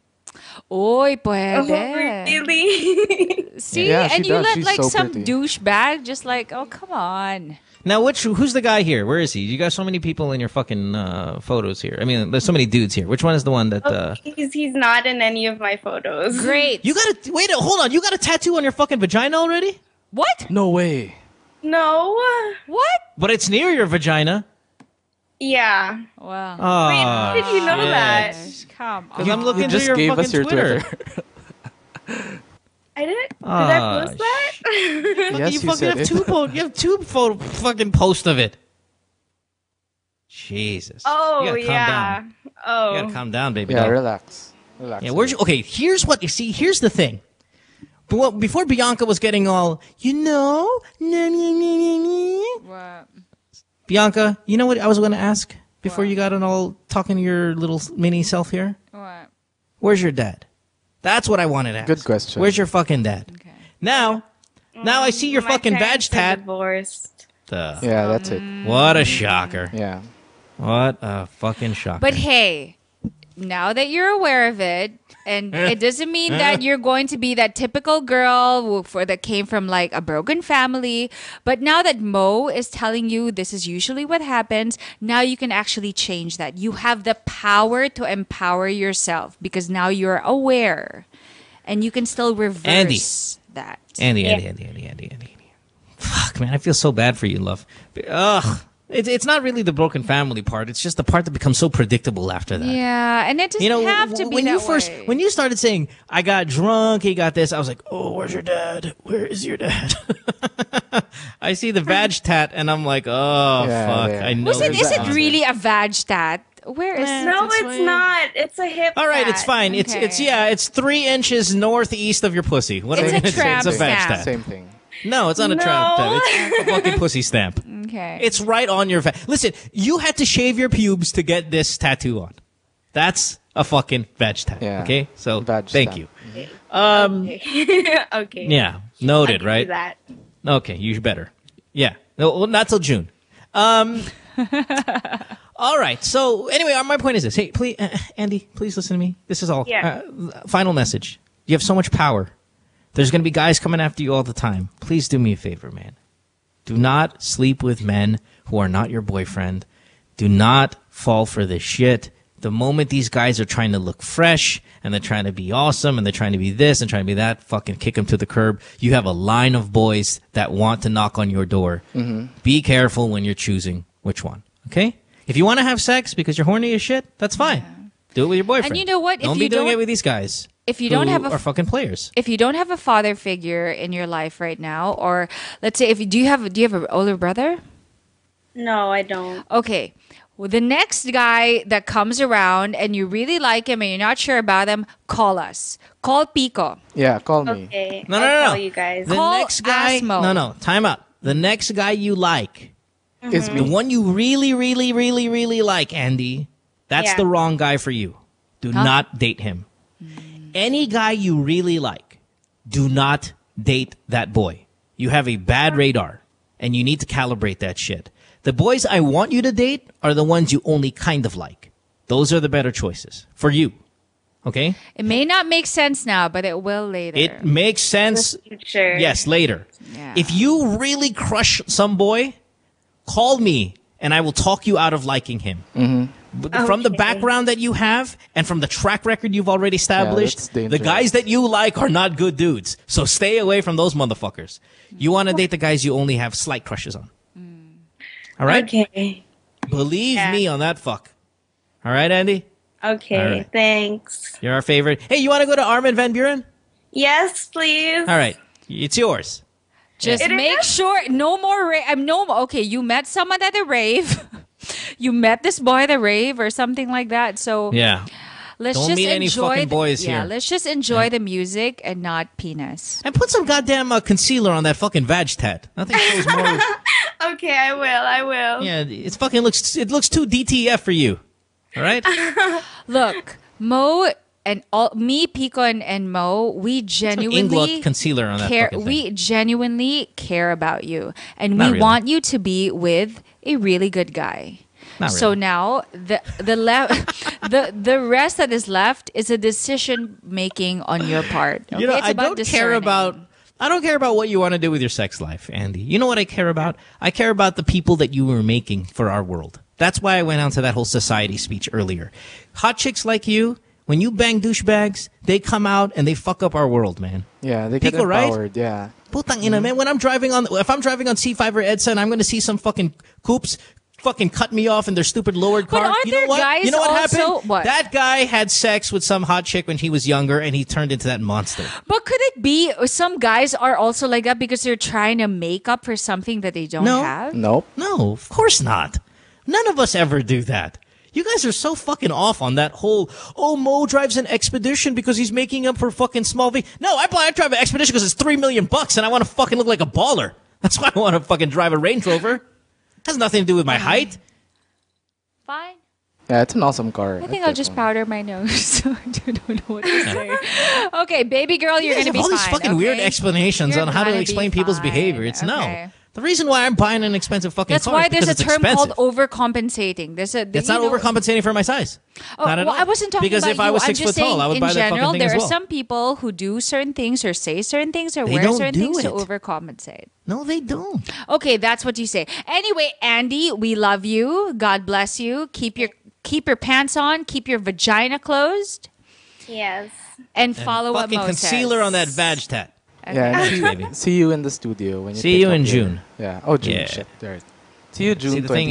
Oy, pwede. Really? See, Yeah, she and you does. let She's like so some pretty. douchebag just like, oh, come on. Now, who's the guy here? Where is he? You got so many people in your fucking photos here. I mean, there's so many dudes here. Which one is the one that? He's not in any of my photos. Great. You got hold on. You got a tattoo on your fucking vagina already? What? No way. No. What? But it's near your vagina. Yeah. Wow. Oh, Wait, did you know shit. that? Come on. Because I'm looking You through just your gave fucking us your Twitter. I didn't. Did I post that? Yes, you you fucking said have it. you have two photo fucking posts of it. Jesus. Oh, you gotta calm yeah. down. Oh. You gotta calm down, baby. Yeah, doll. relax. Relax. Yeah, okay, here's what you see. Here's the thing. Before Bianca was getting all, What? Bianca, you know what I was going to ask before you got on all talking to your little mini self here? What? Where's your dad? That's what I wanted to ask. Good question. Where's your fucking dad? Okay. Now I see your My fucking vag parents are tat. divorced. Yeah, that's it. What a shocker. Yeah. What a fucking shocker. But hey, now that you're aware of it, and it doesn't mean that you're going to be that typical girl that came from like a broken family. But now that Mo is telling you this is usually what happens, now you can actually change that. You have the power to empower yourself because now you're aware, and you can still reverse that. Andy. Fuck, man, I feel so bad for you, love. Ugh. It's not really the broken family part. It's just the part that becomes so predictable after that. Yeah, and it doesn't have to be when you started saying, I got drunk, he got this, I was like, oh, where's your dad? Where is your dad? I see the vag tat, and I'm like, oh, fuck. Yeah. I know. Is it really a vag tat? Where is it? No, it's not. It's a hip All right, tat. it's fine. Okay. It's 3 inches northeast of your pussy. What It's am I a gonna say? tramp It's a vag stamp. tat. Same thing. No, it's not a tramp stamp. It's a fucking pussy stamp. Okay. It's right on your vag. Listen, you had to shave your pubes to get this tattoo on. That's a fucking vag tat. Yeah. Okay? So, Vag thank stamp. you. Okay. Yeah, noted, I can right? do that. Okay, you better. Yeah. No, well, not till June. All right. So, anyway, my point is this. Hey, please, Andy, please listen to me. This is all. Yeah. Final message. You have so much power. There's going to be guys coming after you all the time. Please do me a favor, man. Do not sleep with men who are not your boyfriend. Do not fall for this shit. The moment these guys are trying to look fresh and they're trying to be awesome and they're trying to be this and trying to be that, fucking kick them to the curb. You have a line of boys that want to knock on your door. Mm-hmm. Be careful when you're choosing which one, okay? If you want to have sex because you're horny as shit, that's fine. Do it with your boyfriend. And you know what? Don't be doing it with these guys. If you don't have are fucking players. If you don't have a father figure in your life right now, or let's say do you have an older brother? No, I don't. Okay. Well, the next guy that comes around and you really like him and you're not sure about him, call us. Call Pico. Yeah, call me. Okay. No, I'll call you guys. The Call next guy. Asmo. No. Time out. The next guy you like Is the me. one you really, really, really, really like, Andy. That's Yeah. the wrong guy for you. Do not date him. Any guy you really like, do not date that boy. You have a bad radar, and you need to calibrate that shit. The boys I want you to date are the ones you only kind of like. Those are the better choices for you. Okay? It may not make sense now, but it will later. It makes sense. Future. Yes, later. Yeah. If you really crush some boy, call me, and I will talk you out of liking him. Mm-hmm. But from the background that you have and from the track record you've already established, that's the dangerous. guys that you like are not good dudes. So stay away from those motherfuckers. You want to date the guys you only have slight crushes on. All right? Okay. Believe me on that fuck. All right, Andy? Okay. All right. Thanks. You're our favorite. Hey, you want to go to Armin van Buren? Yes, please. All right. It's yours. Just make sure no more okay, you met someone at a rave. You met this boy at a rave or something like that. So Yeah. let's Don't just meet any enjoy fucking boys yeah, here. let's just enjoy the music and not penis. And put some goddamn concealer on that fucking vag tat. Nothing shows more. Okay, I will. Yeah, it fucking looks too DTF for you. All right? Look, Mo and me, Pico, and Mo, we genuinely Inglot concealer on that care. fucking thing. We genuinely care about you, and Not we really. want you to be with a really good guy. Not So really. now the rest that is left is a decision making on your part. Okay? You know, It's I about don't care about what you want to do with your sex life, Andy. You know what I care about? I care about the people that you were making for our world. That's why I went on to that whole society speech earlier. Hot chicks like you, when you bang douchebags, they come out and they fuck up our world, man. Yeah, they get Pico, right? empowered. Yeah. Putang ina, man. When if I'm driving on C5 or EDSA and I'm going to see some fucking coops fucking cut me off in their stupid lowered car. aren't You know there what? guys You know what also- happened? what? That guy had sex with some hot chick when he was younger and he turned into that monster. But could it be some guys are also like that because they're trying to make up for something that they don't have? Nope. No, of course not. None of us ever do that. You guys are so fucking off on that whole, Mo drives an Expedition because he's making up for fucking small V. No, I drive an Expedition because it's $3 million and I want to fucking look like a baller. That's why I want to fucking drive a Range Rover. Has nothing to do with my height. Fine. Yeah, it's an awesome car. I think I'll just powder my nose. I don't know what to say. Okay, baby girl, you're You guys going to have be all fine. these fucking weird okay? explanations You're on how to gonna explain be people's fine. behavior. It's Okay. no. The reason why I'm buying an expensive fucking That's car why is there's because a it's term expensive. called overcompensating. There's a It's not overcompensating for my size. Oh, Not at well, all. I wasn't talking because about if I was you. 6 I'm foot just tall, I would saying buy in that general, fucking thing there as are well. some people who do certain things or say certain things or They wear don't certain do things to it. overcompensate. No, they don't. Okay, that's what you say. Anyway, Andy, we love you. God bless you. Keep your pants on. Keep your vagina closed. Yes. And follow what fucking Mo concealer says. on that vag tat. Yeah, Baby. see you in the studio when you See pick you up in your- June. Yeah. Oh, June. Yeah. Shit. Right. To you, June. See, the thing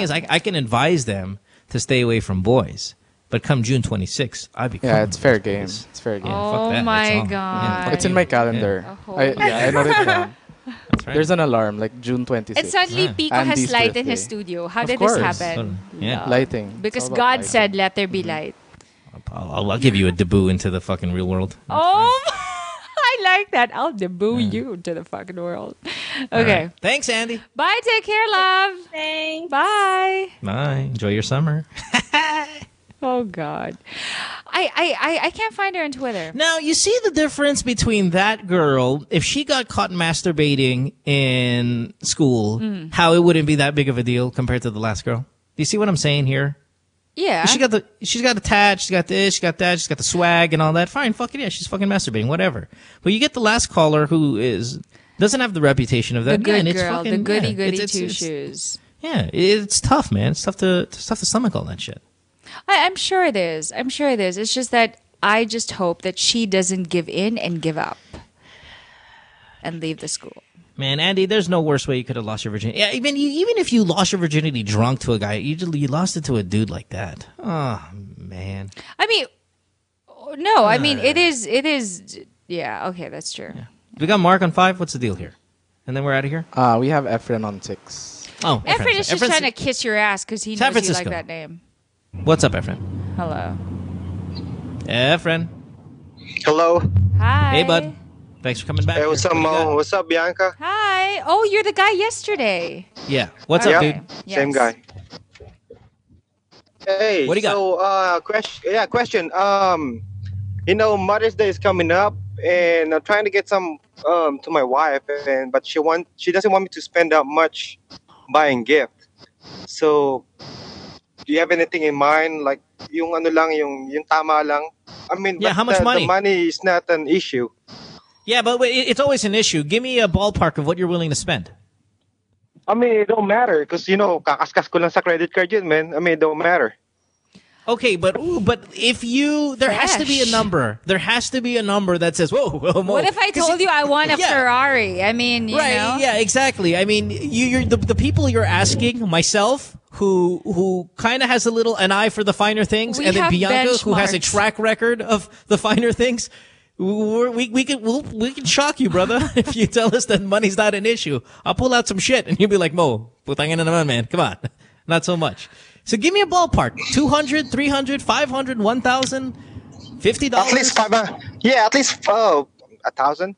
is, I can advise them to stay away from boys. But come June 26th, I'll be it's fair game. It's fair game. Oh fuck that. my all. god! It's in my calendar. I noted it down. That's right. There's an alarm like June 26th. And suddenly Pico has light in his studio. How did this happen? Yeah, lighting. Because God said, "Let there be light." I'll give you a debut into the fucking real world. I like that. I'll debut you to the fucking world. Okay. Right. Thanks, Andy. Bye. Take care, love. Thanks. Bye. Bye. Enjoy your summer. Oh God, I can't find her on Twitter. Now you see the difference between that girl. If she got caught masturbating in school, how it wouldn't be that big of a deal compared to the last girl. Do you see what I'm saying here? Yeah. She's got the tat, she's got this, she's got that, she's got the swag and all that. Fine, fuck it, yeah, she's fucking masturbating, whatever. But you get the last caller who doesn't have the reputation of that. The good it's girl, fucking, the goody goody two shoes. Yeah, it's tough, man. It's tough to stomach all that shit. I'm sure it is. I'm sure it is. It's just that I just hope that she doesn't give in and give up and leave the school. Man, Andy, there's no worse way you could have lost your virginity. Yeah, even if you lost your virginity drunk to a guy, you lost it to a dude like that. Oh man. I mean, no. I mean, it is. Yeah. Okay, that's true. Yeah. We got Mark on 5. What's the deal here? And then we're out of here. We have Efren on 6. Oh, Efren is just trying to kiss your ass because he knows you like that name. What's up, Efren? Hello. Efren. Hello. Hi. Hey, bud. Thanks for coming back. Hey, what's up, Mo? What's up, Bianca? Hi. Oh, you're the guy yesterday. Yeah. What's up, dude? Yes. Same guy. Hey. What do you got? So, question. Mother's Day is coming up, and I'm trying to get some to my wife, but she doesn't want me to spend that much buying gift. So, do you have anything in mind, like yung tama lang? I mean, yeah, how much money? The money is not an issue. Yeah, but it's always an issue. Give me a ballpark of what you're willing to spend. I mean, it don't matter because kakaskas ko lang sa credit card yun, man. I mean, it don't matter. Okay, but if there has to be a number. There has to be a number that says, whoa, Mo. What if I told you I want a Ferrari? I mean, you know? Yeah, exactly. I mean, you're the people you're asking, myself, who kind of has an eye for the finer things, and then Bianca, who has a track record of the finer things. We can shock you, brother, if you tell us that money's not an issue. I'll pull out some shit, and you'll be like, Mo, putangin na naman, man. Come on. Not so much. So give me a ballpark. 200, 300, 500, 1,000, $50? At least at least 1,000.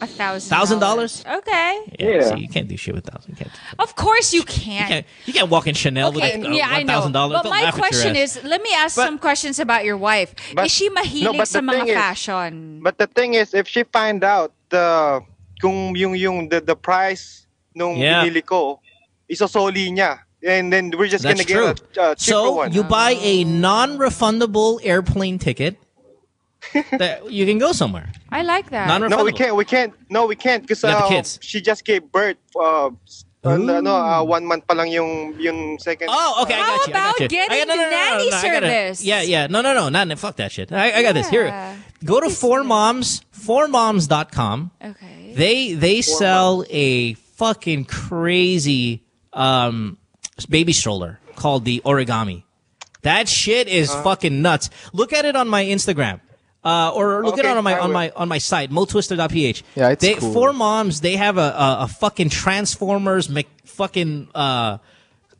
$1,000? Okay. Yeah. See, you can't do shit with 1,000. Of course you can. You can't walk in Chanel with $1,000. But my question is, let me ask some questions about your wife. Is she mahilig sa mga fashion? But the thing is, if she find out the price nung binili ko, isosoli niya. And then we're just gonna get a cheaper one. So you buy a non-refundable airplane ticket that you can go somewhere. I like that. No, we can't because she just gave birth. 1 month pa lang yung second. Oh, okay, I got you. How about getting the nanny service? Yeah. No, fuck that shit. I got this. Here, go to 4moms.com. Okay. They sell a fucking crazy baby stroller called the origami. That shit is fucking nuts. Look at it on my Instagram. Or look at it on my site, motwister.ph. Yeah, it's cool. 4moms, they have a fucking Transformers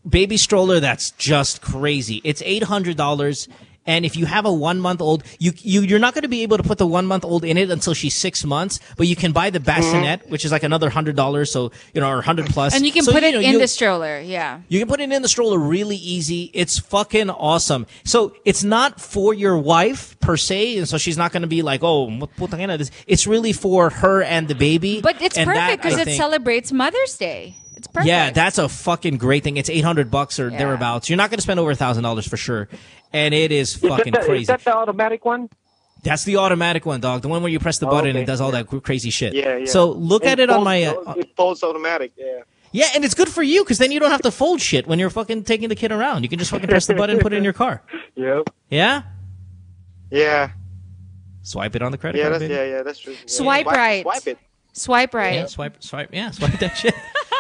baby stroller that's just crazy. It's $800. And if you have a 1-month-old, you're not going to be able to put the 1-month-old in it until she's 6 months. But you can buy the bassinet, which is like another $100, so or $100 plus. And you can put it in the stroller. Yeah, you can put it in the stroller really easy. It's fucking awesome. So it's not for your wife per se, and so she's not going to be like, oh, putang ina this. It's really for her and the baby. But it's perfect because it celebrates Mother's Day. It's perfect. Yeah, that's a fucking great thing. It's $800 or thereabouts. You're not going to spend over $1,000 for sure. And it is fucking crazy. Is that the automatic one? That's the automatic one, dog. The one where you press the button and it does all that crazy shit. Yeah. So look at it on my... it folds automatic, yeah. Yeah, and it's good for you because then you don't have to fold shit when you're fucking taking the kid around. You can just fucking press the button and put it in your car. Yep. Yeah? Yeah. Swipe it on the credit card, baby. Yeah, that's true. Swipe right. Swipe it. Swipe right. Yeah, swipe that shit.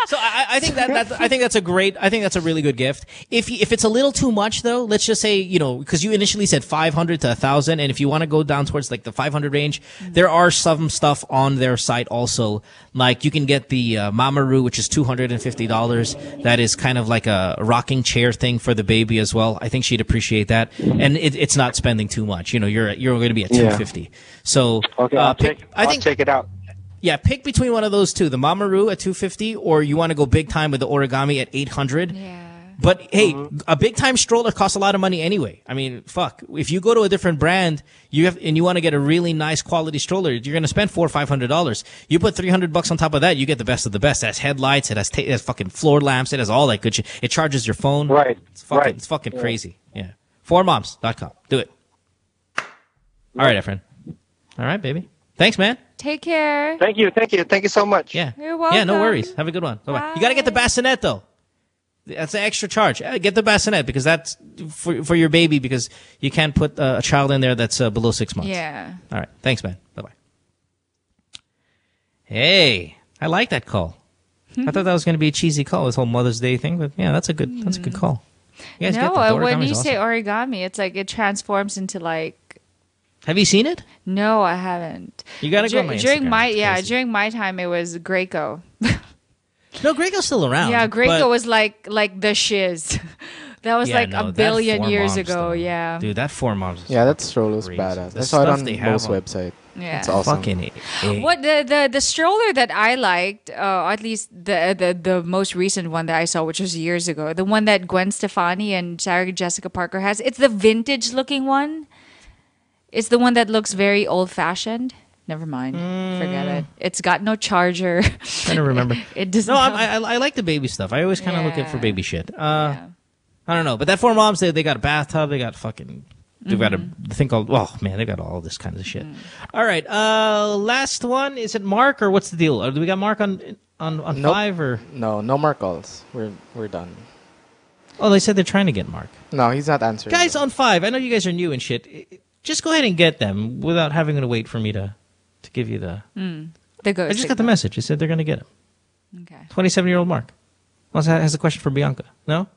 So I think that's a really good gift. If it's a little too much though, let's just say, because you initially said 500 to 1,000, and if you want to go down towards like the 500 range, there are some stuff on their site also. Like you can get the Mamaru, which is $250. That is kind of like a rocking chair thing for the baby as well. I think she'd appreciate that, and it's not spending too much. You're going to be at $250. So Okay, I'll check it out. Yeah, pick between one of those two, the Mamaru at $250, or you want to go big time with the origami at $800. Yeah. But hey, a big time stroller costs a lot of money anyway. I mean, fuck. If you go to a different brand, you want to get a really nice quality stroller, you're going to spend $400 or $500. You put $300 on top of that, you get the best of the best. It has headlights, it has fucking floor lamps, it has all that good shit. It charges your phone. Right. It's fucking crazy. Yeah. 4moms.com. Do it. All right, Efren. All right, baby. Thanks, man. Take care. Thank you so much. Yeah. You're welcome. Yeah, no worries. Have a good one. Bye-bye. You got to get the bassinet, though. That's an extra charge. Get the bassinet because that's for your baby, because you can't put a child in there that's below 6 months. Yeah. All right. Thanks, man. Bye-bye. Hey, I like that call. I thought that was going to be a cheesy call, this whole Mother's Day thing, but yeah, that's a good call. You guys get that? When you awesome. say origami, it's like it transforms into like. Have you seen it? No, I haven't. You gotta go on my Instagram. During my time, it was Graco. No, Graco's still around. Yeah, Graco was like the shiz. That was a billion years ago. Yeah, dude, that 4moms. Yeah, that stroller's badass. I saw it on Mo's website. Yeah, it's awesome. Fucking what the stroller that I liked, at least the most recent one that I saw, which was years ago, the one that Gwen Stefani and Sarah Jessica Parker has. It's the vintage looking one. It's the one that looks very old fashioned. Never mind. Forget it. It's got no charger. Trying to remember. It does No, not. I like the baby stuff. I always kind of look at for baby shit. I don't know, but that 4moms, they got a bathtub, they got fucking, they've got a thing called, oh man, they got all this kind of shit. All right, last one. Is it Mark or what's the deal? Do we got Mark on nope. 5 or? No Mark calls. We're done. Oh, they said they're trying to get Mark. No, he's not answering. Guys on 5, I know you guys are new and shit. Just go ahead and get them without having to wait for me to give you the. The ghost I just got the message. It said they're going to get him. Okay. 27-year-old Mark. Has a question for Bianca. No?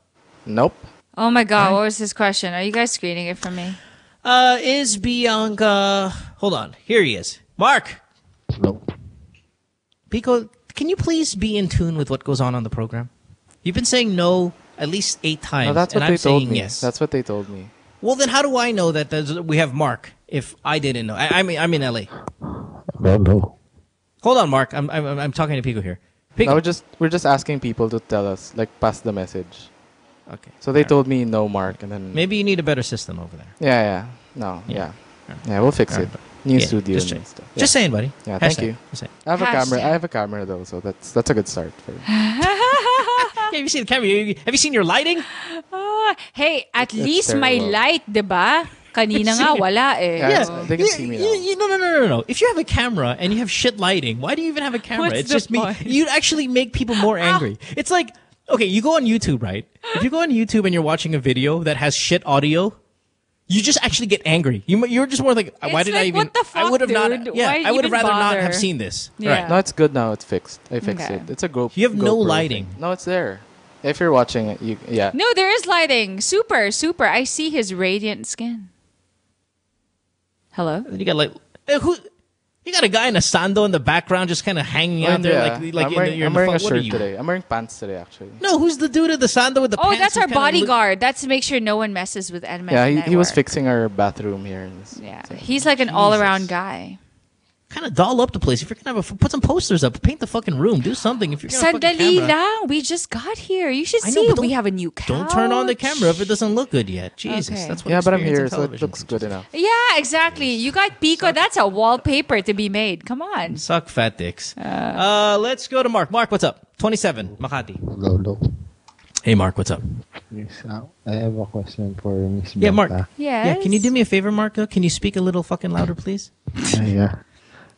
Nope. Oh my God! What was his question? Are you guys screening it for me? Is Bianca? Hold on. Here he is. Mark. Hello. Pico, can you please be in tune with what goes on the program? You've been saying no at least 8 times. No, that's what and they I'm told saying me. Yes. That's what they told me. Well, then how do I know that we have Mark if I didn't know? I'm in LA. No. Hold on, Mark. I'm talking to Pico here. Pico. No, we're just asking people to tell us, like, pass the message. Okay. So they told me no, Mark, and then maybe you need a better system over there. Yeah. No. Yeah, we'll fix it. New studio and stuff. Just saying, buddy. Yeah, Hashtag. thank you. Just saying. I have a camera though, so that's a good start for Have you seen the camera? Have you seen your lighting? Hey, at least my light, diba? Kanina nga wala eh. Yeah, they can see me now. No. If you have a camera and you have shit lighting, why do you even have a camera? What's it's the just point? You'd actually make people more angry. It's like, okay, you go on YouTube, right? If you go on YouTube and you're watching a video that has shit audio, you just actually get angry. You're just more like, why did I even? What the fuck, I would have not. dude? Yeah, Why I would have even rather not bother? have seen this. Yeah. Right. No, it's good now. It's fixed. I fixed Okay. it. It's a GoPro. You have no GoPro lighting. thing. No, it's there. If you're watching it, yeah. No, there is lighting. Super. I see his radiant skin. Hello? You got like who? You got a guy in a sando in the background just kind of hanging out there like I'm wearing, you're I'm wearing a what are shirt you? today. I'm wearing pants today, actually. No, who's the dude at the sando with the Oh, pants? that's our who kinda bodyguard. That's to make sure no one messes with Edmund. Yeah, he was fixing our bathroom here. Yeah, he's like an all-around guy. Kind of doll up the place. If you're gonna put some posters up, paint the fucking room, do something. If you're gonna fucking Sandali camera, lang. We just got here. You should I know, see but we have a new couch. don't turn on the camera if it doesn't look good yet. Jesus, Okay. that's what. Yeah, but I'm experience here, in so it television looks good enough. Yeah, exactly. You got Pico. That's a wallpaper to be made. Come on. Suck fat dicks. Let's go to Mark. Mark, what's up? 27, Makati. Hello. Hey, Mark, what's up? Yes, I have a question for Miss Yeah, Mark. Bianca. Yeah, can you do me a favor, Mark? Can you speak a little fucking louder, please? Yeah.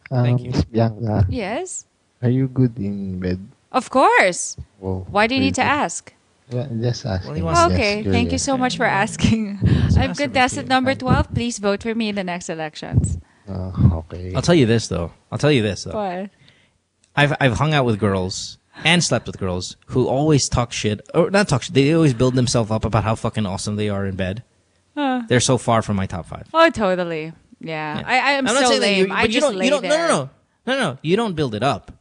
Thank you. Miss Bianca, Yes. are you good in bed? Of course. Whoa, Why do you very need to good. ask? Yeah, just asking. Okay, thank you so much for asking. I'm contestant number 12. Please vote for me in the next elections. Okay. I'll tell you this though. What? I've hung out with girls and slept with girls who always talk shit, or not talk shit, they always build themselves up about how fucking awesome they are in bed. They're so far from my top 5. Oh, totally. Yeah. I'm not so saying lame. that I just lay there. No. You don't build it up.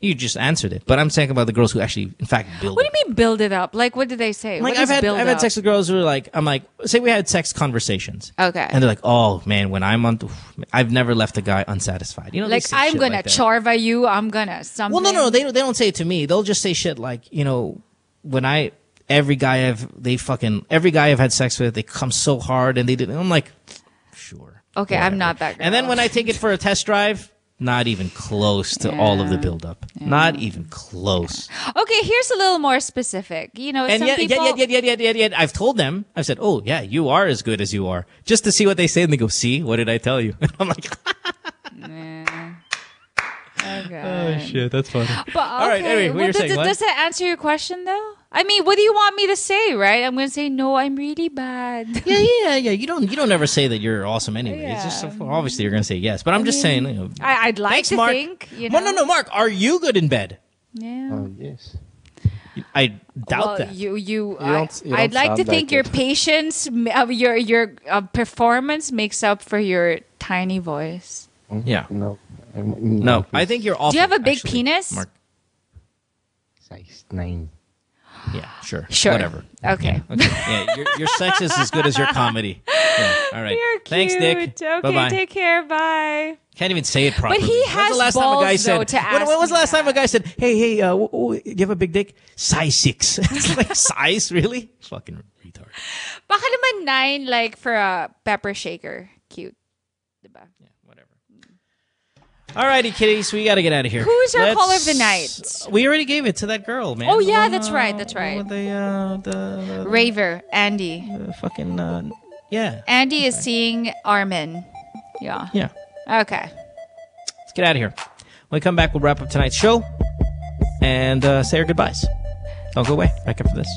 You just answered it. But I'm saying about the girls who actually, in fact, build What do you mean build it up? Like, what did they say? Like, What is build I've had up? sex with girls who are like, I'm like, say we had sex conversations. Okay. And they're like, oh, man, when I'm on, I've never left a guy unsatisfied. You know, they Like, say I'm shit gonna like that. charva you. I'm gonna something. Well, no, they don't say it to me. They'll just say shit like, you know, when every guy I've had sex with, they come so hard and they did. I'm like, sure. Okay, whatever. I'm not that girl. And then when I take it for a test drive, not even close to all of the buildup. Not even close. Okay, here's a little more specific. You know, And some yet, people. yet, I've told them, I've said, oh, yeah, you are as good as you are. Just to see what they say, and they go, see, what did I tell you? And I'm like, Okay. oh, shit, that's funny. But, All right, anyway, what you're saying, what? Does that answer your question, though? I mean, what do you want me to say, right? I'm going to say, no, I'm really bad. Yeah. You don't ever say that you're awesome anyway. It's just obviously you're going to say yes. But I'm just saying, you know. I'd like thanks, to Mark. think, you know. No, Mark, are you good in bed? Yeah. Oh, yes. I doubt that. I'd like to think your patience, your performance makes up for your tiny voice. Yeah. No. No, I think you're awful. Do you have a big actually, penis? Mark. Size 9. Yeah, sure. Sure. Whatever. Okay. Yeah, your sex is as good as your comedy. Yeah. All right. You're cute. Thanks, Dick. Okay, Bye-bye. take care. Bye. Can't even say it properly. But he When's has the last balls, time a guy though, said, to ask when was the me last time a guy said, hey, you have a big dick? Size 6. It's like, size? Really? Fucking retard. Baka naman 9 like for a pepper shaker. Cute. Diba? Yeah, whatever. All righty, kitties. We got to get out of here. Who's our caller of the night? We already gave it to that girl, man. Oh, yeah, that's right. That's right. The Raver, Andy. Fucking, yeah. Andy is seeing Armin. Yeah. Yeah. Okay. Let's get out of here. When we come back, we'll wrap up tonight's show and say our goodbyes. Don't go away. Back after this.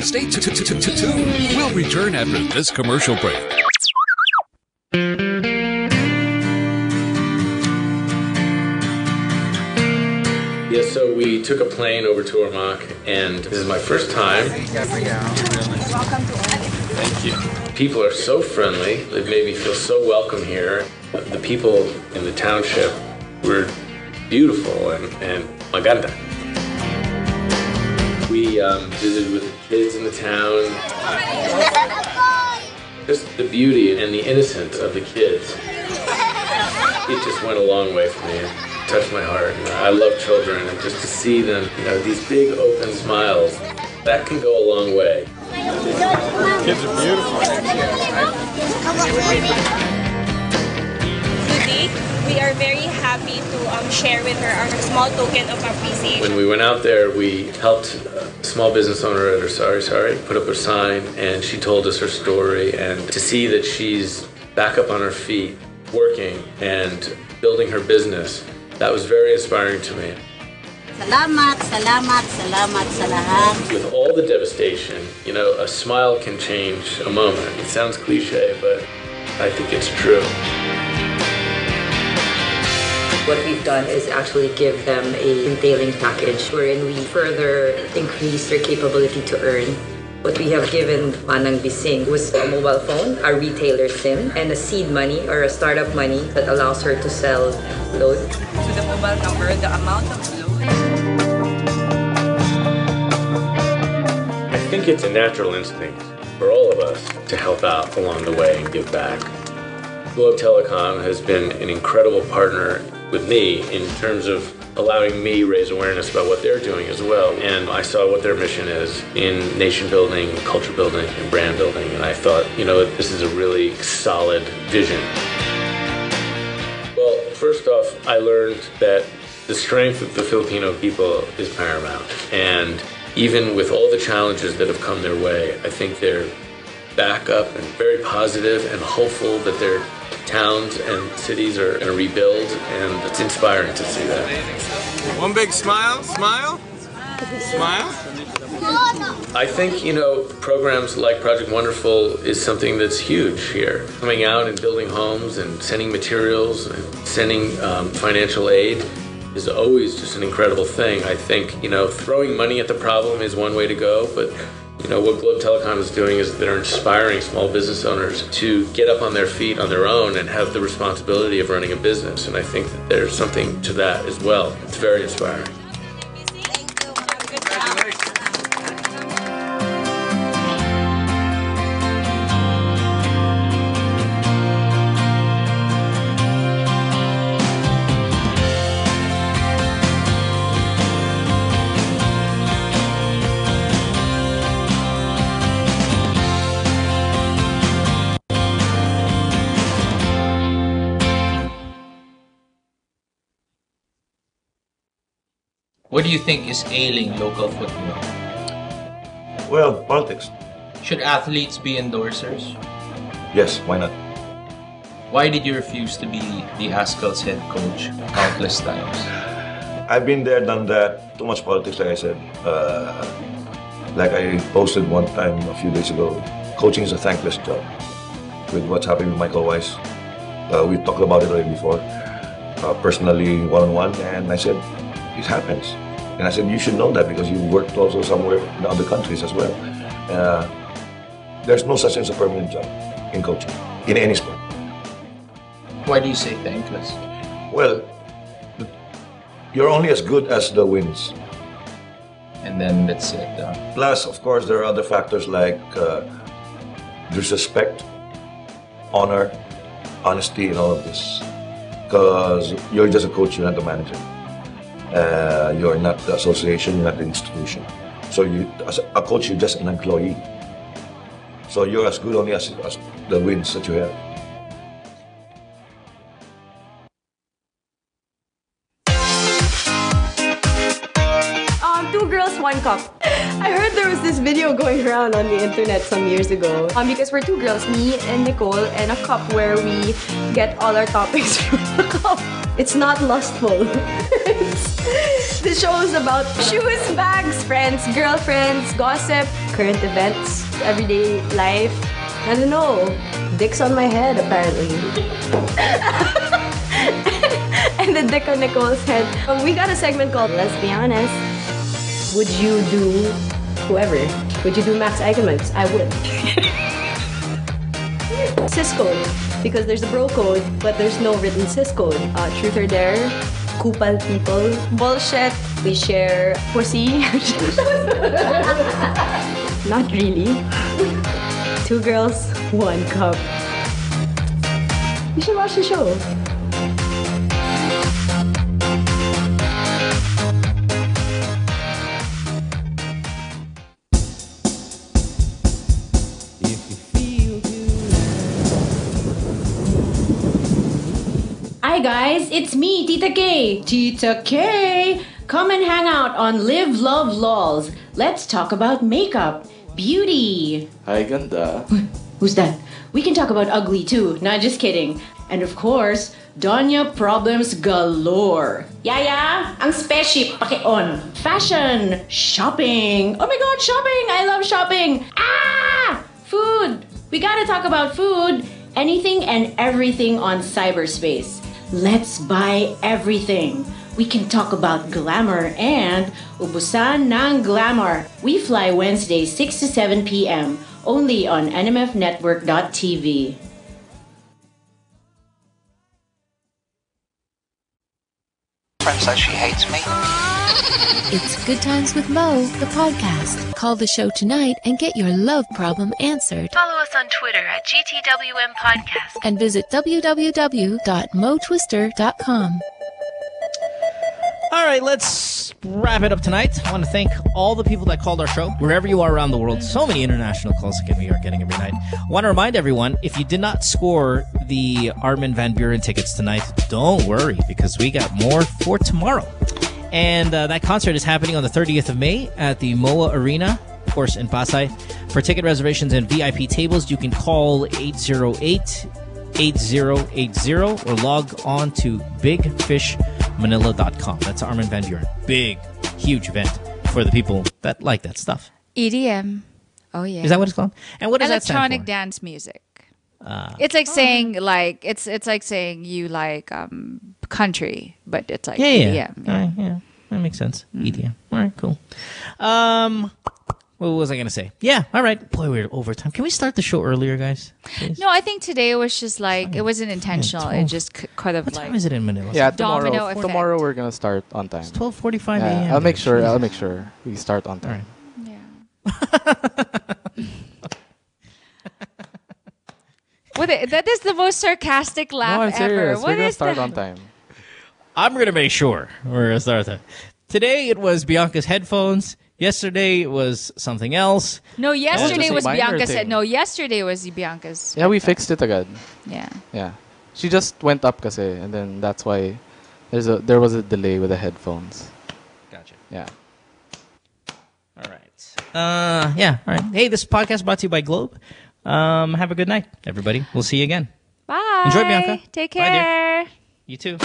Stay tuned. We'll return after this commercial break. Yeah, so we took a plane over to Ormoc, and this is my first time. Thank you. People are so friendly. They've made me feel so welcome here. The people in the township were beautiful and maganda. We visited with the kids in the town. Just the beauty and the innocence of the kids. It just went a long way for me. It touched my heart. I love children, and just to see them, these big open smiles, that can go a long way. Kids are beautiful. Today, we are very happy to share with her our small token of appreciation. When we went out there, we helped a small business owner at her sorry, put up her sign, and she told us her story. And to see that she's back up on her feet, working and building her business, that was very inspiring to me. Salamat sa lahat. With all the devastation, a smile can change a moment. It sounds cliche, but I think it's true. What we've done is actually give them a entailing package wherein we further increase their capability to earn. What we have given Manang Bising was a mobile phone, a retailer SIM, and a seed money or a startup money that allows her to sell load. To the mobile number, the amount of load. I think it's a natural instinct for all of us to help out along the way and give back. Globe Telecom has been an incredible partner with me in terms of allowing me raise awareness about what they're doing as well. And I saw what their mission is in nation building, culture building, and brand building. And I thought, this is a really solid vision. Well, first off, I learned that the strength of the Filipino people is paramount. And even with all the challenges that have come their way, I think they're back up and very positive and hopeful that their towns and cities are going to rebuild, and it's inspiring to see that. One big smile. Smile? I think, programs like Project Wonderful is something that's huge here. Coming out and building homes and sending materials and sending financial aid is always just an incredible thing. I think, throwing money at the problem is one way to go, but what Globe Telecom is doing is they're inspiring small business owners to get up on their feet on their own and have the responsibility of running a business. And I think that there's something to that as well. It's very inspiring. What do you think is ailing local football? Well, politics. Should athletes be endorsers? Yes, why not? Why did you refuse to be the Haskell's head coach countless times? I've been there, done that. Too much politics, like I said. Like I posted one time a few days ago, coaching is a thankless job. With what's happening with Michael Weiss. We talked about it already before, personally, one-on-one, and I said, it happens. And I said, you should know that because you've worked also somewhere in other countries as well. There's no such thing as a permanent job in coaching, in any sport. Why do you say thankless? Well, you're only as good as the wins. And then that's it. Plus, of course, there are other factors like disrespect, honor, honesty, and all of this. Because you're just a coach, you're not the manager. You're not the association, you're not the institution. So you, as a coach, you're just an employee. So you're as good only as the wins that you have. Two girls, one cup. I heard there was this video going around on the internet some years ago. Because we're two girls, me and Nicole, and a cup where we get all our topics from the cup. It's not lustful. The show is about shoes, bags, friends, girlfriends, gossip, current events, everyday life. I don't know. Dick's on my head, apparently. And the dick on Nicole's head. We got a segment called Let's Be Honest. Would you do whoever? Would you do Max Eigenmans? I would. Cis code. Because there's a bro code, but there's no written cis code. Truth or dare, kupal people, bullshit, we share pussy. Not really. Two girls, one cup. You should watch the show. Hi guys, it's me, Tita K. Tita K! Come and hang out on Live Love Lols. Let's talk about makeup, beauty. Hi, ganda. Who's that? We can talk about ugly too, not just kidding. And of course, Donya problems galore. Yaya, ang spaceship paki-on. Fashion, shopping. Oh my god, shopping! I love shopping. Ah! Food. We gotta talk about food. Anything and everything on cyberspace. Let's buy everything. We can talk about glamour and ubusan ng glamour. We fly Wednesdays 6 to 7 p.m. only on nmfnetwork.tv. Friend says she hates me. It's Good Times with Mo, the podcast. Call the show tonight and get your love problem answered. Follow us on Twitter at GTWM Podcast. And visit www.motwister.com. All right, let's wrap it up tonight. I want to thank all the people that called our show, wherever you are around the world. So many international calls that we are getting every night. I want to remind everyone, if you did not score the Armin van Buuren tickets tonight, don't worry, because we got more for tomorrow. And that concert is happening on the 30th of May at the MOA Arena, of course, in Pasay. For ticket reservations and VIP tables, you can call 808-8080 or log on to bigfishmanila.com. That's Armin van Buuren. Big, huge event. for the people that like that stuff. EDM. Oh yeah. Is that what it's called? And what does that stand Electronic for? dance music. It's like saying like it's like saying you like country, but it's like EDM. All right, yeah, that makes sense. EDM. All right, cool. What was I gonna say? Yeah, all right. Boy, we're over time. Can we start the show earlier, guys? Please? No, I think today it was just like it wasn't intentional. It just kind of What like. time is it in Manila? Yeah, Domino effect. tomorrow we're gonna start on time. It's 12:45 Yeah, a.m. I'll make sure. Jesus. I'll make sure we start on time. That is the most sarcastic laugh No, I'm serious. ever. We're gonna is start that? on time. I'm gonna make sure we're gonna start that. Today it was Bianca's headphones. Yesterday it was something else. No, yesterday was minor Bianca's. thing. No, yesterday was Bianca's. Yeah, we fixed it again. Yeah. Yeah. She just went up kasi, and then that's why there was a delay with the headphones. Gotcha. Yeah. All right. Yeah. All right. Hey, this podcast brought to you by Globe. Have a good night, everybody. We'll see you again. Bye. Enjoy, Bianca. Take Bye, dear. care. You too.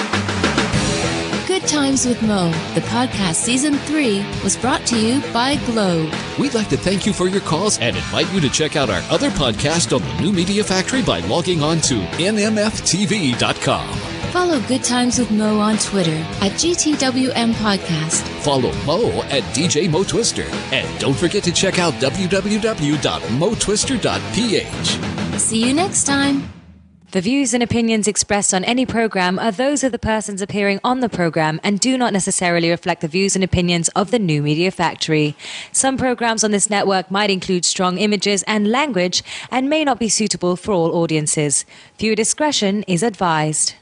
Good Times with Mo, the podcast season 3, was brought to you by Globe. We'd like to thank you for your calls and invite you to check out our other podcast on the New Media Factory by logging on to nmftv.com. Follow Good Times with Mo on Twitter at GTWM Podcast. Follow Mo at DJ Mo Twister. And don't forget to check out www.motwister.ph. See you next time. The views and opinions expressed on any program are those of the persons appearing on the program and do not necessarily reflect the views and opinions of the New Media Factory. Some programs on this network might include strong images and language and may not be suitable for all audiences. Viewer discretion is advised.